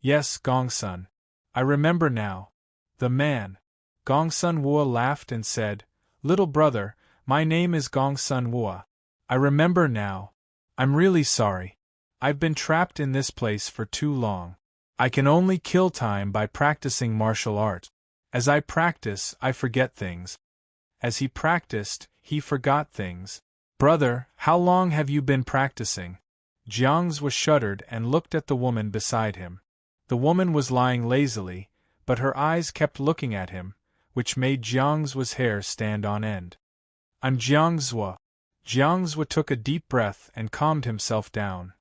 Yes, Gongsun. I remember now. The man. Gongsun Wu laughed and said, Little brother, my name is Gongsun Wu. I remember now. I'm really sorry. I've been trapped in this place for too long. I can only kill time by practicing martial art. As I practice, I forget things. As he practiced, he forgot things. Brother, how long have you been practicing? Jiang Zhua shuddered and looked at the woman beside him. The woman was lying lazily, but her eyes kept looking at him, which made Jiang Zhua's hair stand on end. I'm Jiang Zhua. Jiang Zhua took a deep breath and calmed himself down.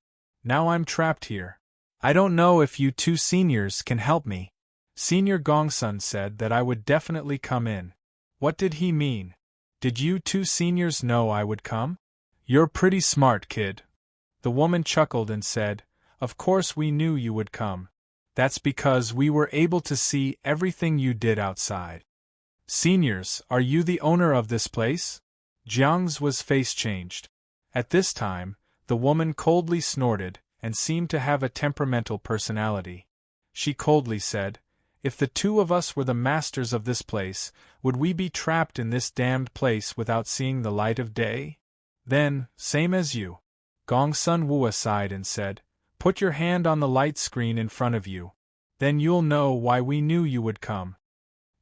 Now I'm trapped here. I don't know if you two seniors can help me. Senior Gongsun said that I would definitely come in. What did he mean? Did you two seniors know I would come? You're pretty smart, kid. The woman chuckled and said, Of course we knew you would come. That's because we were able to see everything you did outside. Seniors, are you the owner of this place? Jiang Zhua's face changed. At this time, the woman coldly snorted and seemed to have a temperamental personality. She coldly said, If the two of us were the masters of this place, would we be trapped in this damned place without seeing the light of day? Then, same as you. Gongsun Wu sighed and said, Put your hand on the light screen in front of you. Then you'll know why we knew you would come.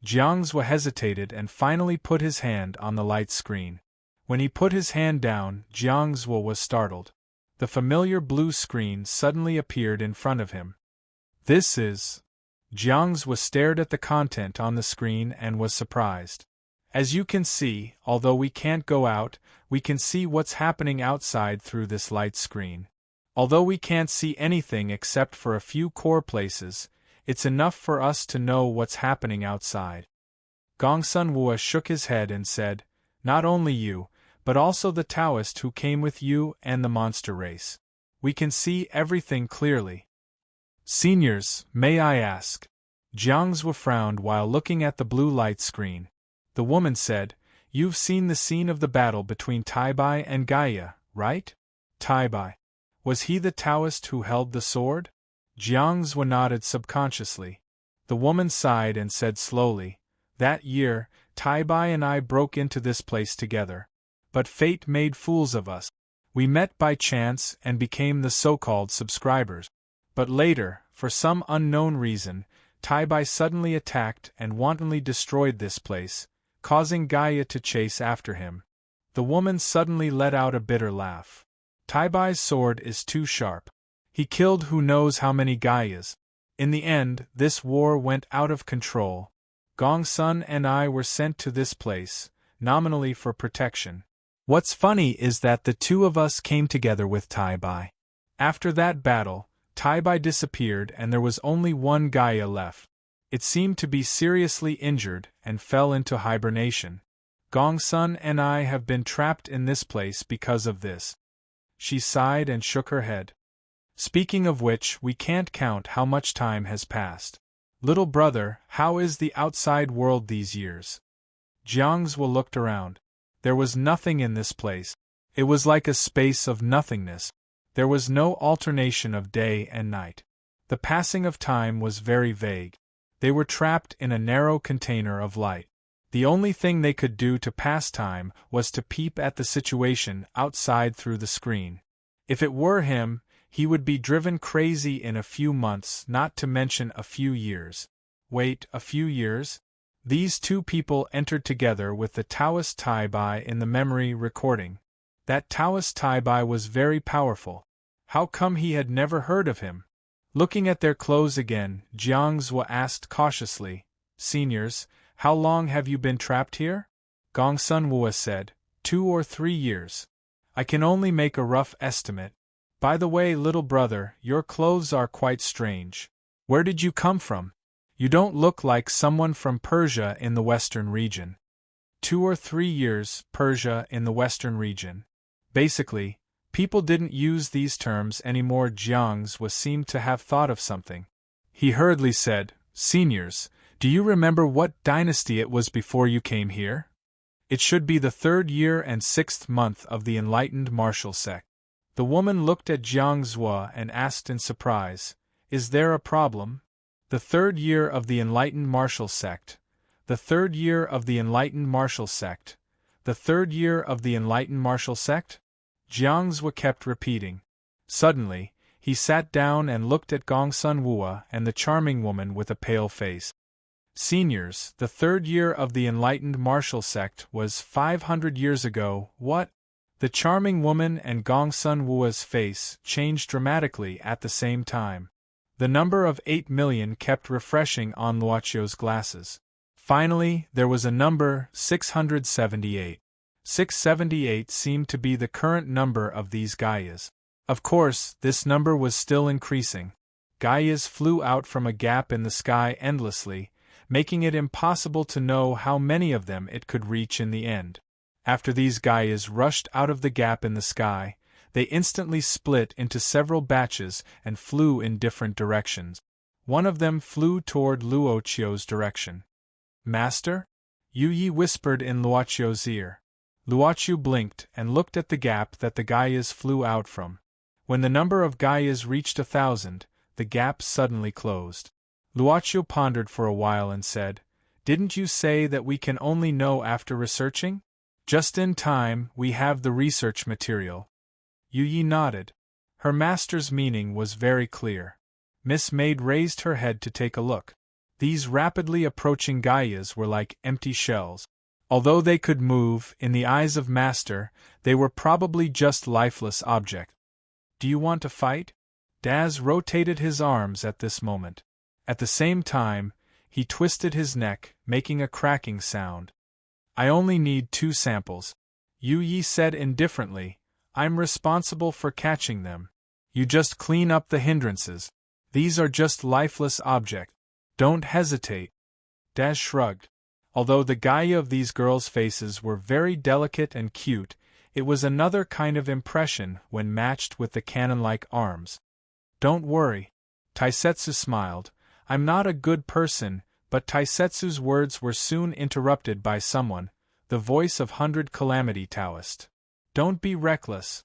Jiang Zhua hesitated and finally put his hand on the light screen. When he put his hand down, Jiang Zhua was startled. The familiar blue screen suddenly appeared in front of him. This is... Jiang Zhua stared at the content on the screen and was surprised. As you can see, although we can't go out, we can see what's happening outside through this light screen. Although we can't see anything except for a few core places, it's enough for us to know what's happening outside. Gongsun Wu shook his head and said, Not only you, but also the Taoist who came with you and the monster race. We can see everything clearly. Seniors, may I ask? Jiangzhou frowned while looking at the blue light screen. The woman said, You've seen the scene of the battle between Taibai and Gaia, right? Taibai. Was he the Taoist who held the sword? Jiangzhou nodded subconsciously. The woman sighed and said slowly, That year, Taibai and I broke into this place together. But fate made fools of us. We met by chance and became the so-called subscribers. But later, for some unknown reason, Taibai suddenly attacked and wantonly destroyed this place, causing Gaia to chase after him. The woman suddenly let out a bitter laugh. Taibai's sword is too sharp. He killed who knows how many Gaias. In the end, this war went out of control. Gongsun and I were sent to this place, nominally for protection. What's funny is that the two of us came together with Taibai. After that battle, Taibai disappeared and there was only one Gaia left. It seemed to be seriously injured and fell into hibernation. Gongsun and I have been trapped in this place because of this. She sighed and shook her head. Speaking of which, we can't count how much time has passed. Little brother, how is the outside world these years? Jiangzhou looked around. There was nothing in this place. It was like a space of nothingness. There was no alternation of day and night. The passing of time was very vague. They were trapped in a narrow container of light. The only thing they could do to pass time was to peep at the situation outside through the screen. If it were him, he would be driven crazy in a few months, not to mention a few years. Wait, a few years? These two people entered together with the Taoist Taibai in the memory recording. That Taoist Taibai was very powerful. How come he had never heard of him? Looking at their clothes again, Jiangzhou asked cautiously, Seniors, how long have you been trapped here? Gongsun Wu said, 2 or 3 years. I can only make a rough estimate. By the way, little brother, your clothes are quite strange. Where did you come from? You don't look like someone from Persia in the western region. 2 or 3 years, Persia in the western region. Basically, people didn't use these terms anymore. Jiangzhou seemed to have thought of something. He hurriedly said, Seniors, do you remember what dynasty it was before you came here? It should be the 3rd year and 6th month of the enlightened martial sect. The woman looked at Jiangzhou and asked in surprise, Is there a problem? The 3rd year of the enlightened martial sect. The 3rd year of the enlightened martial sect. The 3rd year of the enlightened martial sect? Jiangzhou kept repeating. Suddenly, he sat down and looked at Gongsun Wu and the charming woman with a pale face. Seniors, the 3rd year of the enlightened martial sect was 500 years ago. What? The charming woman and Gongsun Wu's face changed dramatically at the same time. The number of 8 million kept refreshing on Luoqiu's glasses. Finally, there was a number, 678. 678 seemed to be the current number of these Gaias. Of course, this number was still increasing. Gaias flew out from a gap in the sky endlessly, making it impossible to know how many of them it could reach in the end. After these Gaias rushed out of the gap in the sky, they instantly split into several batches and flew in different directions. One of them flew toward Luoqiu's direction. Master? Yu Yi whispered in Luoqiu's ear. Luoqiu blinked and looked at the gap that the Gaias flew out from. When the number of Gaias reached 1,000, the gap suddenly closed. Luoqiu pondered for a while and said, Didn't you say that we can only know after researching? Just in time, we have the research material. Yu Yi nodded. Her master's meaning was very clear. Miss Maid raised her head to take a look. These rapidly approaching Gaias were like empty shells. Although they could move, in the eyes of Master, they were probably just lifeless objects. Do you want to fight? Daz rotated his arms at this moment. At the same time, he twisted his neck, making a cracking sound. I only need 2 samples. Yu Yi said indifferently, I'm responsible for catching them. You just clean up the hindrances. These are just lifeless objects. Don't hesitate. Daz shrugged. Although the Gaia of these girls' faces were very delicate and cute, it was another kind of impression when matched with the cannon-like arms. Don't worry. Taisetsu smiled. I'm not a good person, but Taisetsu's words were soon interrupted by someone, the voice of 100 Calamity Taoist. Don't be reckless.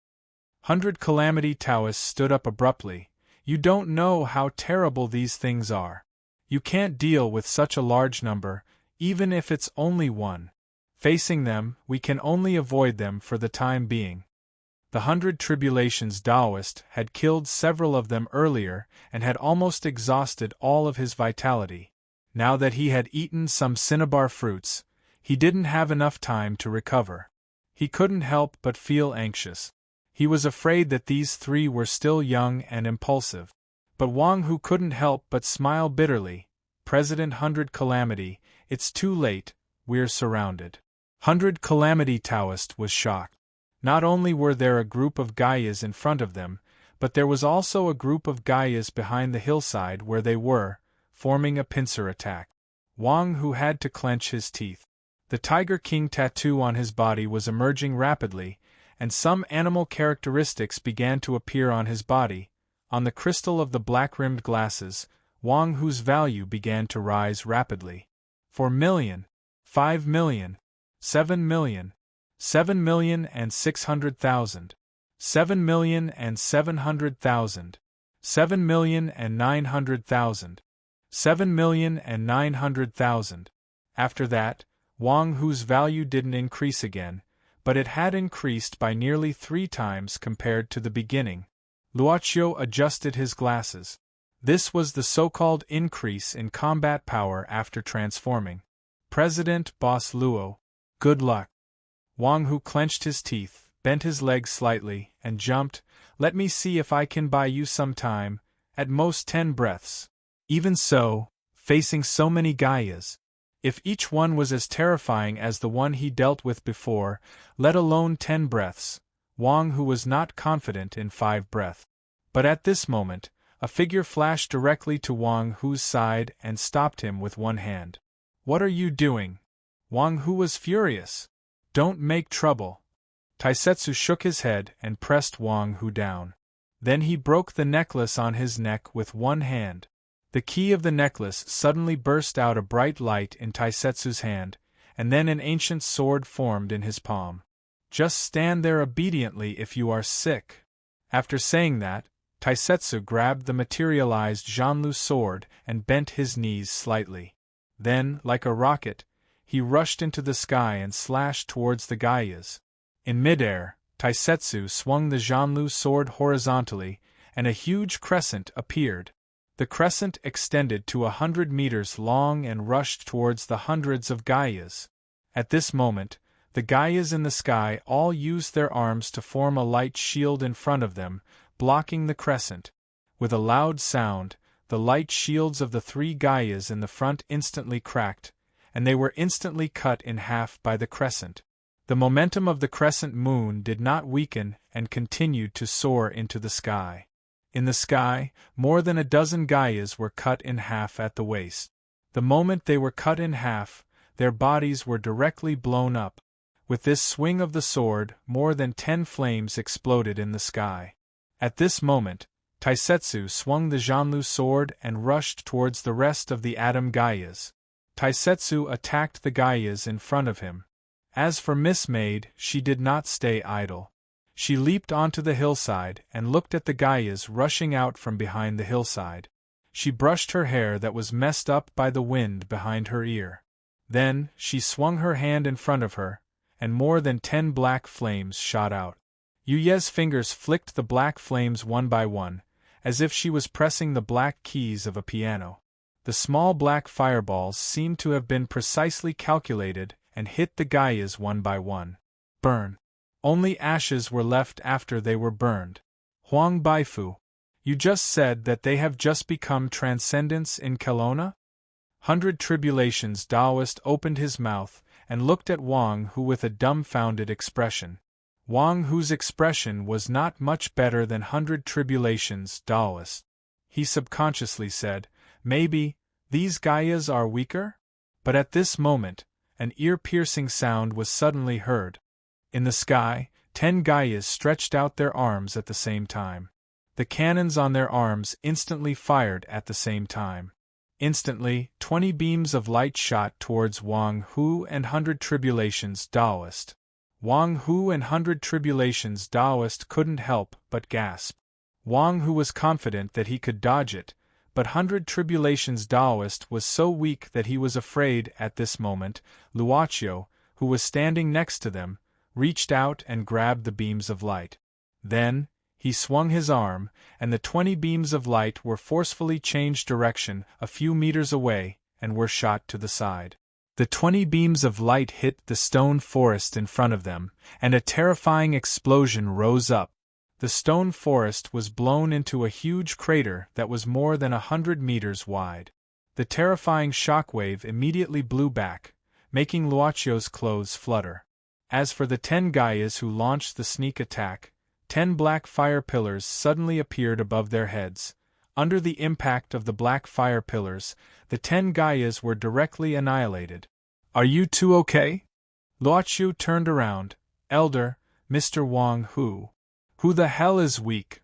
100 Calamity Taoist stood up abruptly. You don't know how terrible these things are. You can't deal with such a large number, even if it's only one. Facing them, we can only avoid them for the time being. The 100 Tribulations Taoist had killed several of them earlier and had almost exhausted all of his vitality. Now that he had eaten some cinnabar fruits, he didn't have enough time to recover. He couldn't help but feel anxious. He was afraid that these three were still young and impulsive. But Wang Hu couldn't help but smile bitterly. President 100 Calamity, it's too late, we're surrounded. 100 Calamity Taoist was shocked. Not only were there a group of Gaias in front of them, but there was also a group of Gaias behind the hillside where they were, forming a pincer attack. Wang Hu had to clench his teeth. The Tiger King tattoo on his body was emerging rapidly, and some animal characteristics began to appear on his body. On the crystal of the black-rimmed glasses, Wang Hu's value began to rise rapidly. 4 million, 5 million, 7 million, 7,600,000, 7,700,000, 7,900,000, 7,900,000. After that, Wang Hu's value didn't increase again, but it had increased by nearly 3 times compared to the beginning. Luoqiu adjusted his glasses. This was the so-called increase in combat power after transforming. President Boss Luo, good luck. Wang Hu clenched his teeth, bent his legs slightly, and jumped. Let me see if I can buy you some time, at most 10 breaths. Even so, facing so many Gaias, if each one was as terrifying as the one he dealt with before, let alone 10 breaths, Wang Hu was not confident in 5 breaths. But at this moment, a figure flashed directly to Wang Hu's side and stopped him with one hand. What are you doing? Wang Hu was furious. Don't make trouble. Taisetsu shook his head and pressed Wang Hu down. Then he broke the necklace on his neck with one hand. The key of the necklace suddenly burst out a bright light in Taisetsu's hand, and then an ancient sword formed in his palm. Just stand there obediently if you are sick. After saying that, Taisetsu grabbed the materialized Zhanlu sword and bent his knees slightly. Then, like a rocket, he rushed into the sky and slashed towards the Gaias. In midair, Taisetsu swung the Zhanlu sword horizontally, and a huge crescent appeared. The crescent extended to 100 meters long and rushed towards the hundreds of Gaias. At this moment, the Gaias in the sky all used their arms to form a light shield in front of them, blocking the crescent. With a loud sound, the light shields of the 3 Gaias in the front instantly cracked, and they were instantly cut in half by the crescent. The momentum of the crescent moon did not weaken and continued to soar into the sky. In the sky, more than a dozen Gaias were cut in half at the waist. The moment they were cut in half, their bodies were directly blown up. With this swing of the sword, more than 10 flames exploded in the sky. At this moment, Taisetsu swung the Zhanlu sword and rushed towards the rest of the Atom Gaias. Taisetsu attacked the Gaias in front of him. As for Miss Maid, she did not stay idle. She leaped onto the hillside and looked at the Gaias rushing out from behind the hillside. She brushed her hair that was messed up by the wind behind her ear. Then, she swung her hand in front of her, and more than 10 black flames shot out. Yuye's fingers flicked the black flames one by one, as if she was pressing the black keys of a piano. The small black fireballs seemed to have been precisely calculated and hit the Gaias one by one. Burn. Only ashes were left after they were burned. Huang Baifu, you just said that they have just become transcendents in Kelowna? 100 Tribulations Taoist opened his mouth and looked at Wang Hu with a dumbfounded expression. Wang Hu's expression was not much better than 100 Tribulations Taoist. He subconsciously said, maybe, these Gaias are weaker? But at this moment, an ear-piercing sound was suddenly heard. In the sky, 10 Gaias stretched out their arms at the same time. The cannons on their arms instantly fired at the same time. Instantly, 20 beams of light shot towards Wang Hu and 100 Tribulations Taoist. Wang Hu and 100 Tribulations Taoist couldn't help but gasp. Wang Hu was confident that he could dodge it, but 100 Tribulations Taoist was so weak that he was afraid. At this moment, Luochio, who was standing next to them, reached out and grabbed the beams of light. Then, he swung his arm, and the 20 beams of light were forcefully changed direction a few meters away and were shot to the side. The 20 beams of light hit the stone forest in front of them, and a terrifying explosion rose up. The stone forest was blown into a huge crater that was more than 100 meters wide. The terrifying shockwave immediately blew back, making Luochio's clothes flutter. As for the 10 Gaias who launched the sneak attack, 10 black fire pillars suddenly appeared above their heads. Under the impact of the black fire pillars, the 10 Gaias were directly annihilated. "Are you two okay?" Luochio turned around. "Elder, Mr. Wang Hu. Who the hell is weak?"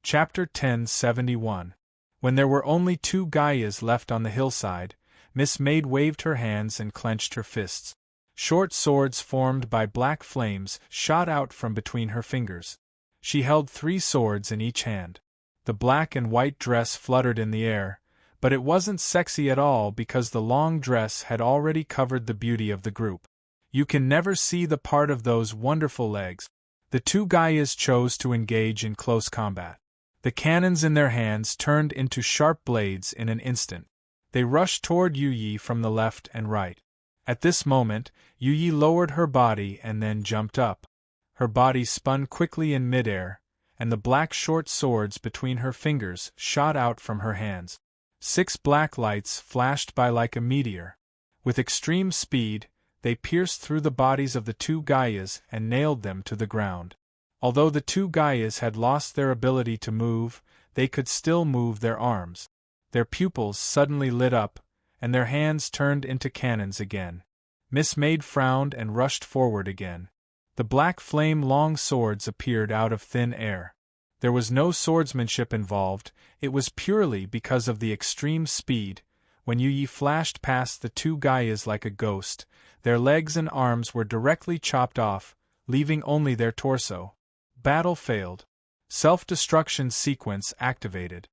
Chapter 1071. When there were only 2 Gaias left on the hillside, Miss Maid waved her hands and clenched her fists. Short swords formed by black flames shot out from between her fingers. She held 3 swords in each hand. The black and white dress fluttered in the air, but it wasn't sexy at all because the long dress had already covered the beauty of the group. You can never see the part of those wonderful legs. The 2 Gaias chose to engage in close combat. The cannons in their hands turned into sharp blades in an instant. They rushed toward Yu Yi from the left and right. At this moment, Yu Yi lowered her body and then jumped up. Her body spun quickly in midair, and the black short swords between her fingers shot out from her hands. 6 black lights flashed by like a meteor. With extreme speed, they pierced through the bodies of the 2 Gaias and nailed them to the ground. Although the 2 Gaias had lost their ability to move, they could still move their arms. Their pupils suddenly lit up, and their hands turned into cannons again. Miss Maid frowned and rushed forward again. The black flame-long swords appeared out of thin air. There was no swordsmanship involved, it was purely because of the extreme speed. When Yu Yi flashed past the 2 Gaias like a ghost, their legs and arms were directly chopped off, leaving only their torso. Battle failed. Self-destruction sequence activated.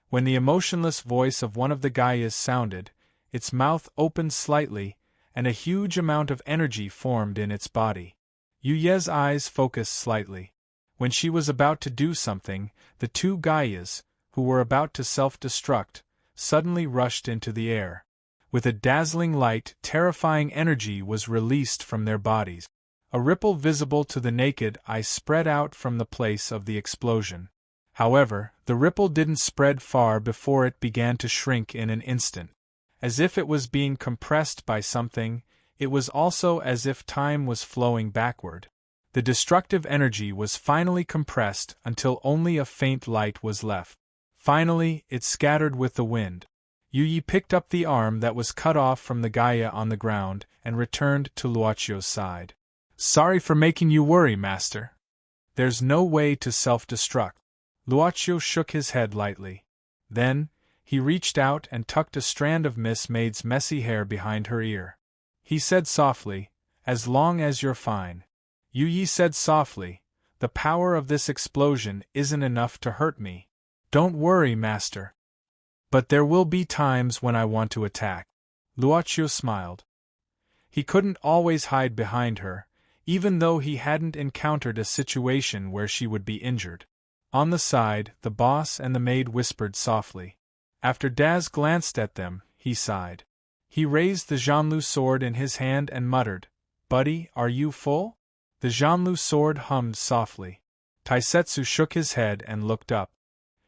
When the emotionless voice of one of the Gaias sounded, its mouth opened slightly, and a huge amount of energy formed in its body. Yu Ye's eyes focused slightly. When she was about to do something, the 2 Gaias, who were about to self-destruct, suddenly rushed into the air. With a dazzling light, terrifying energy was released from their bodies. A ripple visible to the naked eye spread out from the place of the explosion. However, the ripple didn't spread far before it began to shrink in an instant. As if it was being compressed by something, it was also as if time was flowing backward. The destructive energy was finally compressed until only a faint light was left. Finally, it scattered with the wind. Yu Yi picked up the arm that was cut off from the Gaia on the ground and returned to Luochio's side. "Sorry for making you worry, Master. There's no way to self-destruct." Luochio shook his head lightly. Then, he reached out and tucked a strand of Miss Maid's messy hair behind her ear. He said softly, "As long as you're fine." Yu Yi said softly, "The power of this explosion isn't enough to hurt me." "Don't worry, Master. But there will be times when I want to attack." Luochio smiled. He couldn't always hide behind her, even though he hadn't encountered a situation where she would be injured. On the side, the boss and the maid whispered softly. After Daz glanced at them, he sighed. He raised the Zhanlu sword in his hand and muttered, "Buddy, are you full?" The Zhanlu sword hummed softly. Taisetsu shook his head and looked up.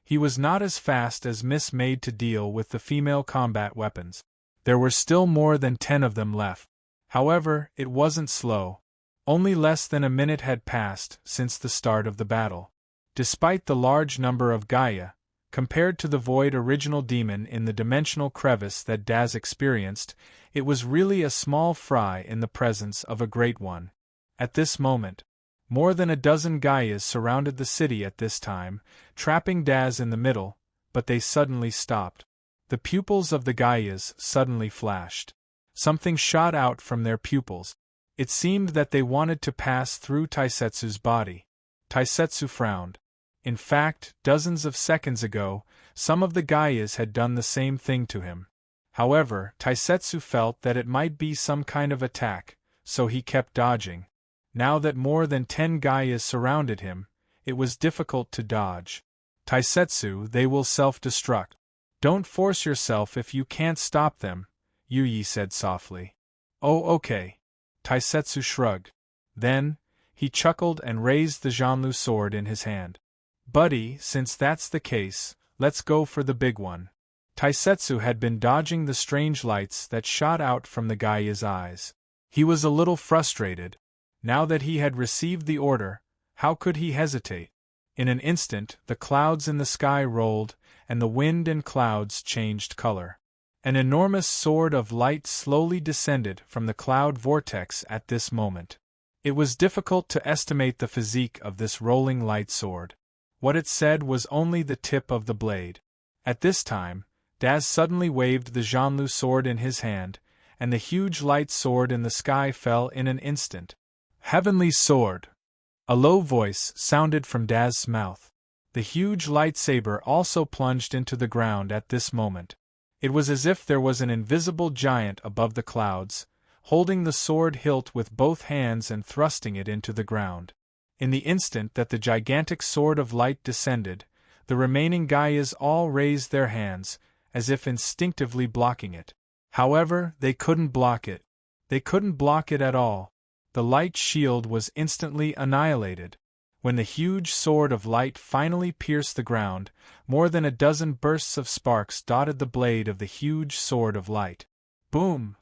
He was not as fast as Miss Maid to deal with the female combat weapons. There were still more than 10 of them left. However, it wasn't slow. Only less than a minute had passed since the start of the battle. Despite the large number of Gaia, compared to the void original demon in the dimensional crevice that Daz experienced, it was really a small fry in the presence of a great one. At this moment, More than a dozen Gaias surrounded the city at this time, trapping Daz in the middle, but they suddenly stopped. The pupils of the Gaias suddenly flashed. Something shot out from their pupils. It seemed that they wanted to pass through Taisetsu's body. Taisetsu frowned. In fact, dozens of seconds ago, some of the Gaias had done the same thing to him. However, Taisetsu felt that it might be some kind of attack, so he kept dodging. Now that more than 10 Gaias surrounded him, it was difficult to dodge. Taisetsu, they will self-destruct. Don't force yourself if you can't stop them, Yuyi said softly. Oh, okay. Taisetsu shrugged. Then, he chuckled and raised the Jianlu sword in his hand. Buddy, since that's the case, let's go for the big one. Taisetsu had been dodging the strange lights that shot out from the Gaia's eyes. He was a little frustrated. Now that he had received the order, how could he hesitate? In an instant, the clouds in the sky rolled, and the wind and clouds changed color. An enormous sword of light slowly descended from the cloud vortex at this moment. It was difficult to estimate the physique of this rolling light sword. What it said was only the tip of the blade. At this time, Daz suddenly waved the Jianlu sword in his hand, and the huge light sword in the sky fell in an instant. Heavenly sword! A low voice sounded from Daz's mouth. The huge lightsaber also plunged into the ground at this moment. It was as if there was an invisible giant above the clouds, holding the sword hilt with both hands and thrusting it into the ground. In the instant that the gigantic sword of light descended, the remaining Gaias all raised their hands, as if instinctively blocking it. However, they couldn't block it. They couldn't block it at all. The light shield was instantly annihilated. When the huge sword of light finally pierced the ground, more than a dozen bursts of sparks dotted the blade of the huge sword of light. Boom!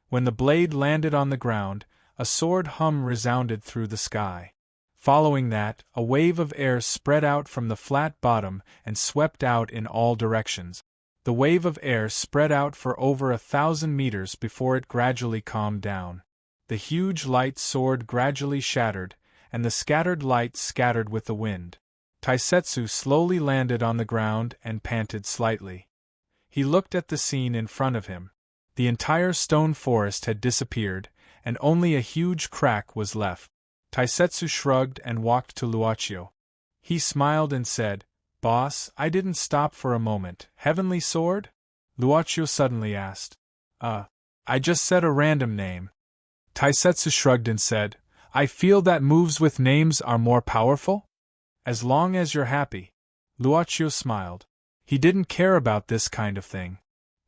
When the blade landed on the ground, a sword hum resounded through the sky. Following that, a wave of air spread out from the flat bottom and swept out in all directions. The wave of air spread out for over 1,000 meters before it gradually calmed down. The huge light sword gradually shattered, and the scattered light scattered with the wind. Taisetsu slowly landed on the ground and panted slightly. He looked at the scene in front of him. The entire stone forest had disappeared, and only a huge crack was left. Taisetsu shrugged and walked to Luochio. He smiled and said, "Boss, I didn't stop for a moment. Heavenly sword?" Luochio suddenly asked. I just said a random name." Taisetsu shrugged and said, "I feel that moves with names are more powerful? As long as you're happy." Luochio smiled. He didn't care about this kind of thing.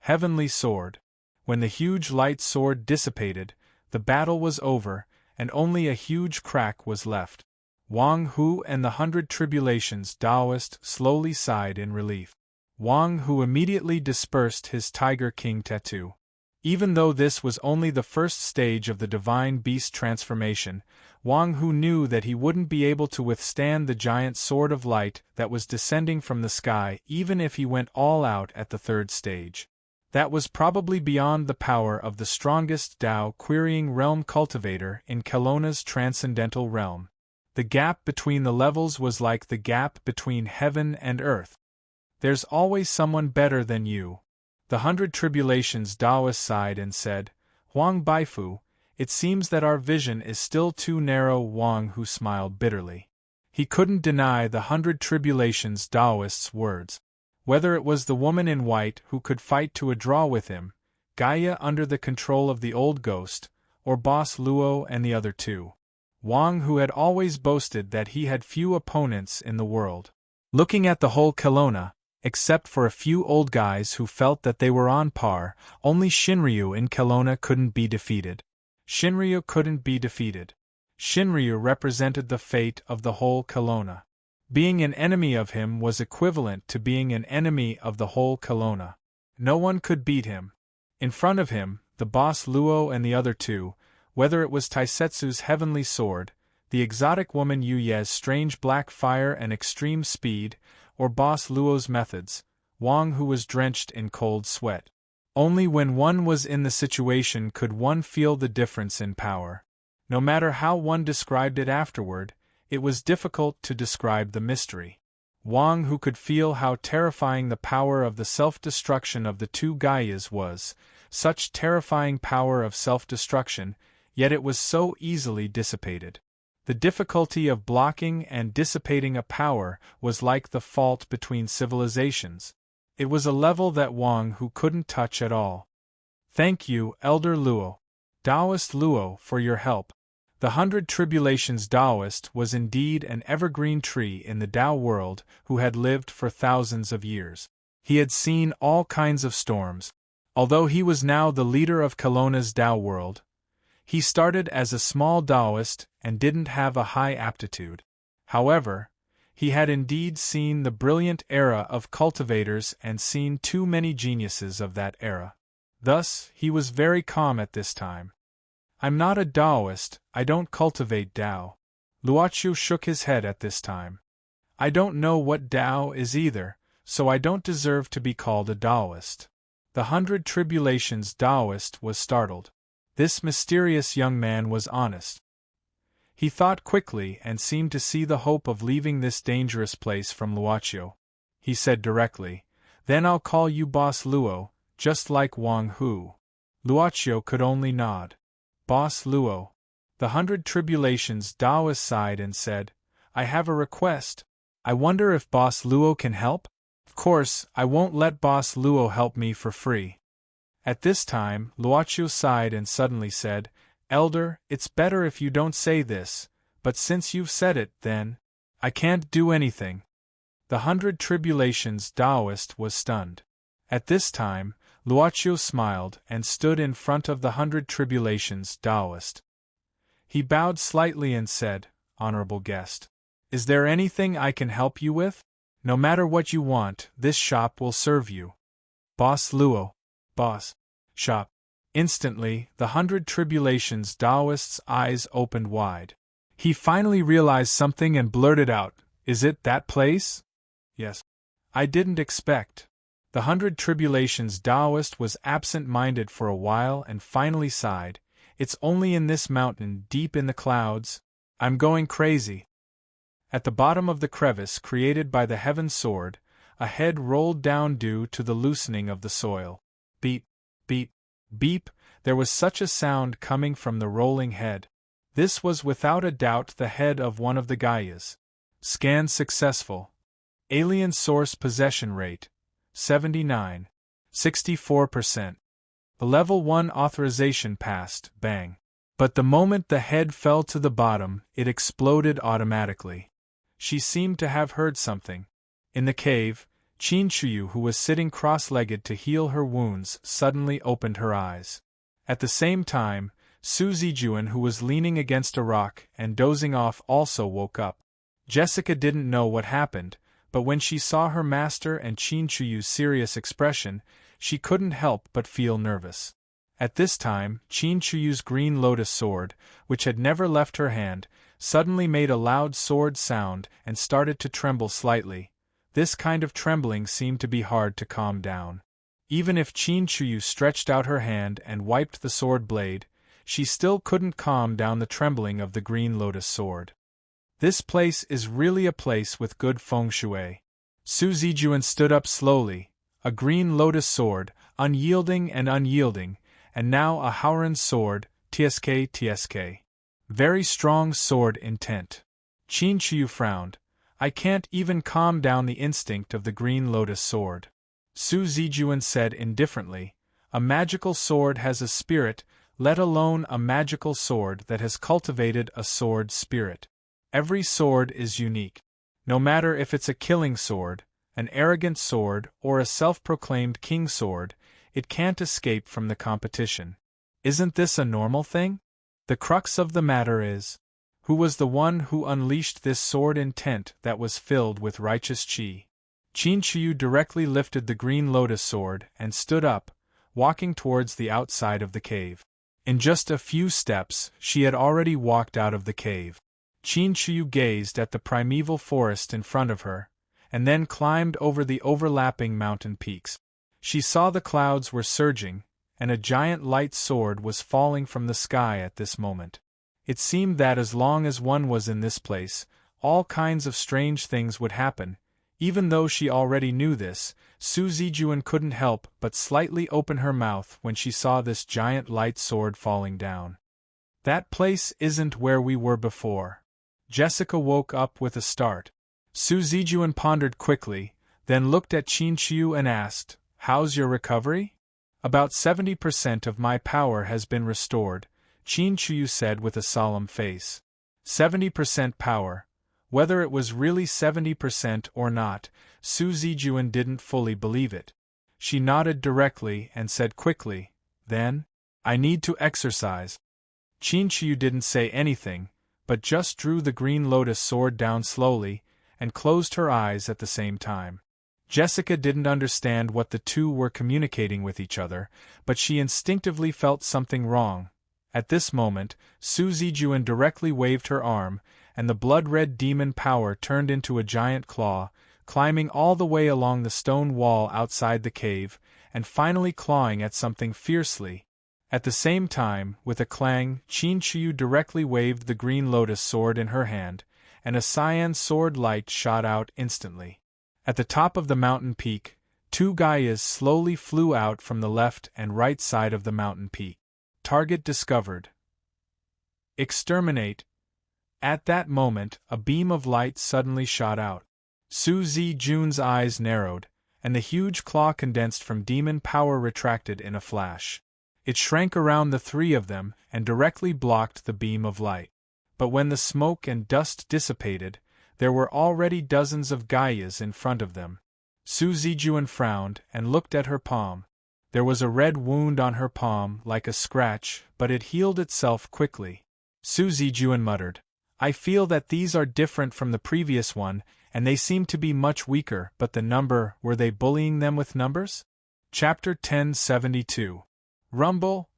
Heavenly sword. When the huge light sword dissipated, the battle was over, and only a huge crack was left. Wang Hu and the 100 Tribulations Taoist slowly sighed in relief. Wang Hu immediately dispersed his Tiger King tattoo. Even though this was only the first stage of the divine beast transformation, Wang Hu knew that he wouldn't be able to withstand the giant sword of light that was descending from the sky even if he went all out at the third stage. That was probably beyond the power of the strongest Tao querying realm cultivator in Kelowna's transcendental realm. The gap between the levels was like the gap between heaven and earth. There's always someone better than you. The 100 Tribulations Taoist sighed and said, "Huang Baifu, it seems that our vision is still too narrow." Wang Hu smiled bitterly. He couldn't deny the 100 Tribulations Taoist's words. Whether it was the woman in white who could fight to a draw with him, Gaia under the control of the old ghost, or Boss Luo and the other two. Wang Hu had always boasted that he had few opponents in the world. Looking at the whole Kelowna, except for a few old guys who felt that they were on par, only Shinryu in Kelowna couldn't be defeated. Shinryu couldn't be defeated. Shinryu represented the fate of the whole Kelowna. Being an enemy of him was equivalent to being an enemy of the whole Kelowna. No one could beat him. In front of him, the boss Luo and the other two, whether it was Taisetsu's heavenly sword, the exotic woman Yu Ye's strange black fire and extreme speed, or Boss Luo's methods, Wang Hu was drenched in cold sweat. Only when one was in the situation could one feel the difference in power. No matter how one described it afterward, It was difficult to describe the mystery. Wang, who could feel how terrifying the power of the self-destruction of the two Gaias was, such terrifying power of self-destruction, yet it was so easily dissipated. The difficulty of blocking and dissipating a power was like the fault between civilizations. It was a level that Wang who couldn't touch at all. Thank you, Elder Luo, Taoist Luo, for your help. The 100 Tribulations Taoist was indeed an evergreen tree in the Tao world who had lived for thousands of years. He had seen all kinds of storms. Although he was now the leader of Kelowna's Tao world, he started as a small Taoist and didn't have a high aptitude. However, he had indeed seen the brilliant era of cultivators and seen too many geniuses of that era. Thus, he was very calm at this time. I'm not a Taoist, I don't cultivate Tao. Luoqiu shook his head at this time. I don't know what Tao is either, so I don't deserve to be called a Taoist. The 100 Tribulations Taoist was startled. This mysterious young man was honest. He thought quickly and seemed to see the hope of leaving this dangerous place from Luoqiu. He said directly, "Then I'll call you Boss Luo, just like Wang Hu." Luoqiu could only nod. Boss Luo. The 100 Tribulations Taoist sighed and said, I have a request. I wonder if Boss Luo can help? Of course, I won't let Boss Luo help me for free. At this time, Luoqiu sighed and suddenly said, Elder, it's better if you don't say this, but since you've said it, then, I can't do anything. The 100 Tribulations Taoist was stunned. At this time, Luoqiu smiled and stood in front of the 100 Tribulations Taoist. He bowed slightly and said, Honorable guest, is there anything I can help you with? No matter what you want, this shop will serve you. Boss Luo. Boss. Shop. Instantly, the 100 Tribulations Taoist's eyes opened wide. He finally realized something and blurted out, Is it that place? Yes. I didn't expect. The 100 Tribulations Taoist was absent-minded for a while and finally sighed, It's only in this mountain deep in the clouds. I'm going crazy. At the bottom of the crevice created by the heaven sword, a head rolled down due to the loosening of the soil. Beep, beep, beep, there was such a sound coming from the rolling head. This was without a doubt the head of one of the Gaias. Scan successful. Alien source possession rate. 79. 64%. The level 1 authorization passed, bang. But the moment the head fell to the bottom, it exploded automatically. She seemed to have heard something. In the cave, Qin Chuyu, who was sitting cross-legged to heal her wounds, suddenly opened her eyes. At the same time, Su Zijuan, who was leaning against a rock and dozing off, also woke up. Jessica didn't know what happened, but when she saw her master and Qin Chuyu's serious expression, she couldn't help but feel nervous. At this time, Qin Chuyu's green lotus sword, which had never left her hand, suddenly made a loud sword sound and started to tremble slightly. This kind of trembling seemed to be hard to calm down. Even if Qin Chuyu stretched out her hand and wiped the sword blade, she still couldn't calm down the trembling of the green lotus sword. This place is really a place with good feng shui. Su Zijuan stood up slowly, a green lotus sword, unyielding, and now a Haoran sword, tsk. Very strong sword intent. Qin Chuyu frowned. I can't even calm down the instinct of the green lotus sword. Su Zijuan said indifferently, A magical sword has a spirit, let alone a magical sword that has cultivated a sword spirit. Every sword is unique. No matter if it's a killing sword, an arrogant sword, or a self-proclaimed king sword, it can't escape from the competition. Isn't this a normal thing? The crux of the matter is, who was the one who unleashed this sword intent that was filled with righteous qi? Qin Chuyu directly lifted the green lotus sword and stood up, walking towards the outside of the cave. In just a few steps, she had already walked out of the cave. Qin Chuyu gazed at the primeval forest in front of her, and then climbed over the overlapping mountain peaks. She saw the clouds were surging, and a giant light sword was falling from the sky at this moment. It seemed that as long as one was in this place, all kinds of strange things would happen. Even though she already knew this, Su Zijuan couldn't help but slightly open her mouth when she saw this giant light sword falling down. That place isn't where we were before. Jessica woke up with a start. Su Zijuan pondered quickly, then looked at Qin Qiu and asked, "How's your recovery?" "About 70% of my power has been restored," Qin Qiu said with a solemn face. 70% power. Whether it was really 70% or not, Su Zijuan didn't fully believe it. She nodded directly and said quickly, "Then, I need to exercise." Qin Qiu didn't say anything, but just drew the green lotus sword down slowly, and closed her eyes at the same time. Jessica didn't understand what the two were communicating with each other, but she instinctively felt something wrong. At this moment, Su Zijuan directly waved her arm, and the blood-red demon power turned into a giant claw, climbing all the way along the stone wall outside the cave, and finally clawing at something fiercely. At the same time, with a clang, Qin Qiu directly waved the green lotus sword in her hand, and a cyan sword light shot out instantly. At the top of the mountain peak, two Gaias slowly flew out from the left and right side of the mountain peak. Target discovered. Exterminate. At that moment, a beam of light suddenly shot out. Su Zijuan's eyes narrowed, and the huge claw condensed from demon power retracted in a flash. It shrank around the three of them and directly blocked the beam of light. But when the smoke and dust dissipated, there were already dozens of Gaias in front of them. Su Zijuan frowned and looked at her palm. There was a red wound on her palm, like a scratch, but it healed itself quickly. Su Zijuan muttered, "I feel that these are different from the previous one, and they seem to be much weaker, but the number, were they bullying them with numbers?" Chapter 1072. Rumble.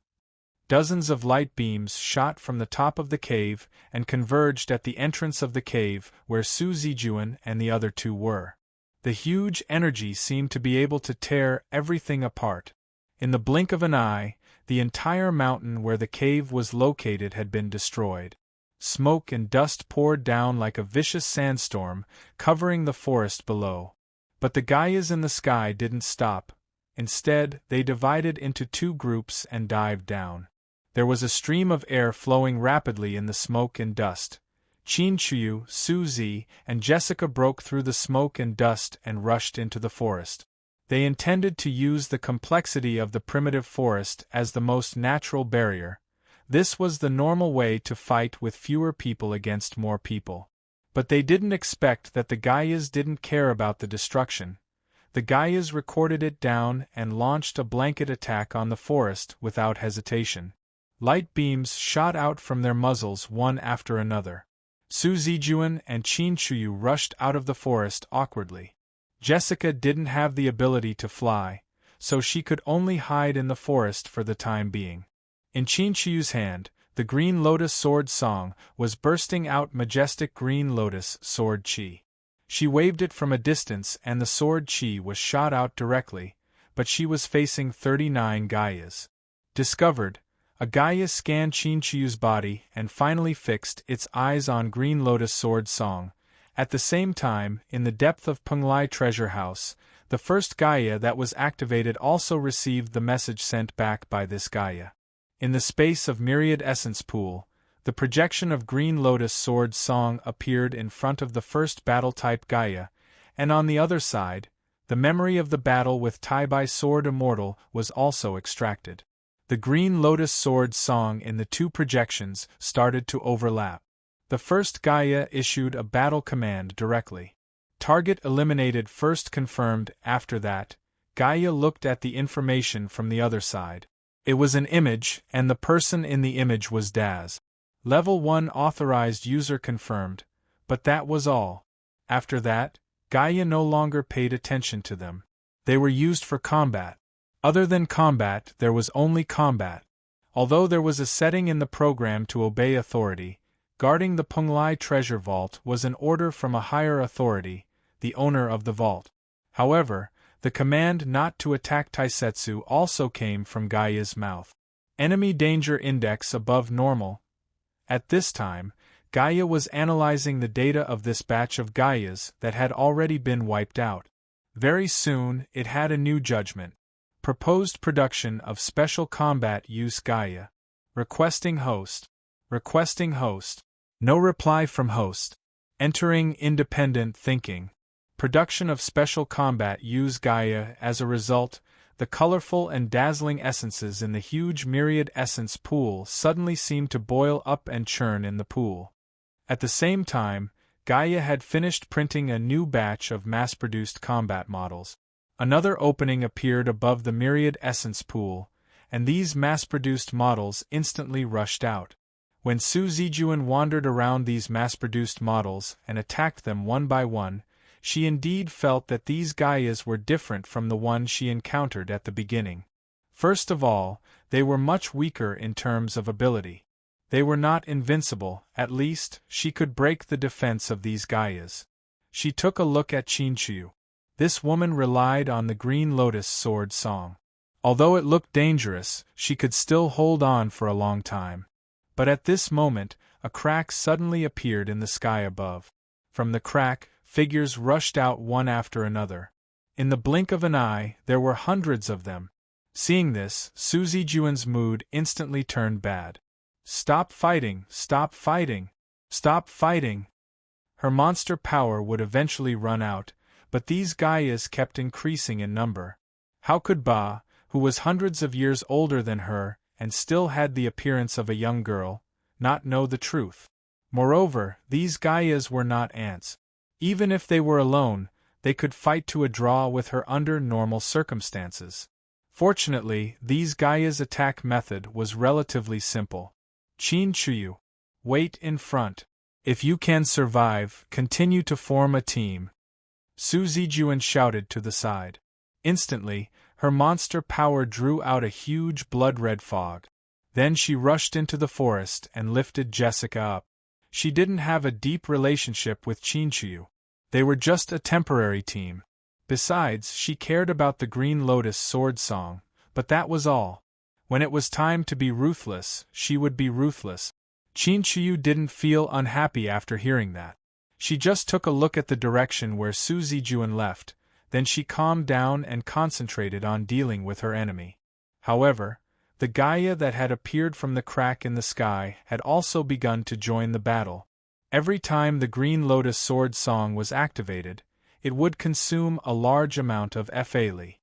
Dozens of light beams shot from the top of the cave and converged at the entrance of the cave where Su Zijuan and the other two were. The huge energy seemed to be able to tear everything apart. In the blink of an eye, the entire mountain where the cave was located had been destroyed. Smoke and dust poured down like a vicious sandstorm, covering the forest below. But the Gaias in the sky didn't stop. Instead, they divided into two groups and dived down. There was a stream of air flowing rapidly in the smoke and dust. Qin Qiu, Su Zi, and Jessica broke through the smoke and dust and rushed into the forest. They intended to use the complexity of the primitive forest as the most natural barrier. This was the normal way to fight with fewer people against more people. But they didn't expect that the Gaias didn't care about the destruction. The Gaias recorded it down and launched a blanket attack on the forest without hesitation. Light beams shot out from their muzzles one after another. Su Zijuan and Qin Qiu rushed out of the forest awkwardly. Jessica didn't have the ability to fly, so she could only hide in the forest for the time being. In Qin Qiu's hand, the green lotus sword Song was bursting out majestic green lotus sword Qi. She waved it from a distance and the sword Qi was shot out directly, but she was facing 39 Gaias. Discovered. A Gaia scanned Qin Qiu's body and finally fixed its eyes on green lotus sword Song. At the same time, in the depth of Penglai treasure house, the first Gaia that was activated also received the message sent back by this Gaia. In the space of Myriad Essence Pool, the projection of green lotus sword Song appeared in front of the first battle-type Gaia, and on the other side, the memory of the battle with Taibai Sword Immortal was also extracted. The green lotus sword Song in the two projections started to overlap. The first Gaia issued a battle command directly. Target eliminated first confirmed. After that, Gaia looked at the information from the other side. It was an image, and the person in the image was Daz. Level 1 authorized user confirmed, but that was all. After that, Gaia no longer paid attention to them. They were used for combat. Other than combat, there was only combat. Although there was a setting in the program to obey authority, guarding the Penglai treasure vault was an order from a higher authority, the owner of the vault. However, the command not to attack Taisetsu also came from Gaia's mouth. Enemy danger index above normal. At this time, Gaia was analyzing the data of this batch of Gaias that had already been wiped out. Very soon, it had a new judgment. Proposed production of special combat use Gaia. Requesting host. Requesting host. No reply from host. Entering independent thinking. Production of special combat use Gaia. As a result, the colorful and dazzling essences in the huge myriad essence pool suddenly seemed to boil up and churn in the pool. At the same time, Gaia had finished printing a new batch of mass-produced combat models. Another opening appeared above the myriad essence pool, and these mass-produced models instantly rushed out. When Su Zijuan wandered around these mass-produced models and attacked them one by one, she indeed felt that these Gaias were different from the one she encountered at the beginning. First of all, they were much weaker in terms of ability. They were not invincible, at least, she could break the defense of these Gaias. She took a look at Qinqiu. This woman relied on the Green Lotus sword song. Although it looked dangerous, she could still hold on for a long time. But at this moment, a crack suddenly appeared in the sky above. From the crack, figures rushed out one after another. In the blink of an eye, there were hundreds of them. Seeing this, Su Zijuan's mood instantly turned bad. Stop fighting, stop fighting, stop fighting. Her monster power would eventually run out, but these Gaias kept increasing in number. How could Ba, who was hundreds of years older than her and still had the appearance of a young girl, not know the truth? Moreover, these Gaias were not ants. Even if they were alone, they could fight to a draw with her under normal circumstances. Fortunately, these Gaias' attack method was relatively simple. Qinqiu, wait in front. If you can survive, continue to form a team. Su Zijuan shouted to the side. Instantly, her monster power drew out a huge blood-red fog. Then she rushed into the forest and lifted Jessica up. She didn't have a deep relationship with Qinqiu. They were just a temporary team. Besides, she cared about the Green Lotus sword song, but that was all. When it was time to be ruthless, she would be ruthless. Qinqiu didn't feel unhappy after hearing that. She just took a look at the direction where Su Zijuan left, then she calmed down and concentrated on dealing with her enemy. However, the Gaia that had appeared from the crack in the sky had also begun to join the battle. Every time the Green Lotus sword song was activated, it would consume a large amount of Fa.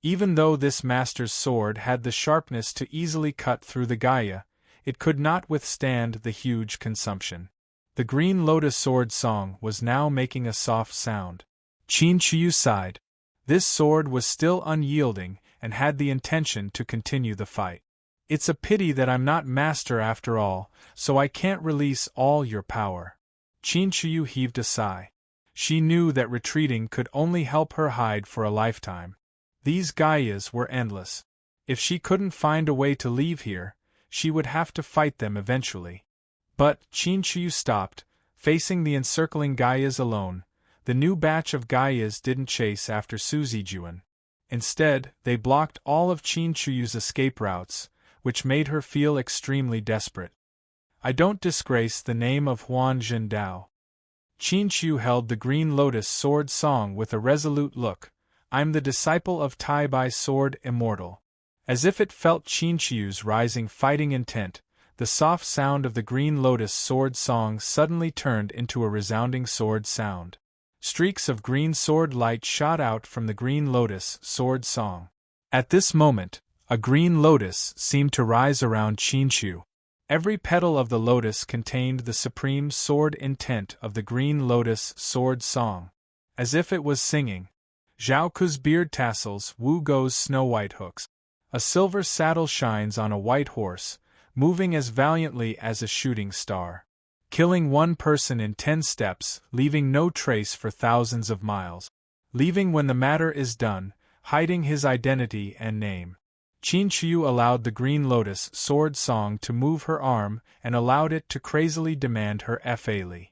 Even though this master's sword had the sharpness to easily cut through the Gaia, it could not withstand the huge consumption. The Green Lotus sword song was now making a soft sound. Qinqiu sighed. This sword was still unyielding and had the intention to continue the fight. It's a pity that I'm not master after all, so I can't release all your power. Qinqiu heaved a sigh. She knew that retreating could only help her hide for a lifetime. These Gaias were endless. If she couldn't find a way to leave here, she would have to fight them eventually. But Qinqiu stopped, facing the encircling Gaias alone. The new batch of Gaias didn't chase after Su Zijuan. Instead, they blocked all of Qinqiu's escape routes, which made her feel extremely desperate. I don't disgrace the name of Huan Zhendao. Qinqiu held the Green Lotus sword song with a resolute look. I'm the disciple of Tai Bai's sword immortal. As if it felt Qinqiu's rising fighting intent, the soft sound of the Green Lotus sword song suddenly turned into a resounding sword sound. Streaks of green sword light shot out from the Green Lotus sword song. At this moment, a green lotus seemed to rise around Qinqiu. Every petal of the lotus contained the supreme sword intent of the Green Lotus sword song. As if it was singing. Zhao Ku's beard tassels, Wu Go's snow-white hooks. A silver saddle shines on a white horse, moving as valiantly as a shooting star. Killing one person in 10 steps, leaving no trace for thousands of miles. Leaving when the matter is done, hiding his identity and name. Qinqiu allowed the Green Lotus sword song to move her arm and allowed it to crazily demand her Fa.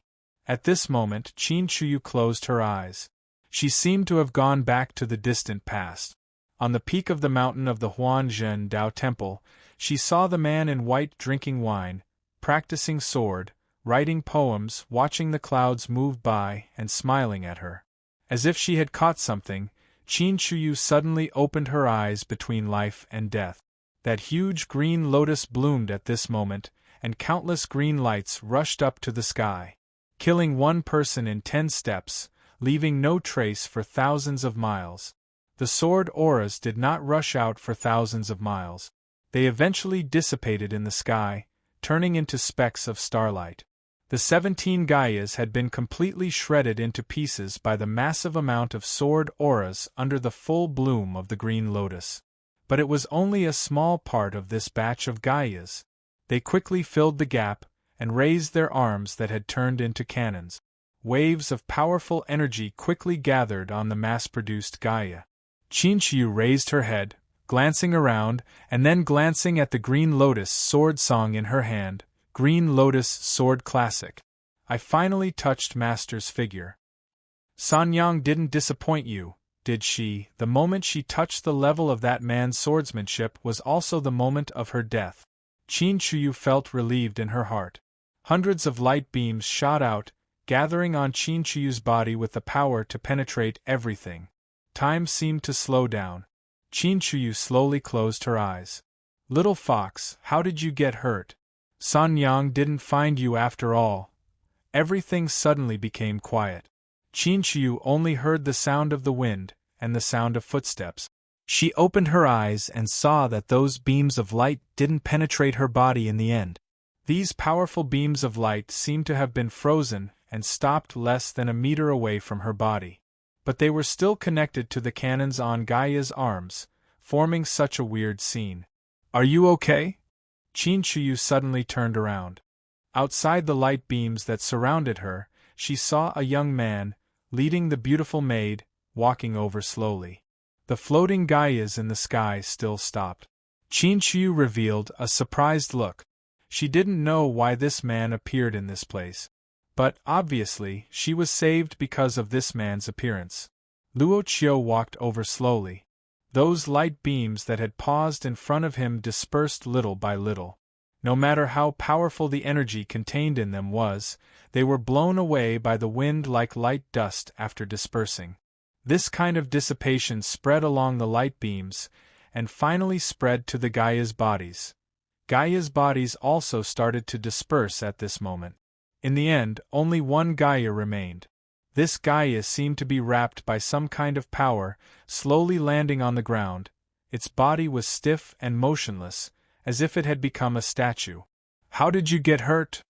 At this moment, Qinqiu closed her eyes. She seemed to have gone back to the distant past. On the peak of the mountain of the Huan Zhendao temple, she saw the man in white drinking wine, practicing sword, writing poems, watching the clouds move by, and smiling at her. As if she had caught something, Qin Shuyu suddenly opened her eyes between life and death. That huge green lotus bloomed at this moment, and countless green lights rushed up to the sky, killing one person in 10 steps, leaving no trace for thousands of miles. The sword auras did not rush out for thousands of miles. They eventually dissipated in the sky, turning into specks of starlight. The 17 Gaias had been completely shredded into pieces by the massive amount of sword auras under the full bloom of the green lotus. But it was only a small part of this batch of Gaias. They quickly filled the gap, and raised their arms that had turned into cannons. Waves of powerful energy quickly gathered on the mass-produced Gaia. Qin Shuyu raised her head, glancing around, and then glancing at the Green Lotus sword song in her hand. Green Lotus Sword Classic. I finally touched Master's figure. Sanyang didn't disappoint you, did she? The moment she touched the level of that man's swordsmanship was also the moment of her death. Qin Shuyu felt relieved in her heart. Hundreds of light beams shot out, gathering on Qin Shuyu's body with the power to penetrate everything. Time seemed to slow down. Qin Shuyu slowly closed her eyes. Little fox, how did you get hurt? Sanyang didn't find you after all. Everything suddenly became quiet. Qin Shuyu only heard the sound of the wind, and the sound of footsteps. She opened her eyes and saw that those beams of light didn't penetrate her body in the end. These powerful beams of light seemed to have been frozen and stopped less than a meter away from her body. But they were still connected to the cannons on Gaia's arms, forming such a weird scene. Are you okay? Qin Shuyu suddenly turned around. Outside the light beams that surrounded her, she saw a young man, leading the beautiful maid, walking over slowly. The floating Gaias in the sky still stopped. Qin Shuyu revealed a surprised look. She didn't know why this man appeared in this place. But, obviously, she was saved because of this man's appearance. Luo Qiu walked over slowly. Those light beams that had paused in front of him dispersed little by little. No matter how powerful the energy contained in them was, they were blown away by the wind like light dust after dispersing. This kind of dissipation spread along the light beams, and finally spread to the Gaia's bodies. Gaia's bodies also started to disperse at this moment. In the end, only one Gaia remained. This Gaia seemed to be wrapped by some kind of power, slowly landing on the ground. Its body was stiff and motionless, as if it had become a statue. How did you get hurt?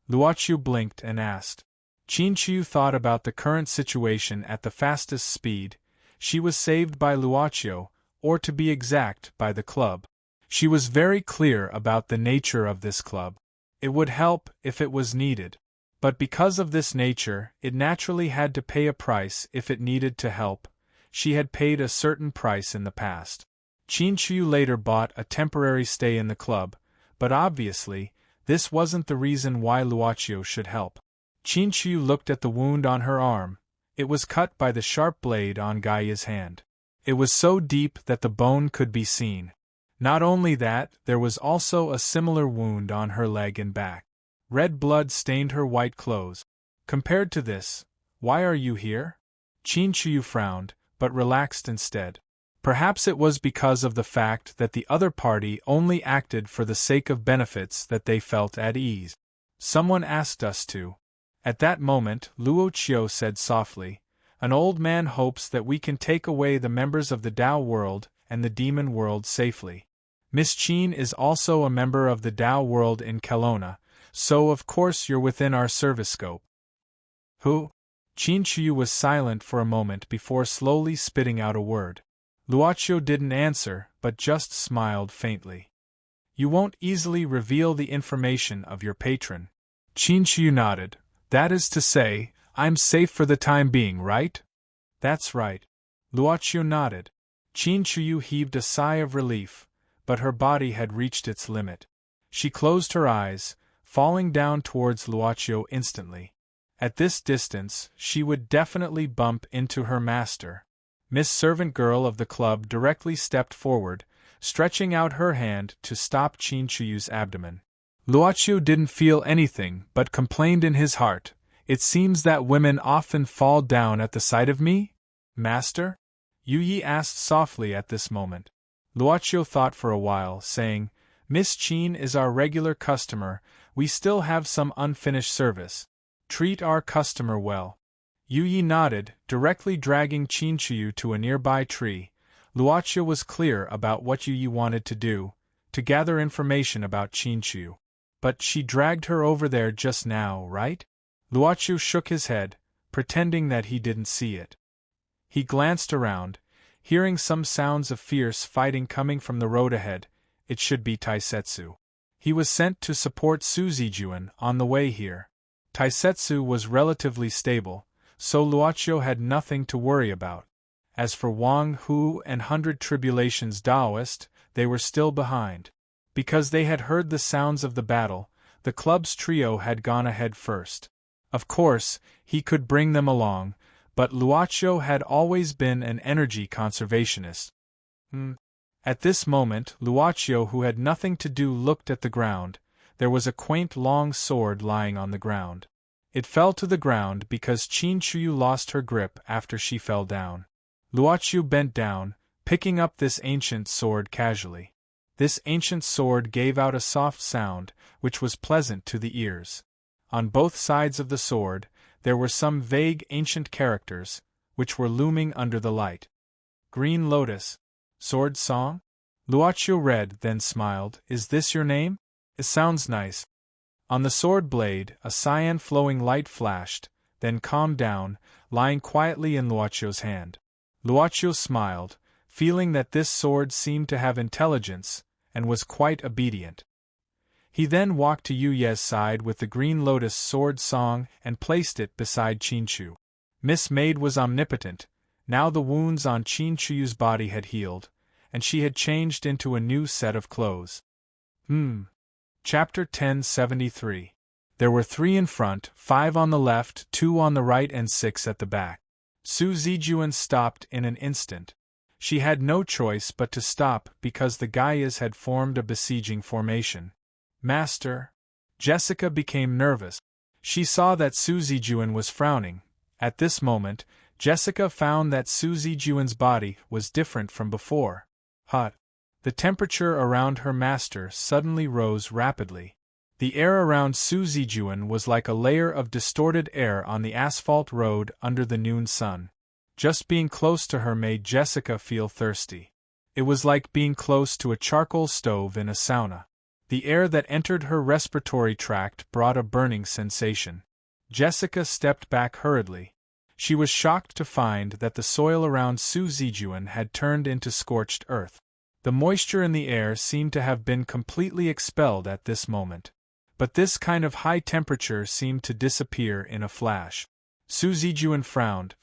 Luoqiu blinked and asked. Qin Shuyu thought about the current situation at the fastest speed. She was saved by Luoqiu, or to be exact, by the club. She was very clear about the nature of this club. It would help if it was needed. But because of this nature, it naturally had to pay a price if it needed to help. She had paid a certain price in the past. Qin Shuyu later bought a temporary stay in the club, but obviously, this wasn't the reason why Luoqiu should help. Qin Shuyu looked at the wound on her arm. It was cut by the sharp blade on Gaia's hand. It was so deep that the bone could be seen. Not only that, there was also a similar wound on her leg and back. Red blood stained her white clothes. Compared to this, why are you here? Qin Shuyu frowned, but relaxed instead. Perhaps it was because of the fact that the other party only acted for the sake of benefits that they felt at ease. Someone asked us to. At that moment, Luo Qiu said softly, an old man hopes that we can take away the members of the Tao world and the demon world safely. Miss Qin is also a member of the Tao world in Kelowna, so of course you're within our service scope. Who? Qin Shuyu was silent for a moment before slowly spitting out a word. Luoqiu didn't answer, but just smiled faintly. You won't easily reveal the information of your patron. Qin Shuyu nodded. That is to say, I'm safe for the time being, right? That's right. Luoqiu nodded. Qin Shuyu heaved a sigh of relief, but her body had reached its limit. She closed her eyes, falling down towards Luoqiu instantly. At this distance, she would definitely bump into her master. Miss Servant Girl of the club directly stepped forward, stretching out her hand to stop Qin Shuyu's abdomen. Luocio didn't feel anything but complained in his heart, "It seems that women often fall down at the sight of me?" "Master?" Yu Yi asked softly at this moment. Luocio thought for a while, saying, "Miss Qin is our regular customer, we still have some unfinished service. Treat our customer well." Yu Yi nodded, directly dragging Qinchuyu to a nearby tree. Luocio was clear about what Yu Yi wanted to do, to gather information about Qinchuyu. "But she dragged her over there just now, right?" Luocio shook his head, pretending that he didn't see it. He glanced around, hearing some sounds of fierce fighting coming from the road ahead. It should be Taisetsu. He was sent to support Su Zijuan on the way here. Taisetsu was relatively stable, so Luocio had nothing to worry about. As for Wang Hu and Hundred Tribulations Daoist, they were still behind. Because they had heard the sounds of the battle, the club's trio had gone ahead first. Of course, he could bring them along, but Luocio had always been an energy conservationist. At this moment, Luocio, who had nothing to do, looked at the ground. There was a quaint long sword lying on the ground. It fell to the ground because Qinchuyu lost her grip after she fell down. Luocio bent down, picking up this ancient sword casually. This ancient sword gave out a soft sound, which was pleasant to the ears. On both sides of the sword, there were some vague ancient characters, which were looming under the light. Green Lotus. Sword Song? Luocio read, then smiled. "Is this your name? It sounds nice." On the sword blade, a cyan flowing light flashed, then calmed down, lying quietly in Luocio's hand. Luocio smiled, feeling that this sword seemed to have intelligence, and was quite obedient. He then walked to Yu Ye's side with the Green Lotus Sword Song and placed it beside Qinchu. Miss Maid was omnipotent. Now the wounds on Qinchuyu's body had healed, and she had changed into a new set of clothes. Chapter 1073. There were 3 in front, 5 on the left, 2 on the right and 6 at the back. Su Zijuan stopped in an instant. She had no choice but to stop because the Gaiyas had formed a besieging formation. "Master." Jessica became nervous. She saw that Su Zijuan was frowning. At this moment, Jessica found that Su Zijuan's body was different from before. Hot. The temperature around her master suddenly rose rapidly. The air around Su Zijuan was like a layer of distorted air on the asphalt road under the noon sun. Just being close to her made Jessica feel thirsty. It was like being close to a charcoal stove in a sauna. The air that entered her respiratory tract brought a burning sensation. Jessica stepped back hurriedly. She was shocked to find that the soil around Su Zijuan had turned into scorched earth. The moisture in the air seemed to have been completely expelled at this moment. But this kind of high temperature seemed to disappear in a flash. Su Zijuan frowned,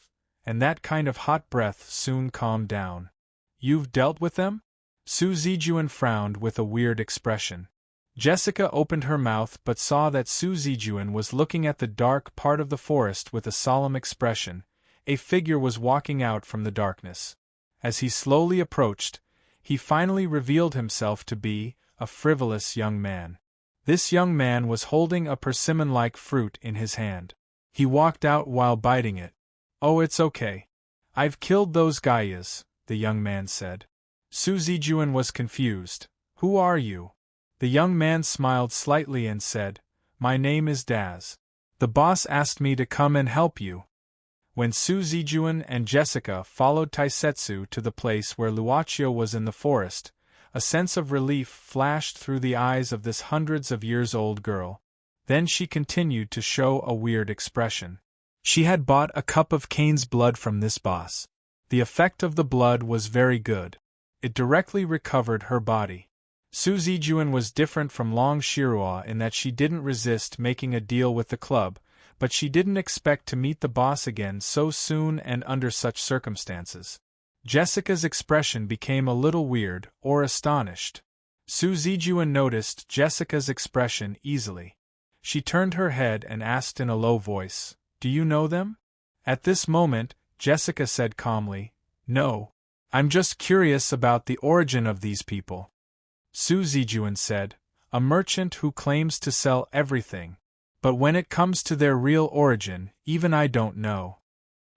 and that kind of hot breath soon calmed down. "You've dealt with them?" Su Zijuan frowned with a weird expression. Jessica opened her mouth but saw that Su Zijuan was looking at the dark part of the forest with a solemn expression. A figure was walking out from the darkness. As he slowly approached, he finally revealed himself to be a frivolous young man. This young man was holding a persimmon-like fruit in his hand. He walked out while biting it. "Oh, it's okay. I've killed those Gaiyas," the young man said. Su Zijuan was confused. "Who are you?" The young man smiled slightly and said, "My name is Daz. The boss asked me to come and help you." When Su Zijuan and Jessica followed Taisetsu to the place where Luocio was in the forest, a sense of relief flashed through the eyes of this hundreds-of-years-old girl. Then she continued to show a weird expression. She had bought a cup of Cain's blood from this boss. The effect of the blood was very good. It directly recovered her body. Su Zijuan was different from Long Shirua in that she didn't resist making a deal with the club, but she didn't expect to meet the boss again so soon and under such circumstances. Jessica's expression became a little weird, or astonished. Su Zijuan noticed Jessica's expression easily. She turned her head and asked in a low voice, "Do you know them?" At this moment, Jessica said calmly, "No. I'm just curious about the origin of these people." Su Zijuan said, A merchant who claims to sell everything. But when it comes to their real origin, even I don't know.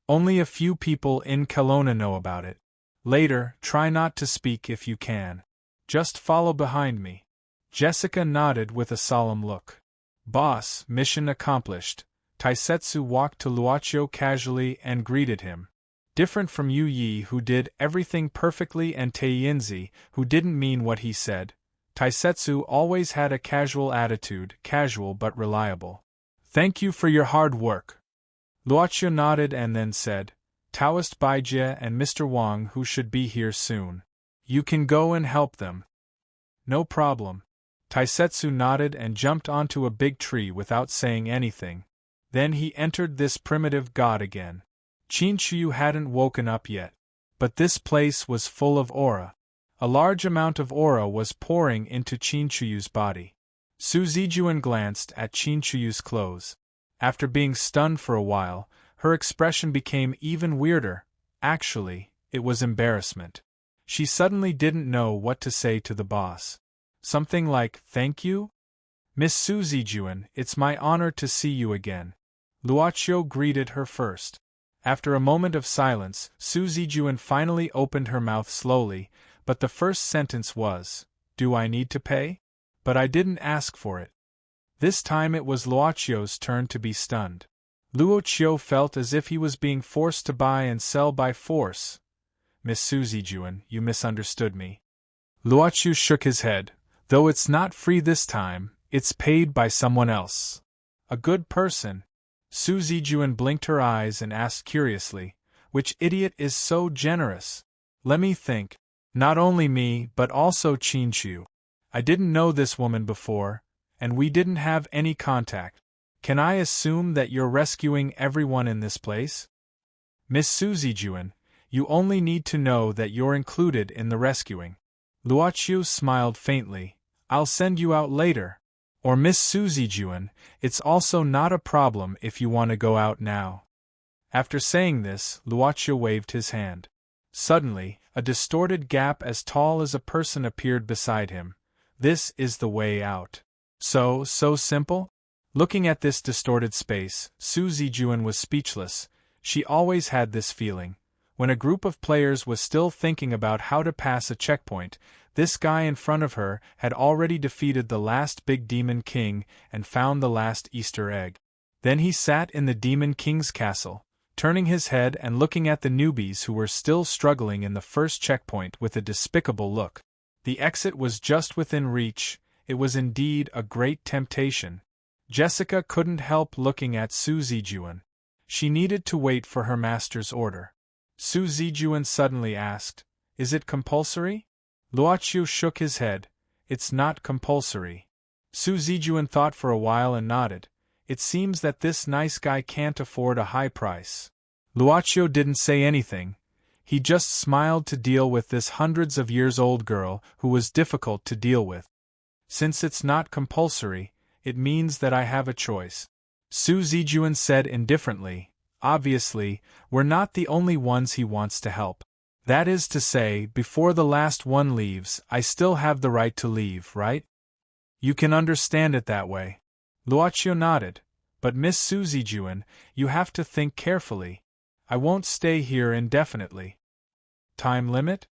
Only a few people in Kelowna know about it. Later, try not to speak if you can. Just follow behind me. Jessica nodded with a solemn look. Boss, mission accomplished. Taisetsu walked to Luochio casually and greeted him. Different from Yu Yi, who did everything perfectly, and Taiyinzi, who didn't mean what he said, Taisetsu always had a casual attitude, casual but reliable. Thank you for your hard work. Luochio nodded and then said, Taoist Baijie and Mr. Wang who should be here soon. You can go and help them. No problem. Taisetsu nodded and jumped onto a big tree without saying anything. Then he entered this primitive god again. Chinchuyu hadn't woken up yet. But this place was full of aura. A large amount of aura was pouring into Chinchuyu's body. Su Zijuan glanced at Chinchuyu's clothes. After being stunned for a while, her expression became even weirder. Actually, it was embarrassment. She suddenly didn't know what to say to the boss. Something like, thank you? Miss Su Zijuan, it's my honor to see you again. Luochio greeted her first. After a moment of silence, Su Zijuan finally opened her mouth slowly, but the first sentence was, do I need to pay? But I didn't ask for it. This time it was Luochio's turn to be stunned. Luochio felt as if he was being forced to buy and sell by force. Miss Su Zijuan, you misunderstood me. Luochio shook his head. Though it's not free this time, it's paid by someone else. A good person. Su Zijuan blinked her eyes and asked curiously, which idiot is so generous? Let me think. Not only me, but also Chinchu. I didn't know this woman before, and we didn't have any contact. Can I assume that you're rescuing everyone in this place? Miss Su Zijuan, you only need to know that you're included in the rescuing. Luochio smiled faintly. I'll send you out later. Or Miss Su Zijuan, it's also not a problem if you want to go out now. After saying this, Luochio waved his hand. Suddenly, a distorted gap as tall as a person appeared beside him. This is the way out. So simple? Looking at this distorted space, Su Zijuan was speechless. She always had this feeling. When a group of players was still thinking about how to pass a checkpoint, this guy in front of her had already defeated the last big demon king and found the last Easter egg. Then he sat in the demon king's castle, turning his head and looking at the newbies who were still struggling in the first checkpoint with a despicable look. The exit was just within reach. It was indeed a great temptation. Jessica couldn't help looking at Su Zijuan. She needed to wait for her master's order. Su Zijuan suddenly asked, is it compulsory? Luochio shook his head. It's not compulsory. Su Zijuan thought for a while and nodded. It seems that this nice guy can't afford a high price. Luochio didn't say anything. He just smiled to deal with this hundreds of years old girl who was difficult to deal with. Since it's not compulsory, it means that I have a choice. Su Zijuan said indifferently. Obviously, we're not the only ones he wants to help. That is to say, before the last one leaves, I still have the right to leave, right? You can understand it that way. Luochio nodded. But Miss Su Zijuan, you have to think carefully. I won't stay here indefinitely. Time limit?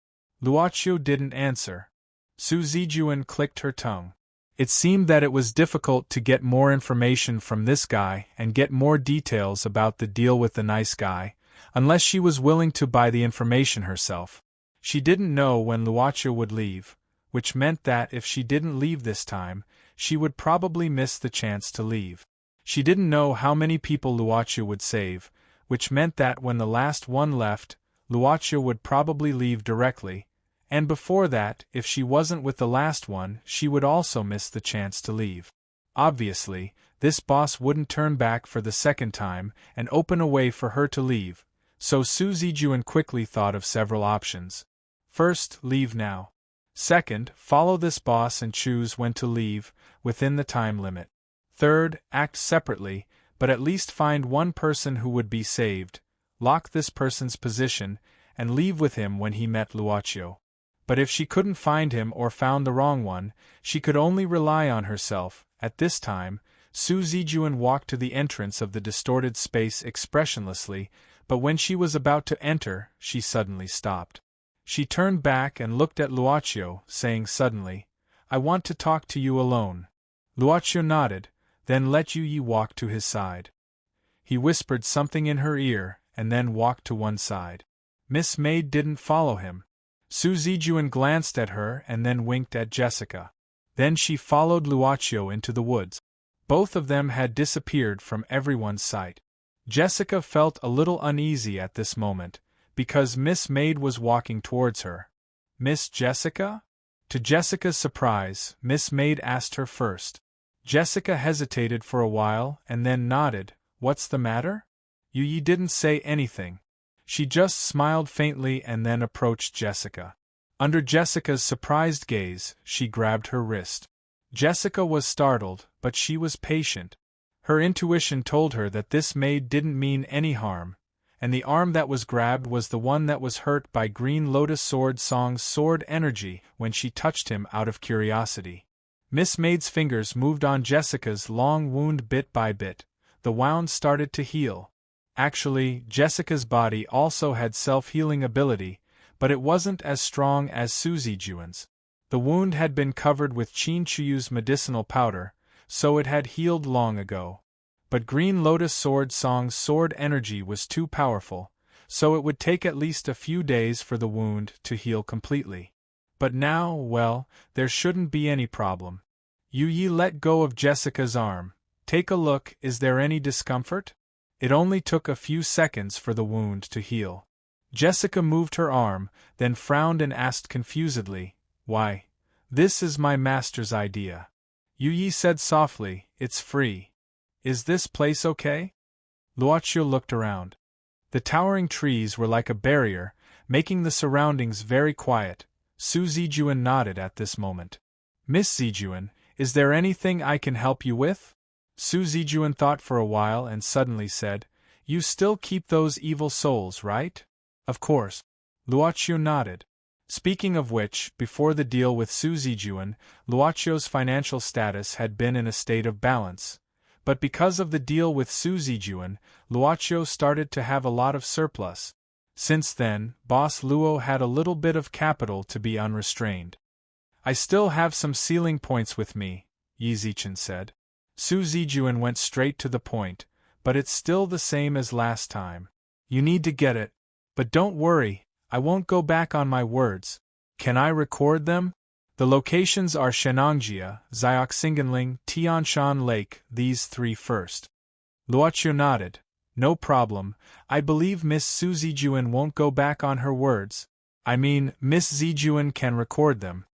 Luochio didn't answer. Su Zijuan clicked her tongue. It seemed that it was difficult to get more information from this guy and get more details about the deal with the nice guy, unless she was willing to buy the information herself. She didn't know when Luochio would leave, which meant that if she didn't leave this time, she would probably miss the chance to leave. She didn't know how many people Luochio would save, which meant that when the last one left, Luochio would probably leave directly, and before that, if she wasn't with the last one, she would also miss the chance to leave. Obviously, this boss wouldn't turn back for the second time and open a way for her to leave, so Su Zijuan quickly thought of several options. First, leave now. Second, follow this boss and choose when to leave, within the time limit. Third, act separately, but at least find one person who would be saved, lock this person's position, and leave with him when he met Luochio. But if she couldn't find him or found the wrong one, she could only rely on herself. At this time, Su Zijuan walked to the entrance of the distorted space expressionlessly, but when she was about to enter, she suddenly stopped. She turned back and looked at Luocio, saying suddenly, "I want to talk to you alone." Luocio nodded, then let Yu Yi walk to his side. He whispered something in her ear, and then walked to one side. Miss Maid didn't follow him. Su Zijuan glanced at her and then winked at Jessica. Then she followed Luocio into the woods. Both of them had disappeared from everyone's sight. Jessica felt a little uneasy at this moment, because Miss Maid was walking towards her. "Miss Jessica?" To Jessica's surprise, Miss Maid asked her first. Jessica hesitated for a while and then nodded. "What's the matter?" Yu Yi didn't say anything. She just smiled faintly and then approached Jessica. Under Jessica's surprised gaze, she grabbed her wrist. Jessica was startled, but she was patient. Her intuition told her that this maid didn't mean any harm, and the arm that was grabbed was the one that was hurt by Green Lotus Sword Song's sword energy when she touched him out of curiosity. Miss Maid's fingers moved on Jessica's long wound bit by bit. The wound started to heal. Actually, Jessica's body also had self-healing ability, but it wasn't as strong as Su Zijuan's. The wound had been covered with Qin Chuyu's medicinal powder, so it had healed long ago. But Green Lotus Sword Song's sword energy was too powerful, so it would take at least a few days for the wound to heal completely. But now, well, there shouldn't be any problem. Yu Yi let go of Jessica's arm. "Take a look, is there any discomfort?" It only took a few seconds for the wound to heal. Jessica moved her arm, then frowned and asked confusedly, "Why? This is my master's idea." Yu Yi said softly, "It's free. Is this place okay?" Luocio looked around. The towering trees were like a barrier, making the surroundings very quiet. Su Zijuan nodded at this moment. "Miss Zijuan, is there anything I can help you with?" Su Zijuan thought for a while and suddenly said, "You still keep those evil souls, right?" "Of course." Luocio nodded. Speaking of which, before the deal with Su Zijuan, Luocio's financial status had been in a state of balance. But because of the deal with Su Zijuan, Luocio started to have a lot of surplus. Since then, Boss Luo had a little bit of capital to be unrestrained. "I still have some ceiling points with me," Yi Zichen said. Su Zijuan went straight to the point, "But it's still the same as last time. You need to get it. But don't worry, I won't go back on my words. Can I record them? The locations are Shenangjia, Xiaoxinganling, Tianshan Lake, these three first." Luocio nodded. "No problem, I believe Miss Su Zijuan won't go back on her words. I mean, Miss Zijuan can record them.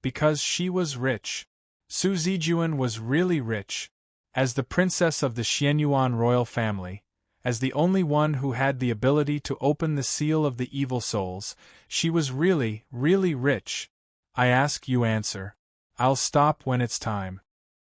Because she was rich. Su Zijuan was really rich. As the princess of the Xianyuan royal family, as the only one who had the ability to open the seal of the evil souls, she was really, really rich. I ask, you answer. I'll stop when it's time."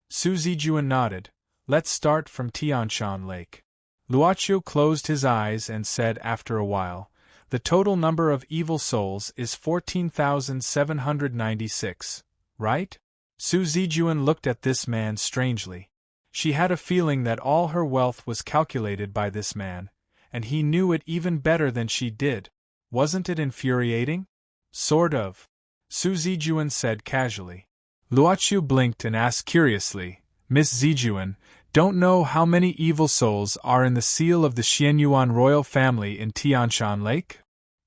Su Zijuan nodded. "Let's start from Tianshan Lake." Luocio closed his eyes and said after a while, "The total number of evil souls is 14,796, right?" Su Zijuan looked at this man strangely. She had a feeling that all her wealth was calculated by this man, and he knew it even better than she did. Wasn't it infuriating? "Sort of," Su Zijuan said casually. Luocio blinked and asked curiously, "Miss Zijuan, don't know how many evil souls are in the seal of the Xianyuan royal family in Tianshan Lake?"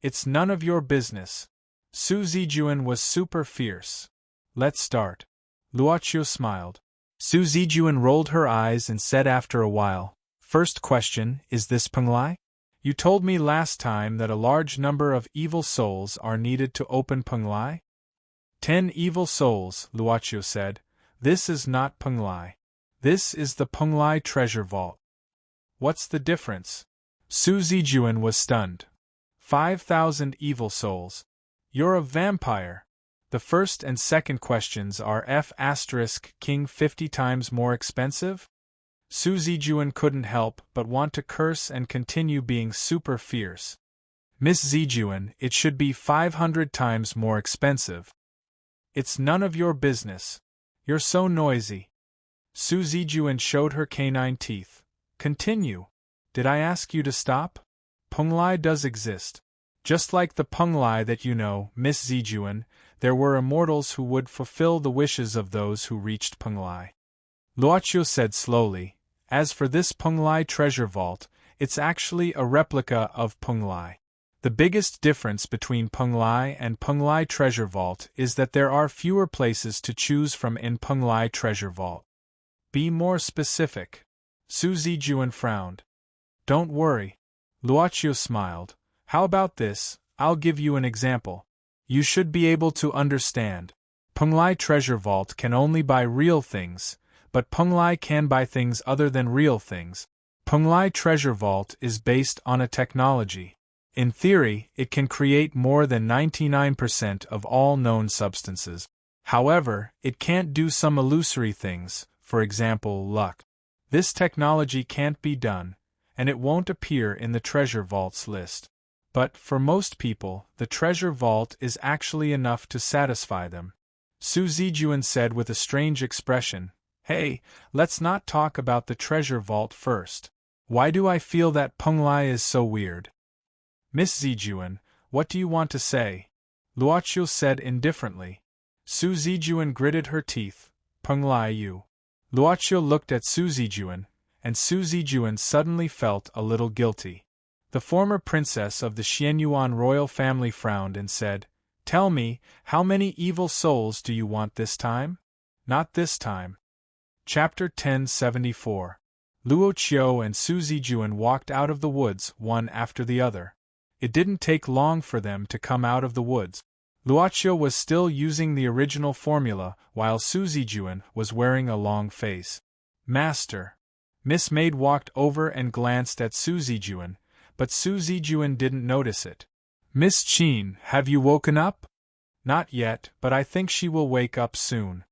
"It's none of your business." Su Zijuan was super fierce. "Let's start." Luocio smiled. Su Zijuan rolled her eyes and said after a while, "First question, is this Penglai? You told me last time that a large number of evil souls are needed to open Penglai?" 10 evil souls, Luocio said. "This is not Penglai. This is the Penglai treasure vault." "What's the difference?" Su Zijuan was stunned. 5,000 evil souls. You're a vampire. The first and second questions are King 50 times more expensive? Su Zijuan couldn't help but want to curse and continue being super fierce. Miss Zijuan, it should be 500 times more expensive. It's none of your business. You're so noisy. Su Zijuan showed her canine teeth. Continue. Did I ask you to stop? Penglai does exist. Just like the Penglai that you know, Miss Zijuan, there were immortals who would fulfill the wishes of those who reached Penglai. Luoqiu said slowly, as for this Penglai treasure vault, it's actually a replica of Penglai. The biggest difference between Penglai and Penglai treasure vault is that there are fewer places to choose from in Penglai treasure vault. Be more specific. Su Zijuan frowned. Don't worry. Luoqiu smiled. How about this? I'll give you an example. You should be able to understand. Penglai treasure vault can only buy real things, but Penglai can buy things other than real things. Penglai treasure vault is based on a technology. In theory, it can create more than 99% of all known substances. However, it can't do some illusory things, for example, luck. This technology can't be done, and it won't appear in the treasure vault's list. But, for most people, the treasure vault is actually enough to satisfy them. Su Zijuan said with a strange expression, Hey, let's not talk about the treasure vault first. Why do I feel that Penglai is so weird? Miss Zijuan, what do you want to say? Luoqiu said indifferently. Su Zijuan gritted her teeth. Penglai you. Luoqiu looked at Su Zijuan, and Su Zijuan suddenly felt a little guilty. The former princess of the Xianyuan royal family frowned and said, Tell me, how many evil souls do you want this time? Not this time. Chapter 1074. Luoqiu and Su Zijuan walked out of the woods one after the other. It didn't take long for them to come out of the woods. Luoqiu was still using the original formula, while Su Zijuan was wearing a long face. Master. Miss Maid walked over and glanced at Su Zijuan, but Su Zijuan didn't notice it. Miss Qin, have you woken up? Not yet, but I think she will wake up soon.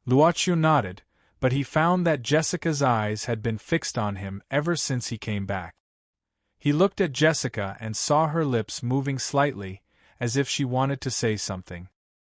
Luoqiu nodded, but he found that Jessica's eyes had been fixed on him ever since he came back. He looked at Jessica and saw her lips moving slightly, as if she wanted to say something.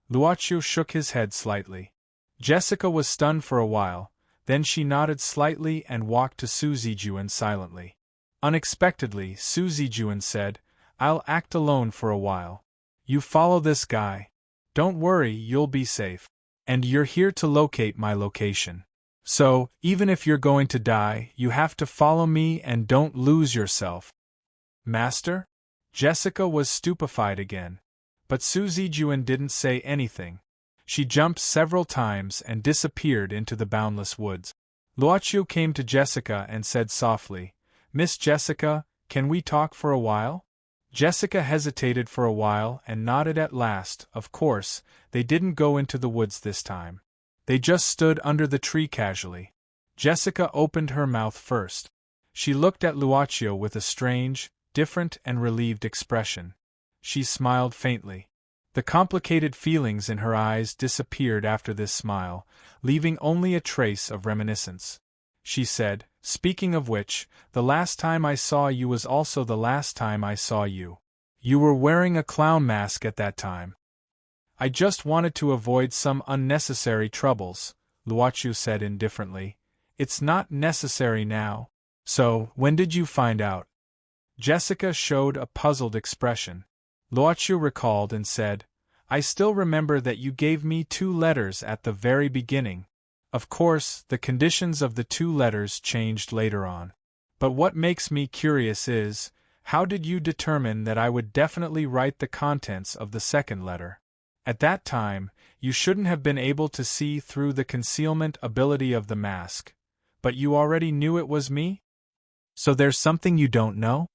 Luoqiu shook his head slightly. Jessica was stunned for a while, then she nodded slightly and walked to Su Zijuan silently. Unexpectedly, Su Zijuan said, I'll act alone for a while. You follow this guy. Don't worry, you'll be safe. And you're here to locate my location. So, even if you're going to die, you have to follow me and don't lose yourself. Master? Jessica was stupefied again. But Su Zijuan didn't say anything. She jumped several times and disappeared into the boundless woods. Luoqiu came to Jessica and said softly, Miss Jessica, can we talk for a while? Jessica hesitated for a while and nodded at last. Of course, they didn't go into the woods this time. They just stood under the tree casually. Jessica opened her mouth first. She looked at Luoqiu with a strange, different and relieved expression. She smiled faintly. The complicated feelings in her eyes disappeared after this smile, leaving only a trace of reminiscence. She said, Speaking of which, the last time I saw you was also the last time I saw you. You were wearing a clown mask at that time. I just wanted to avoid some unnecessary troubles, Luoqiu said indifferently. It's not necessary now. So, when did you find out? Jessica showed a puzzled expression. Luoqiu recalled and said, I still remember that you gave me 2 letters at the very beginning. Of course, the conditions of the 2 letters changed later on. But what makes me curious is, how did you determine that I would definitely write the contents of the 2nd letter? At that time, you shouldn't have been able to see through the concealment ability of the mask. But you already knew it was me? So there's something you don't know?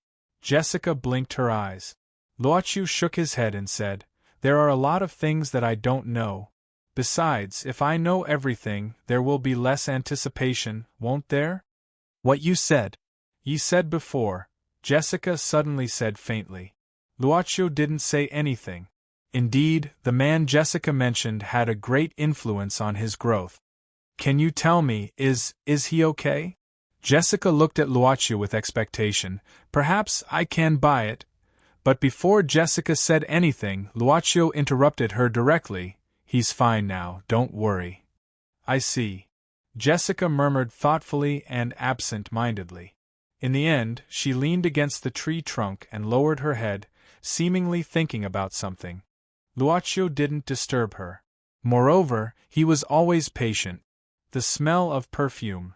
Jessica blinked her eyes. Luoqiu shook his head and said, There are a lot of things that I don't know. Besides, if I know everything, there will be less anticipation, won't there? What you said. You said before, Jessica suddenly said faintly. Luoqiu didn't say anything. Indeed, the man Jessica mentioned had a great influence on his growth. Can you tell me, is he okay? Jessica looked at Luoqiu with expectation. Perhaps I can buy it, But before Jessica said anything, Luocio interrupted her directly. He's fine now, don't worry. I see. Jessica murmured thoughtfully and absent-mindedly. In the end, she leaned against the tree trunk and lowered her head, seemingly thinking about something. Luocio didn't disturb her. Moreover, he was always patient. The smell of perfume.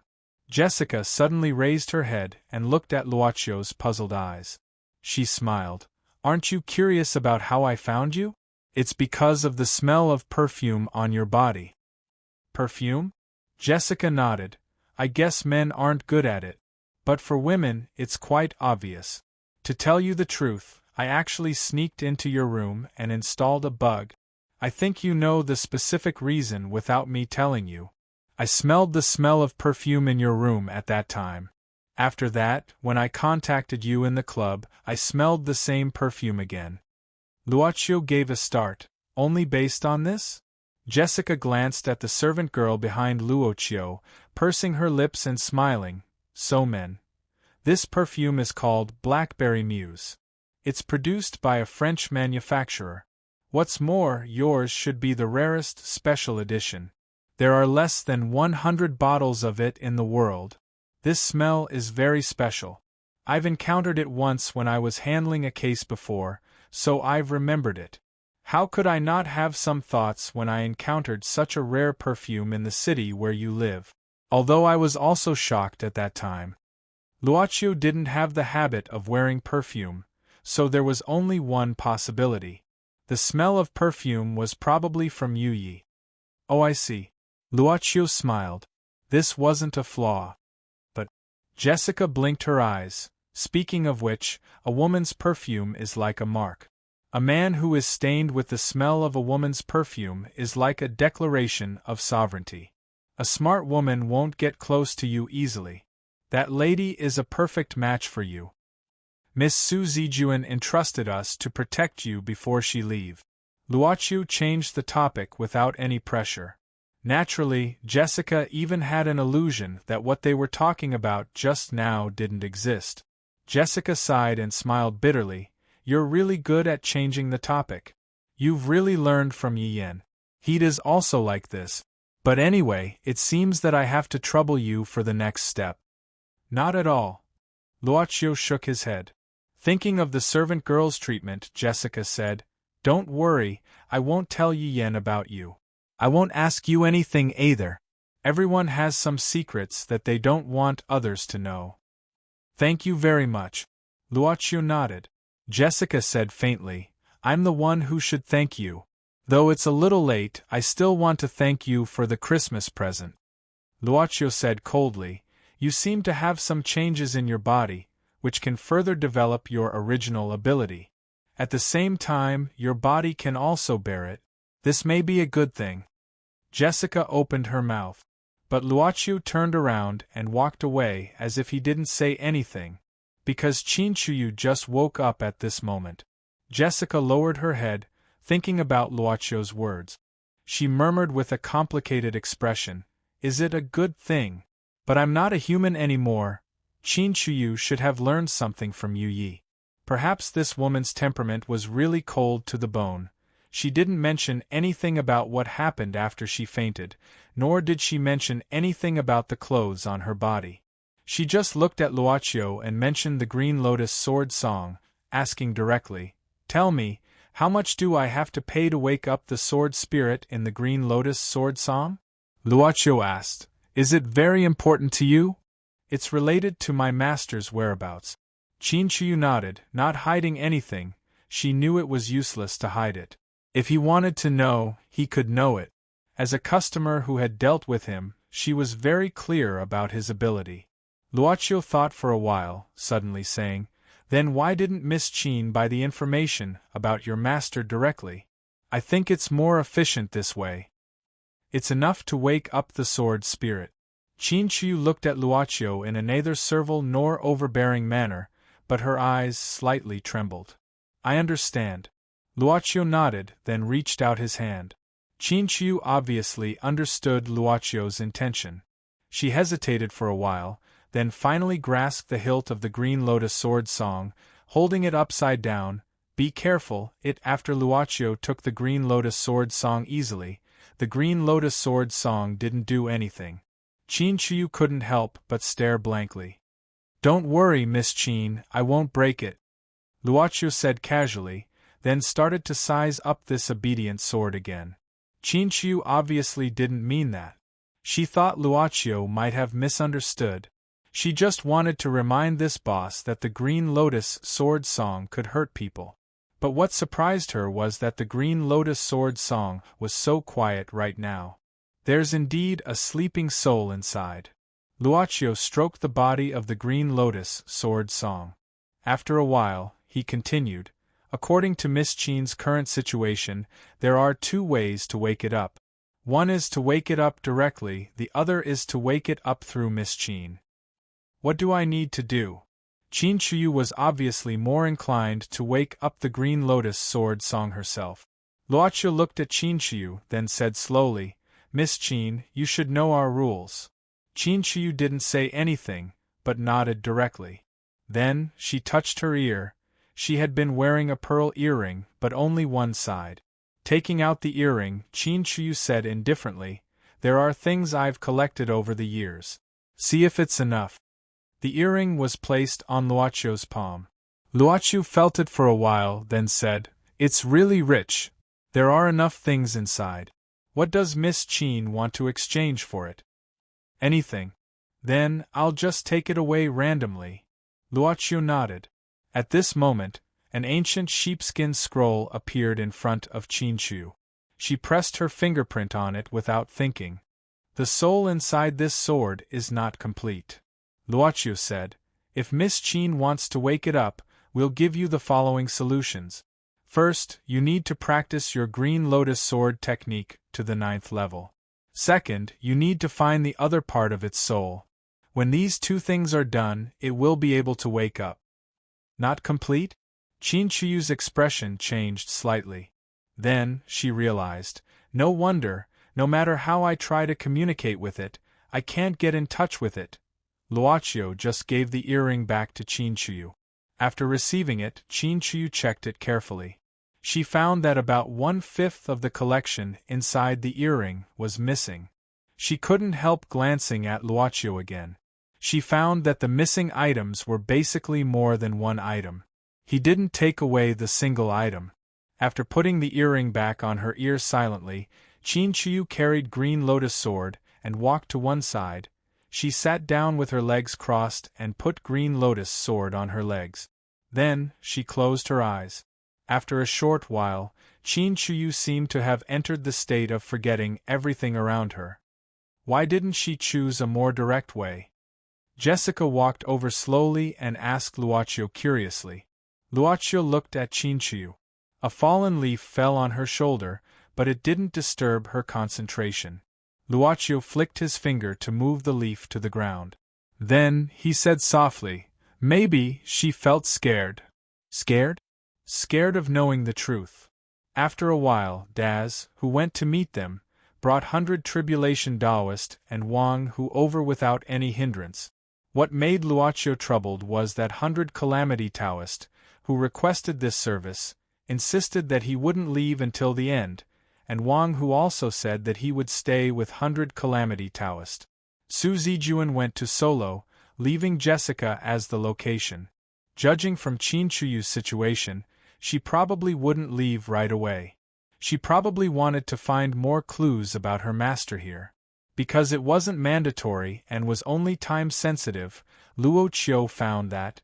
Jessica suddenly raised her head and looked at Luocio's puzzled eyes. She smiled. Aren't you curious about how I found you? It's because of the smell of perfume on your body. Perfume? Jessica nodded. I guess men aren't good at it. But for women, it's quite obvious. To tell you the truth, I actually sneaked into your room and installed a bug. I think you know the specific reason without me telling you. I smelled the smell of perfume in your room at that time. After that, when I contacted you in the club, I smelled the same perfume again. Luocio gave a start. Only based on this? Jessica glanced at the servant girl behind Luocio, pursing her lips and smiling. So men. This perfume is called Blackberry Muse. It's produced by a French manufacturer. What's more, yours should be the rarest special edition. There are less than 100 bottles of it in the world. This smell is very special. I've encountered it once when I was handling a case before, so I've remembered it. How could I not have some thoughts when I encountered such a rare perfume in the city where you live? Although I was also shocked at that time. Luocio didn't have the habit of wearing perfume, so there was only one possibility. The smell of perfume was probably from Yi. Oh, I see. Luocio smiled. This wasn't a flaw. But Jessica blinked her eyes. Speaking of which, a woman's perfume is like a mark. A man who is stained with the smell of a woman's perfume is like a declaration of sovereignty. A smart woman won't get close to you easily. That lady is a perfect match for you. Miss Su Zijuan entrusted us to protect you before she leave. Luocio changed the topic without any pressure. Naturally, Jessica even had an illusion that what they were talking about just now didn't exist. Jessica sighed and smiled bitterly. You're really good at changing the topic. You've really learned from Yin. He is also like this. But anyway, it seems that I have to trouble you for the next step. Not at all. Luocio shook his head. Thinking of the servant girl's treatment, Jessica said, Don't worry, I won't tell Yin about you. I won't ask you anything either. Everyone has some secrets that they don't want others to know. Thank you very much. Luocio nodded. Jessica said faintly, I'm the one who should thank you. Though it's a little late, I still want to thank you for the Christmas present. Luocio said coldly, You seem to have some changes in your body, which can further develop your original ability. At the same time, your body can also bear it. This may be a good thing. Jessica opened her mouth. But Luocio turned around and walked away as if he didn't say anything. Because Qin Chuyu just woke up at this moment. Jessica lowered her head, thinking about Luocio's words. She murmured with a complicated expression, Is it a good thing? But I'm not a human anymore. Qin Chuyu should have learned something from Yu Yi. Perhaps this woman's temperament was really cold to the bone. She didn't mention anything about what happened after she fainted, nor did she mention anything about the clothes on her body. She just looked at Luocio and mentioned the Green Lotus Sword Song, asking directly, Tell me, how much do I have to pay to wake up the sword spirit in the Green Lotus Sword Song? Luocio asked, Is it very important to you? It's related to my master's whereabouts. Qin Chuyu nodded, not hiding anything. She knew it was useless to hide it. If he wanted to know, he could know it. As a customer who had dealt with him, she was very clear about his ability. Luocio thought for a while, suddenly saying, Then why didn't Miss Qin buy the information about your master directly? I think it's more efficient this way. It's enough to wake up the sword spirit. Qin Chuyu looked at Luocio in a neither servile nor overbearing manner, but her eyes slightly trembled. I understand. Luocio nodded, then reached out his hand. Qin Chuyu obviously understood Luocio's intention. She hesitated for a while, then finally grasped the hilt of the Green Lotus Sword Song, holding it upside down, Be careful, after Luocio took the Green Lotus Sword Song easily, the Green Lotus Sword Song didn't do anything. Qin Shiyu couldn't help but stare blankly. Don't worry, Miss Qin, I won't break it, Luocio said casually, then started to size up this obedient sword again. Qin Shiyu obviously didn't mean that. She thought Luocio might have misunderstood. She just wanted to remind this boss that the Green Lotus Sword Song could hurt people. But what surprised her was that the Green Lotus Sword Song was so quiet right now. There's indeed a sleeping soul inside. Luocio stroked the body of the Green Lotus Sword Song. After a while, he continued, according to Miss Qin's current situation, there are two ways to wake it up. One is to wake it up directly, the other is to wake it up through Miss Qin. What do I need to do? Qin Shiyu was obviously more inclined to wake up the Green Lotus Sword Song herself. Luocio looked at Qin Shiyu, then said slowly, Miss Qin, you should know our rules. Qin Shiyu didn't say anything, but nodded directly. Then, she touched her ear. She had been wearing a pearl earring, but only one side. Taking out the earring, Qin Shiyu said indifferently, there are things I've collected over the years. See if it's enough. The earring was placed on Luocio's palm. Luocio felt it for a while, then said, it's really rich. There are enough things inside. What does Miss Qin want to exchange for it? Anything. Then, I'll just take it away randomly. Luocio nodded. At this moment, an ancient sheepskin scroll appeared in front of Qin Shiyu. She pressed her fingerprint on it without thinking. The soul inside this sword is not complete. Luocio said, if Miss Qin wants to wake it up, we'll give you the following solutions. First, you need to practice your Green Lotus Sword technique to the 9th level. Second, you need to find the other part of its soul. When these two things are done, it will be able to wake up. Not complete? Qin Shiyu's expression changed slightly. Then, she realized, no wonder, no matter how I try to communicate with it, I can't get in touch with it. Luocio just gave the earring back to Qin Shiyu. After receiving it, Qin Shiyu checked it carefully. She found that about 1/5 of the collection inside the earring was missing. She couldn't help glancing at Luocio again. She found that the missing items were basically more than one item. He didn't take away the single item. After putting the earring back on her ear silently, Qin Shiyu carried Green Lotus Sword and walked to one side. She sat down with her legs crossed and put Green Lotus Sword on her legs. Then, she closed her eyes. After a short while, Qin Shiyu seemed to have entered the state of forgetting everything around her. Why didn't she choose a more direct way? Jessica walked over slowly and asked Luocio curiously. Luocio looked at Qin Shiyu. A fallen leaf fell on her shoulder, but it didn't disturb her concentration. Luocio flicked his finger to move the leaf to the ground. Then, he said softly, maybe she felt scared. Scared? Scared of knowing the truth. After a while, Daz, who went to meet them, brought 100 Tribulation Taoist and Wang Hu over without any hindrance. What made Luocio troubled was that 100 Calamity Taoist, who requested this service, insisted that he wouldn't leave until the end, and Wang Hu also said that he would stay with 100 Calamity Taoist. Su Zijuan went to Solo, leaving Jessica as the location. Judging from Qin Shiyu's situation, she probably wouldn't leave right away. She probably wanted to find more clues about her master here. Because it wasn't mandatory and was only time-sensitive, Luocio found that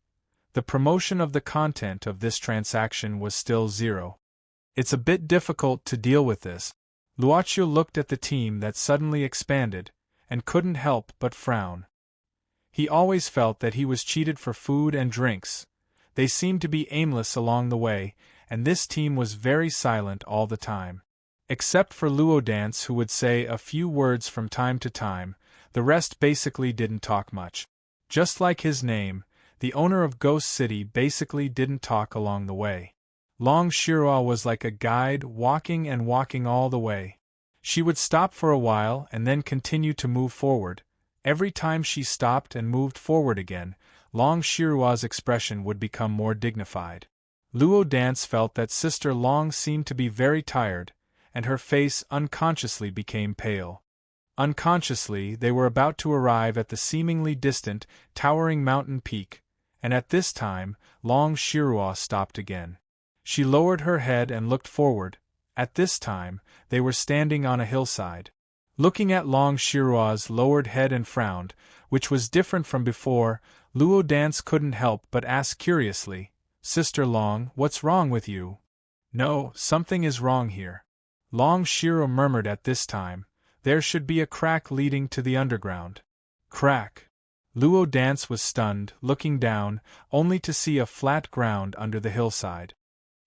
the promotion of the content of this transaction was still 0. It's a bit difficult to deal with this. Luocio looked at the team that suddenly expanded, and couldn't help but frown. He always felt that he was cheated for food and drinks. They seemed to be aimless along the way, and this team was very silent all the time. Except for Luodance, who would say a few words from time to time, the rest basically didn't talk much. Just like his name, the owner of Ghost City basically didn't talk along the way. Long Shirua was like a guide, walking and walking all the way. She would stop for a while and then continue to move forward. Every time she stopped and moved forward again, Long Shirua's expression would become more dignified. Luo Dance felt that Sister Long seemed to be very tired, and her face unconsciously became pale. Unconsciously, they were about to arrive at the seemingly distant, towering mountain peak, and at this time, Long Shirua stopped again. She lowered her head and looked forward. At this time, they were standing on a hillside. Looking at Long Shirua's lowered head and frowned, which was different from before, Luo Dance couldn't help but ask curiously, "Sister Long, what's wrong with you?" "No, something is wrong here," Long Shirua murmured at this time. "There should be a crack leading to the underground." Crack! Luo Dance was stunned, looking down, only to see a flat ground under the hillside.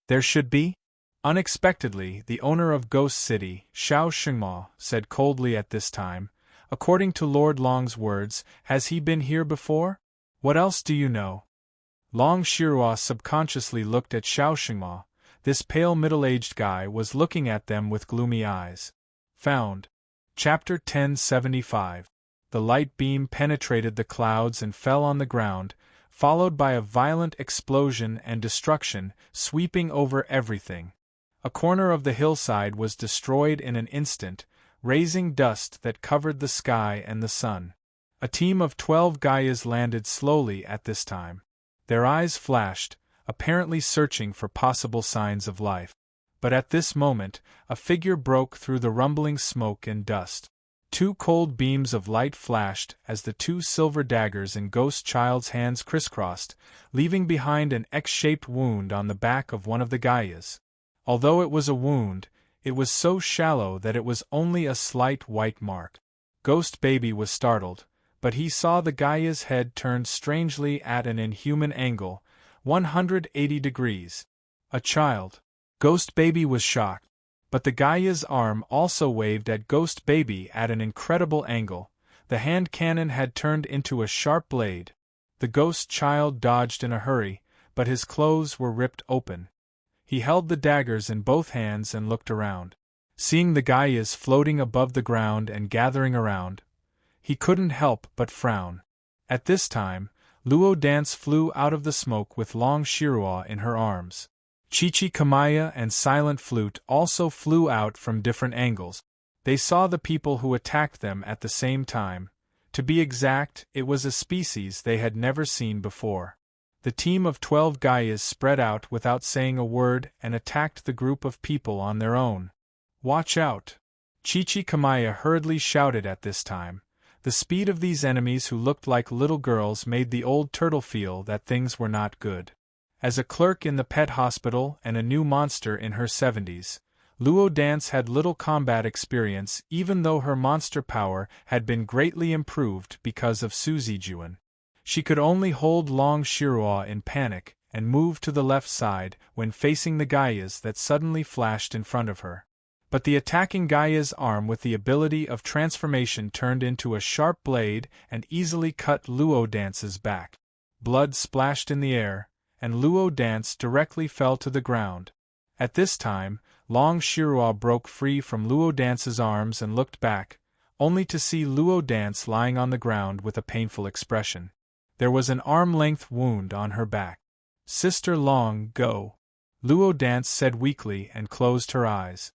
"There should be?" Unexpectedly, the owner of Ghost City, Xiao Shengma, said coldly at this time, "According to Lord Long's words, has he been here before? What else do you know?" Long Shirua subconsciously looked at Xiao Shengma. This pale middle-aged guy was looking at them with gloomy eyes. Found. Chapter 1075. The light beam penetrated the clouds and fell on the ground, followed by a violent explosion and destruction, sweeping over everything. A corner of the hillside was destroyed in an instant, raising dust that covered the sky and the sun. A team of 12 Gaias landed slowly at this time. Their eyes flashed, apparently searching for possible signs of life. But at this moment, a figure broke through the rumbling smoke and dust. 2 cold beams of light flashed as the 2 silver daggers in Ghost Child's hands crisscrossed, leaving behind an X-shaped wound on the back of one of the Gaias. Although it was a wound, it was so shallow that it was only a slight white mark. Ghost Baby was startled, but he saw the Gaia's head turned strangely at an inhuman angle, 180 degrees. A child. Ghost Baby was shocked, but the Gaia's arm also waved at Ghost Baby at an incredible angle. The hand cannon had turned into a sharp blade. The Ghost Child dodged in a hurry, but his clothes were ripped open. He held the daggers in both hands and looked around. Seeing the Gaias floating above the ground and gathering around, he couldn't help but frown. At this time, Luo Dance flew out of the smoke with Long Shirua in her arms. Chichi Kamaya and Silent Flute also flew out from different angles. They saw the people who attacked them at the same time. To be exact, it was a species they had never seen before. The team of 12 Gaias spread out without saying a word and attacked the group of people on their own. "Watch out!" Chichi Kamaya hurriedly shouted at this time. The speed of these enemies who looked like little girls made the old turtle feel that things were not good. As a clerk in the pet hospital and a new monster in her 70s, Luo Dance had little combat experience even though her monster power had been greatly improved because of Suzy Juan. She could only hold Long Shirua in panic and move to the left side when facing the Gaias that suddenly flashed in front of her. But the attacking Gaia's arm with the ability of transformation turned into a sharp blade and easily cut Luo Dance's back. Blood splashed in the air, and Luo Dance directly fell to the ground. At this time, Long Shirua broke free from Luo Dance's arms and looked back, only to see Luo Dance lying on the ground with a painful expression. There was an arm-length wound on her back. "Sister Long, go," Luo Dance said weakly and closed her eyes.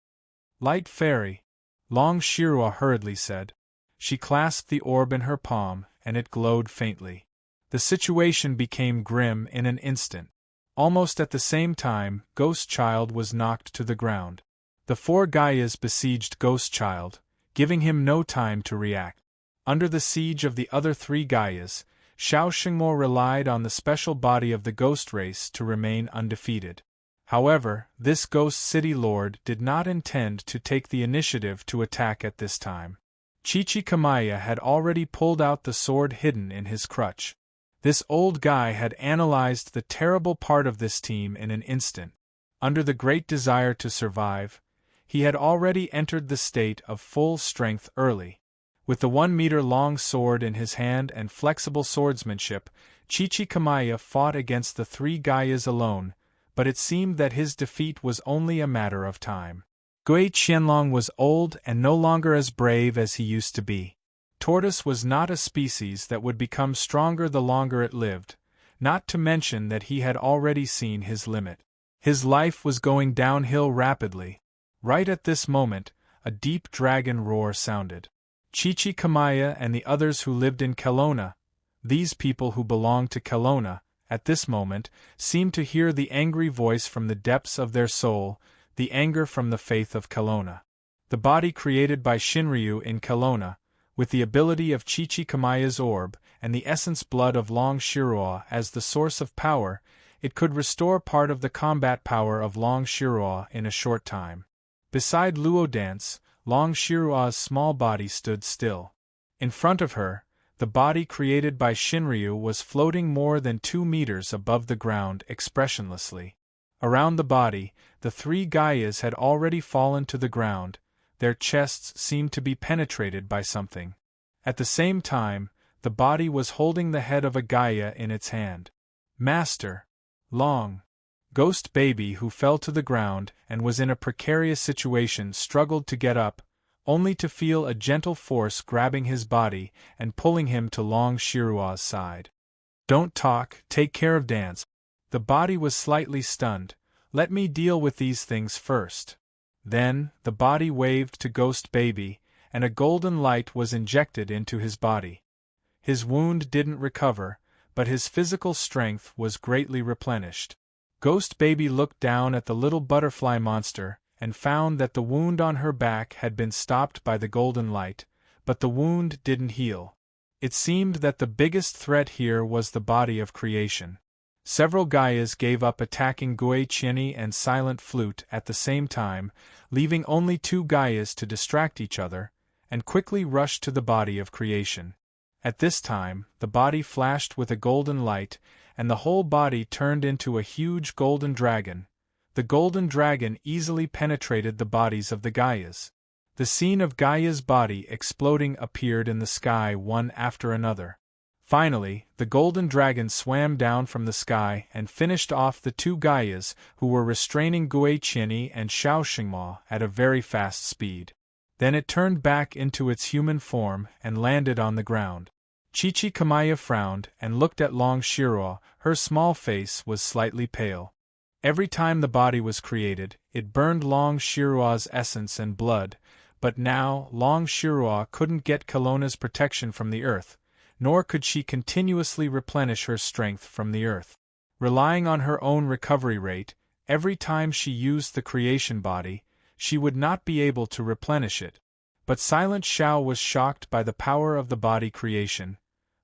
"Light Fairy," Long Shirua hurriedly said. She clasped the orb in her palm, and it glowed faintly. The situation became grim in an instant. Almost at the same time, Ghost Child was knocked to the ground. The 4 Gaias besieged Ghost Child, giving him no time to react. Under the siege of the other 3 Gaias, Xiao Shengmo relied on the special body of the ghost race to remain undefeated. However, this Ghost City Lord did not intend to take the initiative to attack at this time. Chichi Kamaya had already pulled out the sword hidden in his crutch. This old guy had analyzed the terrible part of this team in an instant. Under the great desire to survive, he had already entered the state of full strength early. With the 1-meter-long sword in his hand and flexible swordsmanship, Chichi Kamaya fought against the 3 Gaias alone, but it seemed that his defeat was only a matter of time. Gui Qianlong was old and no longer as brave as he used to be. Tortoise was not a species that would become stronger the longer it lived, not to mention that he had already seen his limit. His life was going downhill rapidly. Right at this moment, a deep dragon roar sounded. Chichikamaya and the others who lived in Kelowna, these people who belonged to Kelowna, at this moment, seemed to hear the angry voice from the depths of their soul, the anger from the faith of Kelowna. The body created by Shinryu in Kelowna, with the ability of Chichikamaya's orb and the essence blood of Long Shiroa as the source of power, it could restore part of the combat power of Long Shiroa in a short time. Beside Luo Dance, Long Shiroa's small body stood still. In front of her, the body created by Shinryu was floating more than 2 meters above the ground expressionlessly. Around the body, the 3 Gaias had already fallen to the ground, their chests seemed to be penetrated by something. At the same time, the body was holding the head of a Gaia in its hand. Master! Long! Ghost Baby, who fell to the ground and was in a precarious situation, struggled to get up, only to feel a gentle force grabbing his body and pulling him to Long Shirua's side. Don't talk, take care of Dance. The body was slightly stunned. Let me deal with these things first. Then, the body waved to Ghost Baby, and a golden light was injected into his body. His wound didn't recover, but his physical strength was greatly replenished. Ghost Baby looked down at the little butterfly monster, and found that the wound on her back had been stopped by the golden light, but the wound didn't heal. It seemed that the biggest threat here was the body of creation. Several Gaias gave up attacking Gui Qianni and Silent Flute at the same time, leaving only 2 Gaias to distract each other, and quickly rushed to the body of creation. At this time, the body flashed with a golden light, and the whole body turned into a huge golden dragon. The golden dragon easily penetrated the bodies of the Gaias. The scene of Gaia's body exploding appeared in the sky one after another. Finally, the golden dragon swam down from the sky and finished off the 2 Gaias who were restraining Gui Qianni and Xiao Xingma at a very fast speed. Then it turned back into its human form and landed on the ground. Chichikamaya frowned and looked at Long Shirua. Her small face was slightly pale. Every time the body was created, it burned Long Shirua's essence and blood, but now Long Shirua couldn't get Kelowna's protection from the earth, nor could she continuously replenish her strength from the earth. Relying on her own recovery rate, every time she used the creation body, she would not be able to replenish it. But Silent Xiao was shocked by the power of the body creation.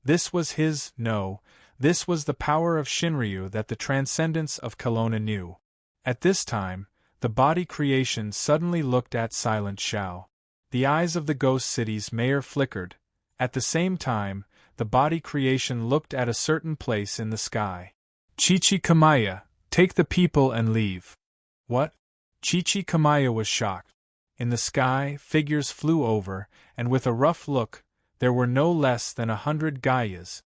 This was this was the power of Shinryu that the transcendence of Kelowna knew. At this time, the body creation suddenly looked at Silent Xiao. The eyes of the Ghost City's mayor flickered. At the same time, the body creation looked at a certain place in the sky. Chichikamaya, take the people and leave. What? Chichikamaya was shocked. In the sky, figures flew over, and with a rough look, there were no less than 100 Gaias.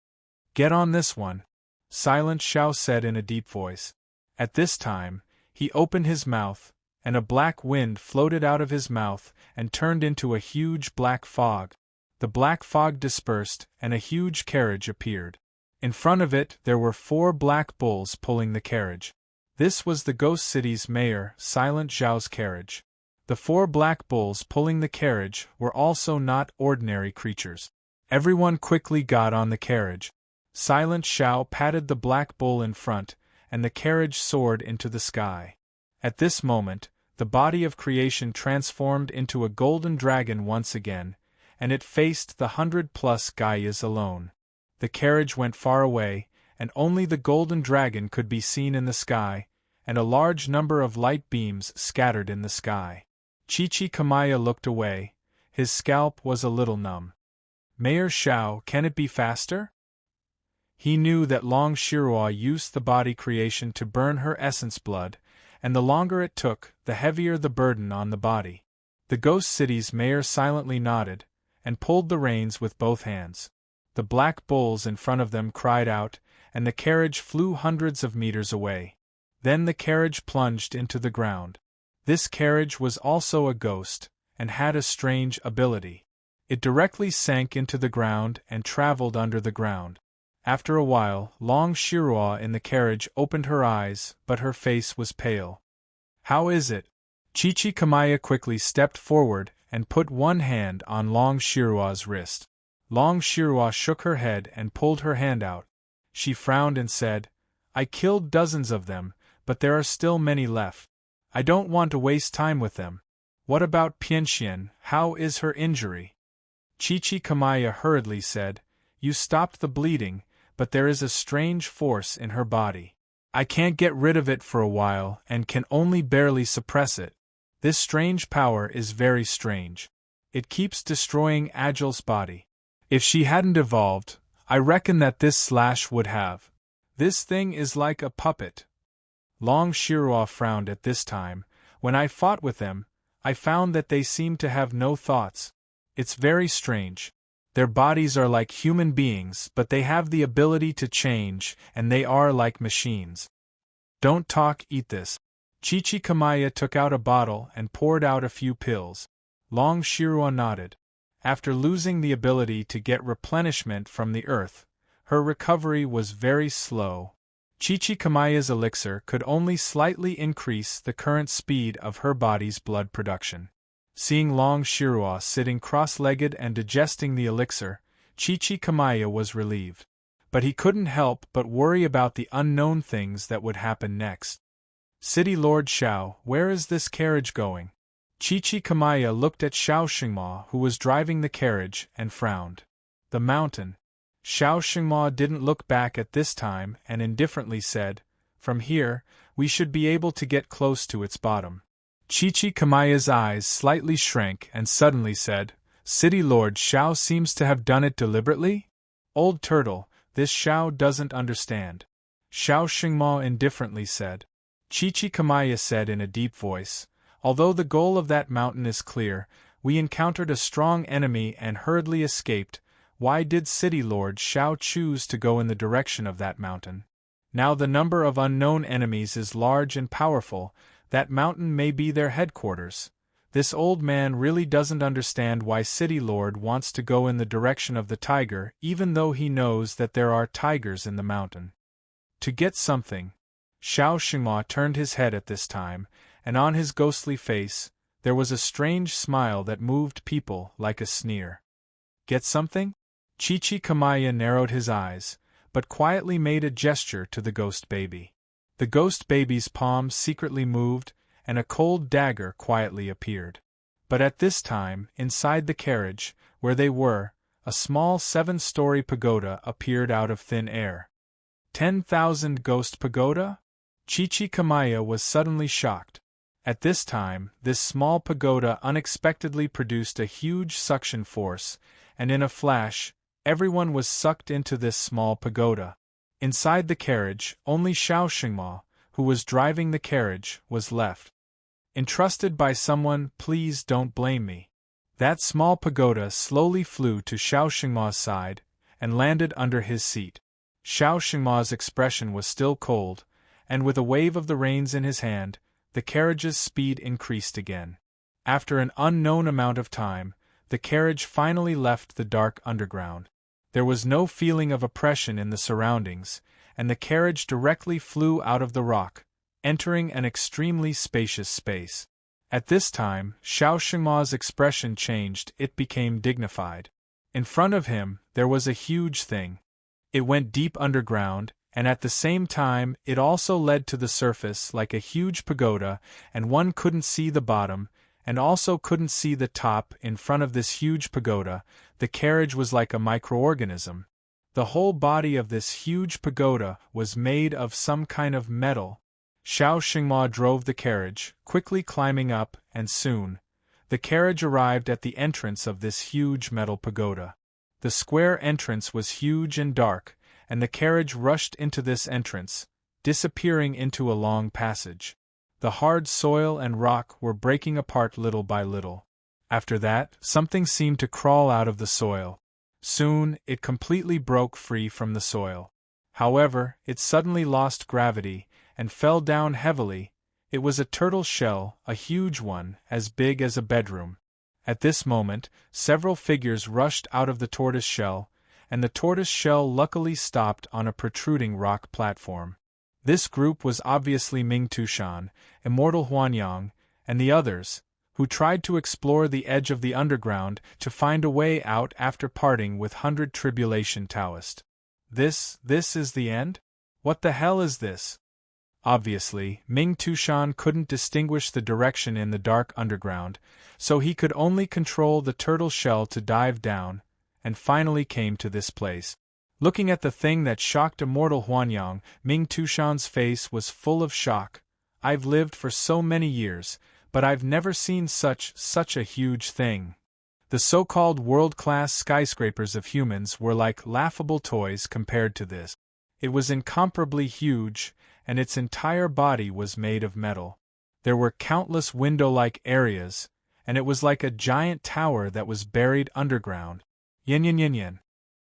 Get on this one, Silent Xiao said in a deep voice. At this time, he opened his mouth, and a black wind floated out of his mouth and turned into a huge black fog. The black fog dispersed, and a huge carriage appeared. In front of it there were 4 black bulls pulling the carriage. This was the Ghost City's mayor, Silent Xiao's carriage. The 4 black bulls pulling the carriage were also not ordinary creatures. Everyone quickly got on the carriage. Silent Xiao patted the black bull in front, and the carriage soared into the sky. At this moment, the body of creation transformed into a golden dragon once again, and it faced the 100+ Gaias alone. The carriage went far away, and only the golden dragon could be seen in the sky, and a large number of light beams scattered in the sky. Chichikamaya looked away. His scalp was a little numb. Mayor Xiao, can it be faster? He knew that Long Shirua used the body creation to burn her essence blood, and the longer it took, the heavier the burden on the body. The Ghost City's mayor silently nodded, and pulled the reins with both hands. The black bulls in front of them cried out, and the carriage flew hundreds of meters away. Then the carriage plunged into the ground. This carriage was also a ghost, and had a strange ability. It directly sank into the ground and traveled under the ground. After a while, Long Shirua in the carriage opened her eyes, but her face was pale. "How is it?" Chichi Kamaya quickly stepped forward and put one hand on Long Shirua's wrist. Long Shirua shook her head and pulled her hand out. She frowned and said, "I killed dozens of them, but there are still many left. I don't want to waste time with them. What about Pianxian, how is her injury?" Chichi Kamaya hurriedly said, "You stopped the bleeding, but there is a strange force in her body. I can't get rid of it for a while and can only barely suppress it. This strange power is very strange. It keeps destroying Agile's body. If she hadn't evolved, I reckon that this slash would have. This thing is like a puppet." Long Shirua frowned at this time. "When I fought with them, I found that they seemed to have no thoughts. It's very strange. Their bodies are like human beings, but they have the ability to change, and they are like machines." "Don't talk, eat this." Chichi Kamaya took out a bottle and poured out a few pills. Long Shirua nodded. After losing the ability to get replenishment from the earth, her recovery was very slow. Chichi Kamaya's elixir could only slightly increase the current speed of her body's blood production. Seeing Long Shirua sitting cross-legged and digesting the elixir, Chichi Kamaya was relieved. But he couldn't help but worry about the unknown things that would happen next. "City Lord Xiao, where is this carriage going?" Chichi Kamaya looked at Xiao Xingma, who was driving the carriage, and frowned. "The mountain." Xiao Xingma didn't look back at this time and indifferently said, "From here, we should be able to get close to its bottom." Chichi Kamaya's eyes slightly shrank and suddenly said, "City Lord Xiao seems to have done it deliberately? Old turtle, this Xiao doesn't understand." Xiao Xingma indifferently said. Chichi Kamaya said in a deep voice, "Although the goal of that mountain is clear, we encountered a strong enemy and hurriedly escaped. Why did City Lord Xiao choose to go in the direction of that mountain? Now the number of unknown enemies is large and powerful. That mountain may be their headquarters. This old man really doesn't understand why City Lord wants to go in the direction of the tiger, even though he knows that there are tigers in the mountain. To get something." Xiao Xingma turned his head at this time, and on his ghostly face, there was a strange smile that moved people like a sneer. "Get something?" Chichi Kamaya narrowed his eyes, but quietly made a gesture to the ghost baby. The ghost baby's palm secretly moved, and a cold dagger quietly appeared. But at this time, inside the carriage, where they were, a small 7-story pagoda appeared out of thin air. 10,000 ghost pagoda? Chichi Kamaya was suddenly shocked. At this time, this small pagoda unexpectedly produced a huge suction force, and in a flash, everyone was sucked into this small pagoda. Inside the carriage, only Xiao Xingma, who was driving the carriage, was left. "Entrusted by someone, please don't blame me." That small pagoda slowly flew to Xiao Xingma's side, and landed under his seat. Xiao Xingma's expression was still cold, and with a wave of the reins in his hand, the carriage's speed increased again. After an unknown amount of time, the carriage finally left the dark underground. There was no feeling of oppression in the surroundings, and the carriage directly flew out of the rock, entering an extremely spacious space. At this time, Xiao Xingma's expression changed, it became dignified. In front of him, there was a huge thing. It went deep underground, and at the same time it also led to the surface like a huge pagoda, and one couldn't see the bottom, and also couldn't see the top. In front of this huge pagoda, the carriage was like a microorganism. The whole body of this huge pagoda was made of some kind of metal. Xiao Xingma drove the carriage, quickly climbing up, and soon, the carriage arrived at the entrance of this huge metal pagoda. The square entrance was huge and dark, and the carriage rushed into this entrance, disappearing into a long passage. The hard soil and rock were breaking apart little by little. After that, something seemed to crawl out of the soil. Soon, it completely broke free from the soil. However, it suddenly lost gravity, and fell down heavily. It was a turtle shell, a huge one, as big as a bedroom. At this moment, several figures rushed out of the tortoise shell, and the tortoise shell luckily stopped on a protruding rock platform. This group was obviously Ming Tushan, Immortal Huanyang, and the others, who tried to explore the edge of the underground to find a way out after parting with 100 Tribulation Taoist. This is the end? What the hell is this? Obviously, Ming Tushan couldn't distinguish the direction in the dark underground, so he could only control the turtle shell to dive down, and finally came to this place. Looking at the thing that shocked Immortal Huanyang, Ming Tushan's face was full of shock. I've lived for so many years, but I've never seen such a huge thing. The so-called world-class skyscrapers of humans were like laughable toys compared to this. It was incomparably huge, and its entire body was made of metal. There were countless window-like areas, and it was like a giant tower that was buried underground. Yin yin yin yin.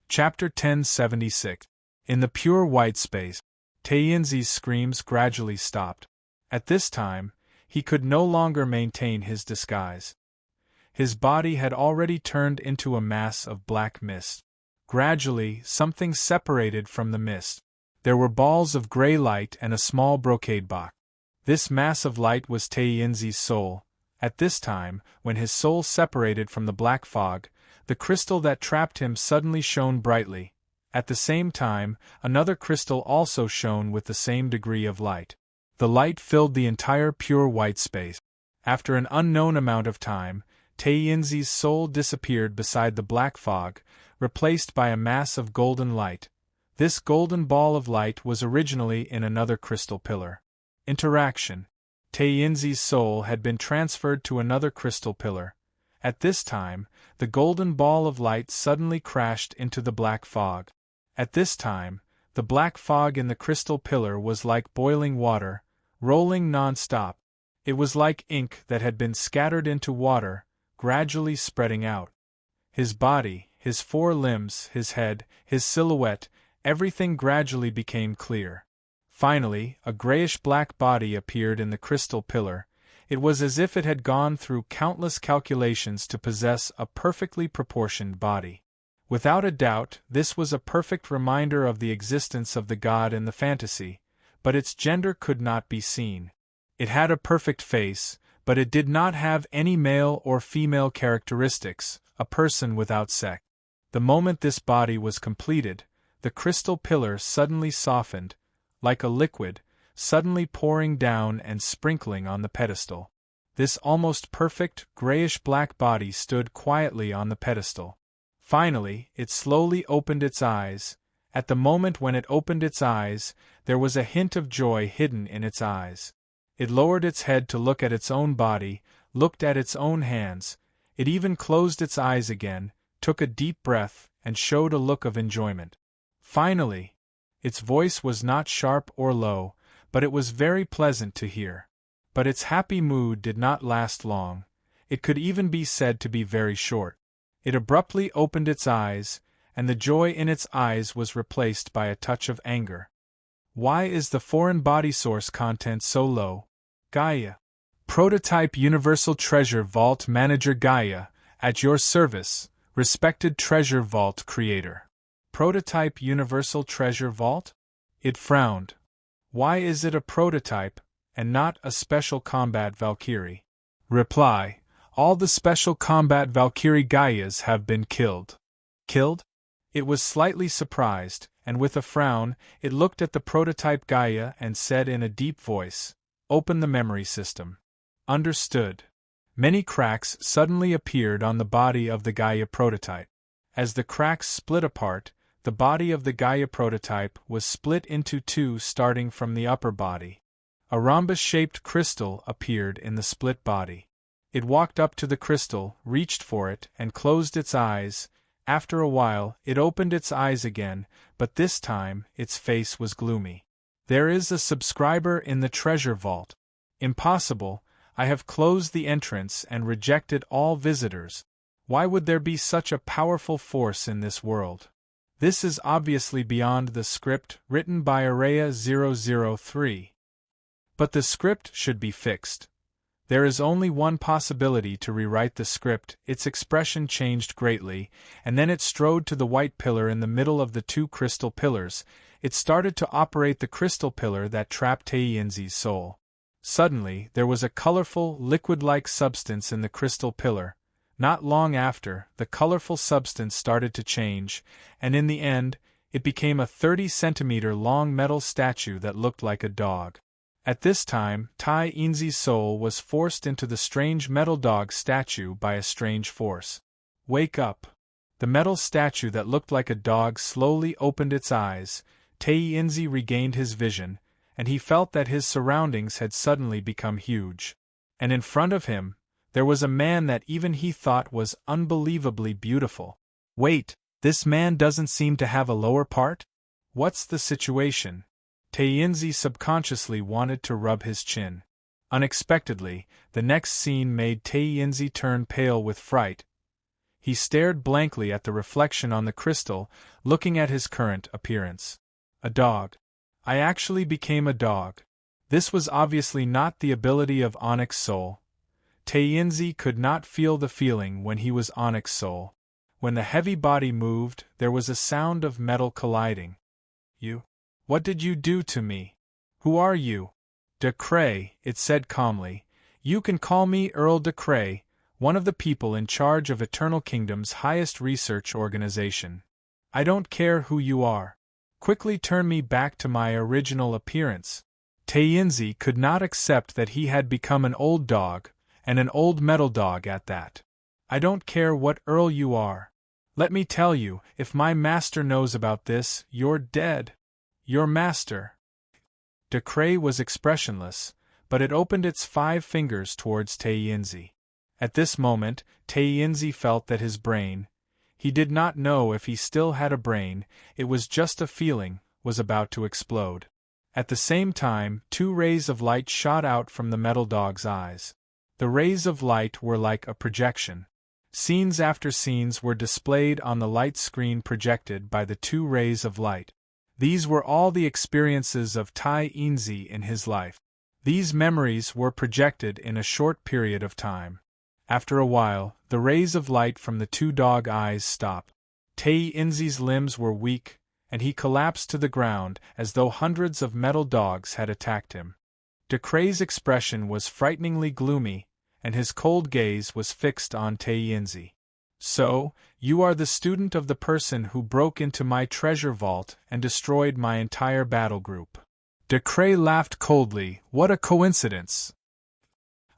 Chapter 1076. In the pure white space, Taiyinzi's screams gradually stopped. At this time, he could no longer maintain his disguise. His body had already turned into a mass of black mist. Gradually, something separated from the mist. There were balls of gray light and a small brocade box. This mass of light was Taiyinzi's soul. At this time, when his soul separated from the black fog, the crystal that trapped him suddenly shone brightly. At the same time, another crystal also shone with the same degree of light. The light filled the entire pure white space. After an unknown amount of time, Taiyinzi's soul disappeared beside the black fog, replaced by a mass of golden light. This golden ball of light was originally in another crystal pillar. Interaction. Taiyinzi's soul had been transferred to another crystal pillar. At this time, the golden ball of light suddenly crashed into the black fog. At this time, the black fog in the crystal pillar was like boiling water, rolling non-stop. It was like ink that had been scattered into water, gradually spreading out. His body, his four limbs, his head, his silhouette, everything gradually became clear. Finally, a grayish-black body appeared in the crystal pillar. It was as if it had gone through countless calculations to possess a perfectly proportioned body. Without a doubt, this was a perfect reminder of the existence of the god in the fantasy, but its gender could not be seen. It had a perfect face, but it did not have any male or female characteristics, a person without sex. The moment this body was completed, the crystal pillar suddenly softened, like a liquid, suddenly pouring down and sprinkling on the pedestal. This almost perfect, grayish-black body stood quietly on the pedestal. Finally, it slowly opened its eyes. At the moment when it opened its eyes, there was a hint of joy hidden in its eyes. It lowered its head to look at its own body, looked at its own hands. It even closed its eyes again, took a deep breath, and showed a look of enjoyment. Finally, its voice was not sharp or low, but it was very pleasant to hear. But its happy mood did not last long. It could even be said to be very short. It abruptly opened its eyes, and the joy in its eyes was replaced by a touch of anger. Why is the foreign body source content so low? Gaia. Prototype Universal Treasure Vault Manager Gaia, at your service, respected Treasure Vault Creator. Prototype Universal Treasure Vault? It frowned. Why is it a prototype, and not a Special Combat Valkyrie? Reply: all the Special Combat Valkyrie Gaias have been killed. Killed? It was slightly surprised, and with a frown, it looked at the prototype Gaia and said in a deep voice, "Open the memory system." Understood. Many cracks suddenly appeared on the body of the Gaia prototype. As the cracks split apart, the body of the Gaia prototype was split into two starting from the upper body. A rhombus-shaped crystal appeared in the split body. It walked up to the crystal, reached for it, and closed its eyes. After a while, it opened its eyes again, but this time, its face was gloomy. There is a subscriber in the treasure vault. Impossible, I have closed the entrance and rejected all visitors. Why would there be such a powerful force in this world? This is obviously beyond the script written by Araya 003. But the script should be fixed. There is only one possibility to rewrite the script. Its expression changed greatly, and then it strode to the white pillar in the middle of the two crystal pillars. It started to operate the crystal pillar that trapped Taiyinzi's soul. Suddenly, there was a colorful, liquid-like substance in the crystal pillar. Not long after, the colorful substance started to change, and in the end, it became a 30-centimeter-long metal statue that looked like a dog. At this time, Taiyinzi's soul was forced into the strange metal dog statue by a strange force. Wake up! The metal statue that looked like a dog slowly opened its eyes. Taiyinzi regained his vision, and he felt that his surroundings had suddenly become huge. And in front of him, there was a man that even he thought was unbelievably beautiful. Wait, this man doesn't seem to have a lower part? What's the situation? Taiyinzi subconsciously wanted to rub his chin. Unexpectedly, the next scene made Taiyinzi turn pale with fright. He stared blankly at the reflection on the crystal, looking at his current appearance. A dog. I actually became a dog. This was obviously not the ability of Onyx Soul. Taiyinzi could not feel the feeling when he was Onyx Soul. When the heavy body moved, there was a sound of metal colliding. You? What did you do to me? Who are you? De Cray, it said calmly. You can call me Earl de Cray, one of the people in charge of Eternal Kingdom's highest research organization. I don't care who you are. Quickly turn me back to my original appearance. Taiyinzi could not accept that he had become an old dog, and an old metal dog at that. I don't care what Earl you are. Let me tell you, if my master knows about this, you're dead. Your master. De Cray was expressionless, but it opened its 5 fingers towards Taiyinzi. At this moment, Taiyinzi felt that his brain, he did not know if he still had a brain, it was just a feeling, was about to explode. At the same time, 2 rays of light shot out from the metal dog's eyes. The rays of light were like a projection. Scenes after scenes were displayed on the light screen projected by the 2 rays of light. These were all the experiences of Taiyinzi in his life. These memories were projected in a short period of time. After a while, the rays of light from the 2 dog eyes stopped. Taiyinzi's limbs were weak, and he collapsed to the ground as though hundreds of metal dogs had attacked him. De Cray's expression was frighteningly gloomy, and his cold gaze was fixed on Taiyinzi. So, you are the student of the person who broke into my treasure vault and destroyed my entire battle group. De Cray laughed coldly. What a coincidence!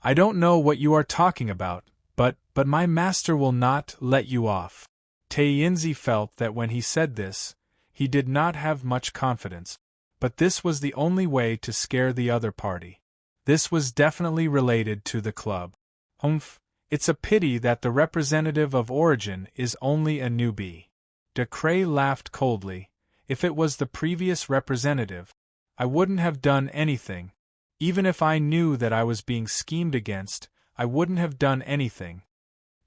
I don't know what you are talking about, but my master will not let you off. Taiyinzi felt that when he said this, he did not have much confidence, but this was the only way to scare the other party. This was definitely related to the club. Humph. It's a pity that the representative of Origin is only a newbie. De Cray laughed coldly. If it was the previous representative, I wouldn't have done anything. Even if I knew that I was being schemed against, I wouldn't have done anything.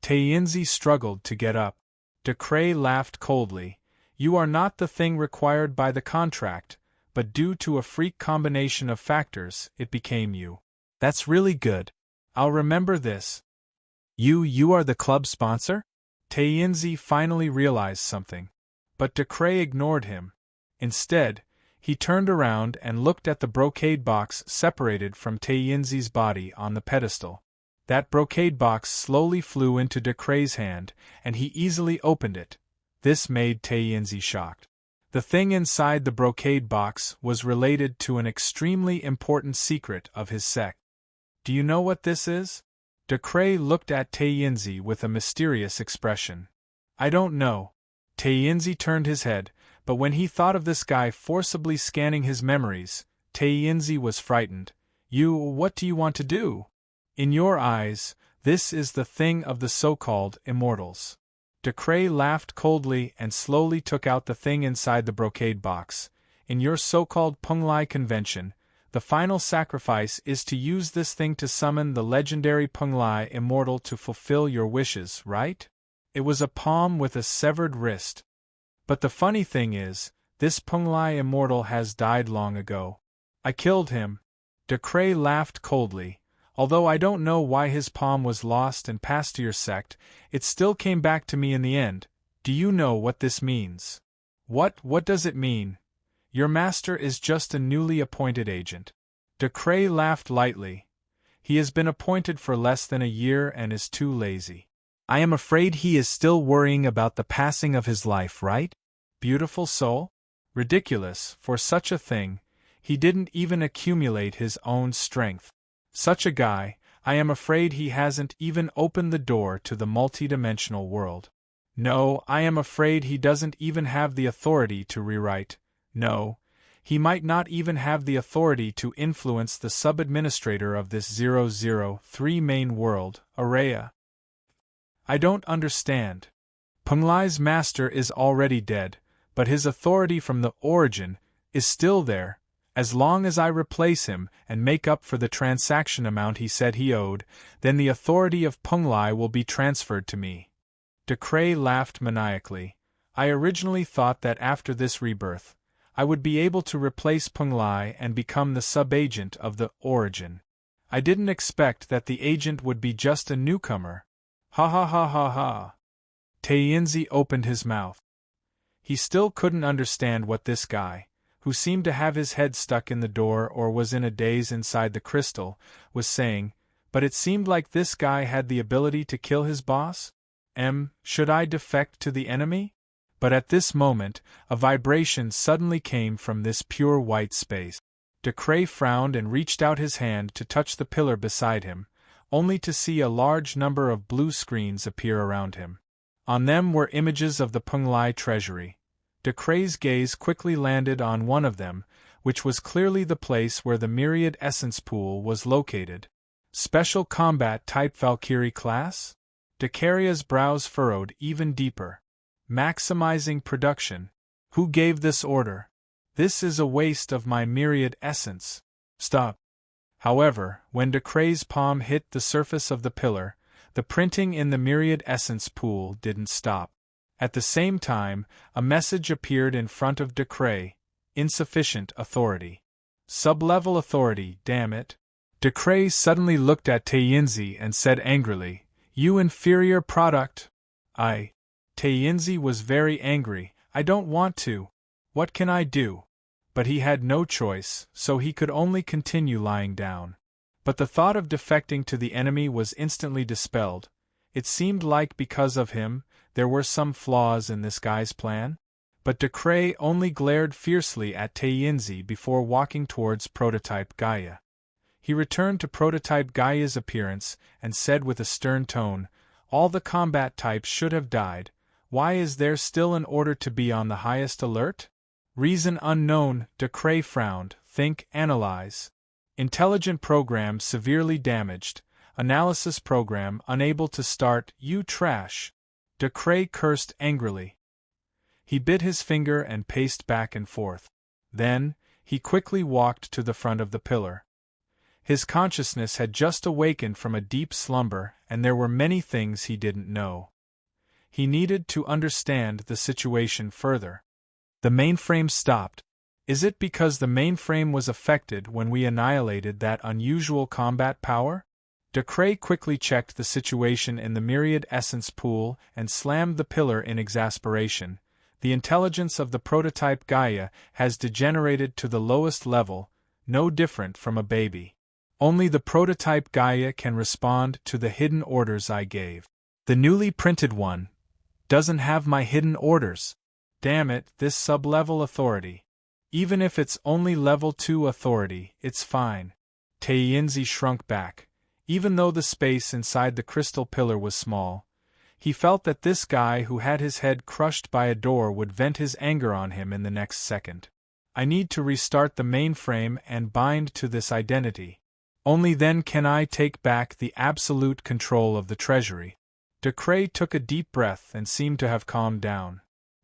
Taiyinzi struggled to get up. De Cray laughed coldly. You are not the thing required by the contract, but due to a freak combination of factors, it became you. That's really good. I'll remember this. You are the club sponsor? Taiyinzi finally realized something. But De Cray ignored him. Instead, he turned around and looked at the brocade box separated from Taiyinzi's body on the pedestal. That brocade box slowly flew into De Cray's hand, and he easily opened it. This made Taiyinzi shocked. The thing inside the brocade box was related to an extremely important secret of his sect. Do you know what this is? De Cray looked at Taiyinzi with a mysterious expression. I don't know. Taiyinzi turned his head, but when he thought of this guy forcibly scanning his memories, Taiyinzi was frightened. What do you want to do? In your eyes, this is the thing of the so-called immortals. De Cray laughed coldly and slowly took out the thing inside the brocade box. In your so-called Penglai convention, the final sacrifice is to use this thing to summon the legendary Penglai immortal to fulfill your wishes, right? It was a palm with a severed wrist. But the funny thing is, this Penglai immortal has died long ago. I killed him. De Cray laughed coldly. Although I don't know why his palm was lost and passed to your sect, it still came back to me in the end. Do you know what this means? What does it mean? Your master is just a newly appointed agent. De Cray laughed lightly. He has been appointed for less than a year and is too lazy. I am afraid he is still worrying about the passing of his life, right? Beautiful soul? Ridiculous, for such a thing. He didn't even accumulate his own strength. Such a guy, I am afraid he hasn't even opened the door to the multidimensional world. No, I am afraid he doesn't even have the authority to rewrite. No, he might not even have the authority to influence the sub-administrator of this 003 main world, Araya. I don't understand. Penglai's master is already dead, but his authority from the origin is still there. As long as I replace him and make up for the transaction amount he said he owed, then the authority of Penglai will be transferred to me. De Cray laughed maniacally. I originally thought that after this rebirth, I would be able to replace Penglai and become the sub-agent of the origin. I didn't expect that the agent would be just a newcomer. Ha ha ha ha ha. Tainzi opened his mouth. He still couldn't understand what this guy, who seemed to have his head stuck in the door or was in a daze inside the crystal, was saying, but it seemed like this guy had the ability to kill his boss? Should I defect to the enemy? But at this moment, a vibration suddenly came from this pure white space. De Cray frowned and reached out his hand to touch the pillar beside him, only to see a large number of blue screens appear around him. On them were images of the Penglai treasury. De Cray's gaze quickly landed on one of them, which was clearly the place where the myriad essence pool was located. Special combat type Valkyrie class? De Caria's brows furrowed even deeper. Maximizing production. Who gave this order? This is a waste of my myriad essence. Stop. However, when De Cray's palm hit the surface of the pillar, the printing in the myriad essence pool didn't stop. At the same time, a message appeared in front of De Cray. Insufficient authority. Sub-level authority, damn it. De Cray suddenly looked at Tainzi and said angrily, You inferior product! Tainzi was very angry. I don't want to. What can I do? But he had no choice, so he could only continue lying down. But the thought of defecting to the enemy was instantly dispelled. It seemed like because of him, there were some flaws in this guy's plan. But De Cray only glared fiercely at Tainzi before walking towards Prototype Gaia. He returned to Prototype Gaia's appearance and said with a stern tone, All the combat types should have died. Why is there still an order to be on the highest alert? Reason unknown. De Cray frowned. Think, analyze. Intelligent program severely damaged. Analysis program unable to start. You trash. De Cray cursed angrily. He bit his finger and paced back and forth. Then, he quickly walked to the front of the pillar. His consciousness had just awakened from a deep slumber, and there were many things he didn't know. He needed to understand the situation further. The mainframe stopped. Is it because the mainframe was affected when we annihilated that unusual combat power? De Cray quickly checked the situation in the myriad essence pool and slammed the pillar in exasperation. The intelligence of the prototype Gaia has degenerated to the lowest level, no different from a baby. Only the prototype Gaia can respond to the hidden orders I gave. The newly printed one doesn't have my hidden orders. Damn it, this sub-level authority. Even if it's only level 2 authority, it's fine. Tainzi shrunk back. Even though the space inside the crystal pillar was small, he felt that this guy who had his head crushed by a door would vent his anger on him in the next second. I need to restart the mainframe and bind to this identity. Only then can I take back the absolute control of the treasury. De Cray took a deep breath and seemed to have calmed down.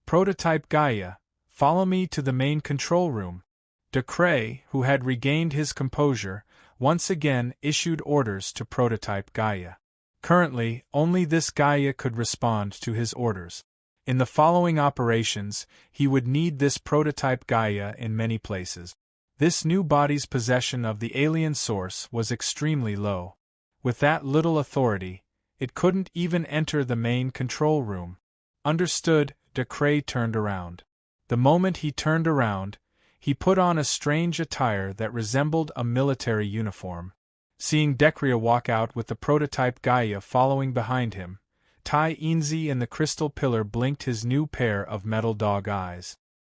Prototype Gaia, follow me to the main control room. De Cray, who had regained his composure, once again issued orders to Prototype Gaia. Currently, only this Gaia could respond to his orders. In the following operations, he would need this Prototype Gaia in many places. This new body's possession of the alien source was extremely low. With that little authority, it couldn't even enter the main control room. Understood, De Cray turned around. The moment he turned around, he put on a strange attire that resembled a military uniform. Seeing Decria walk out with the prototype Gaia following behind him, Tai Inzi and the crystal pillar blinked his new pair of metal dog eyes.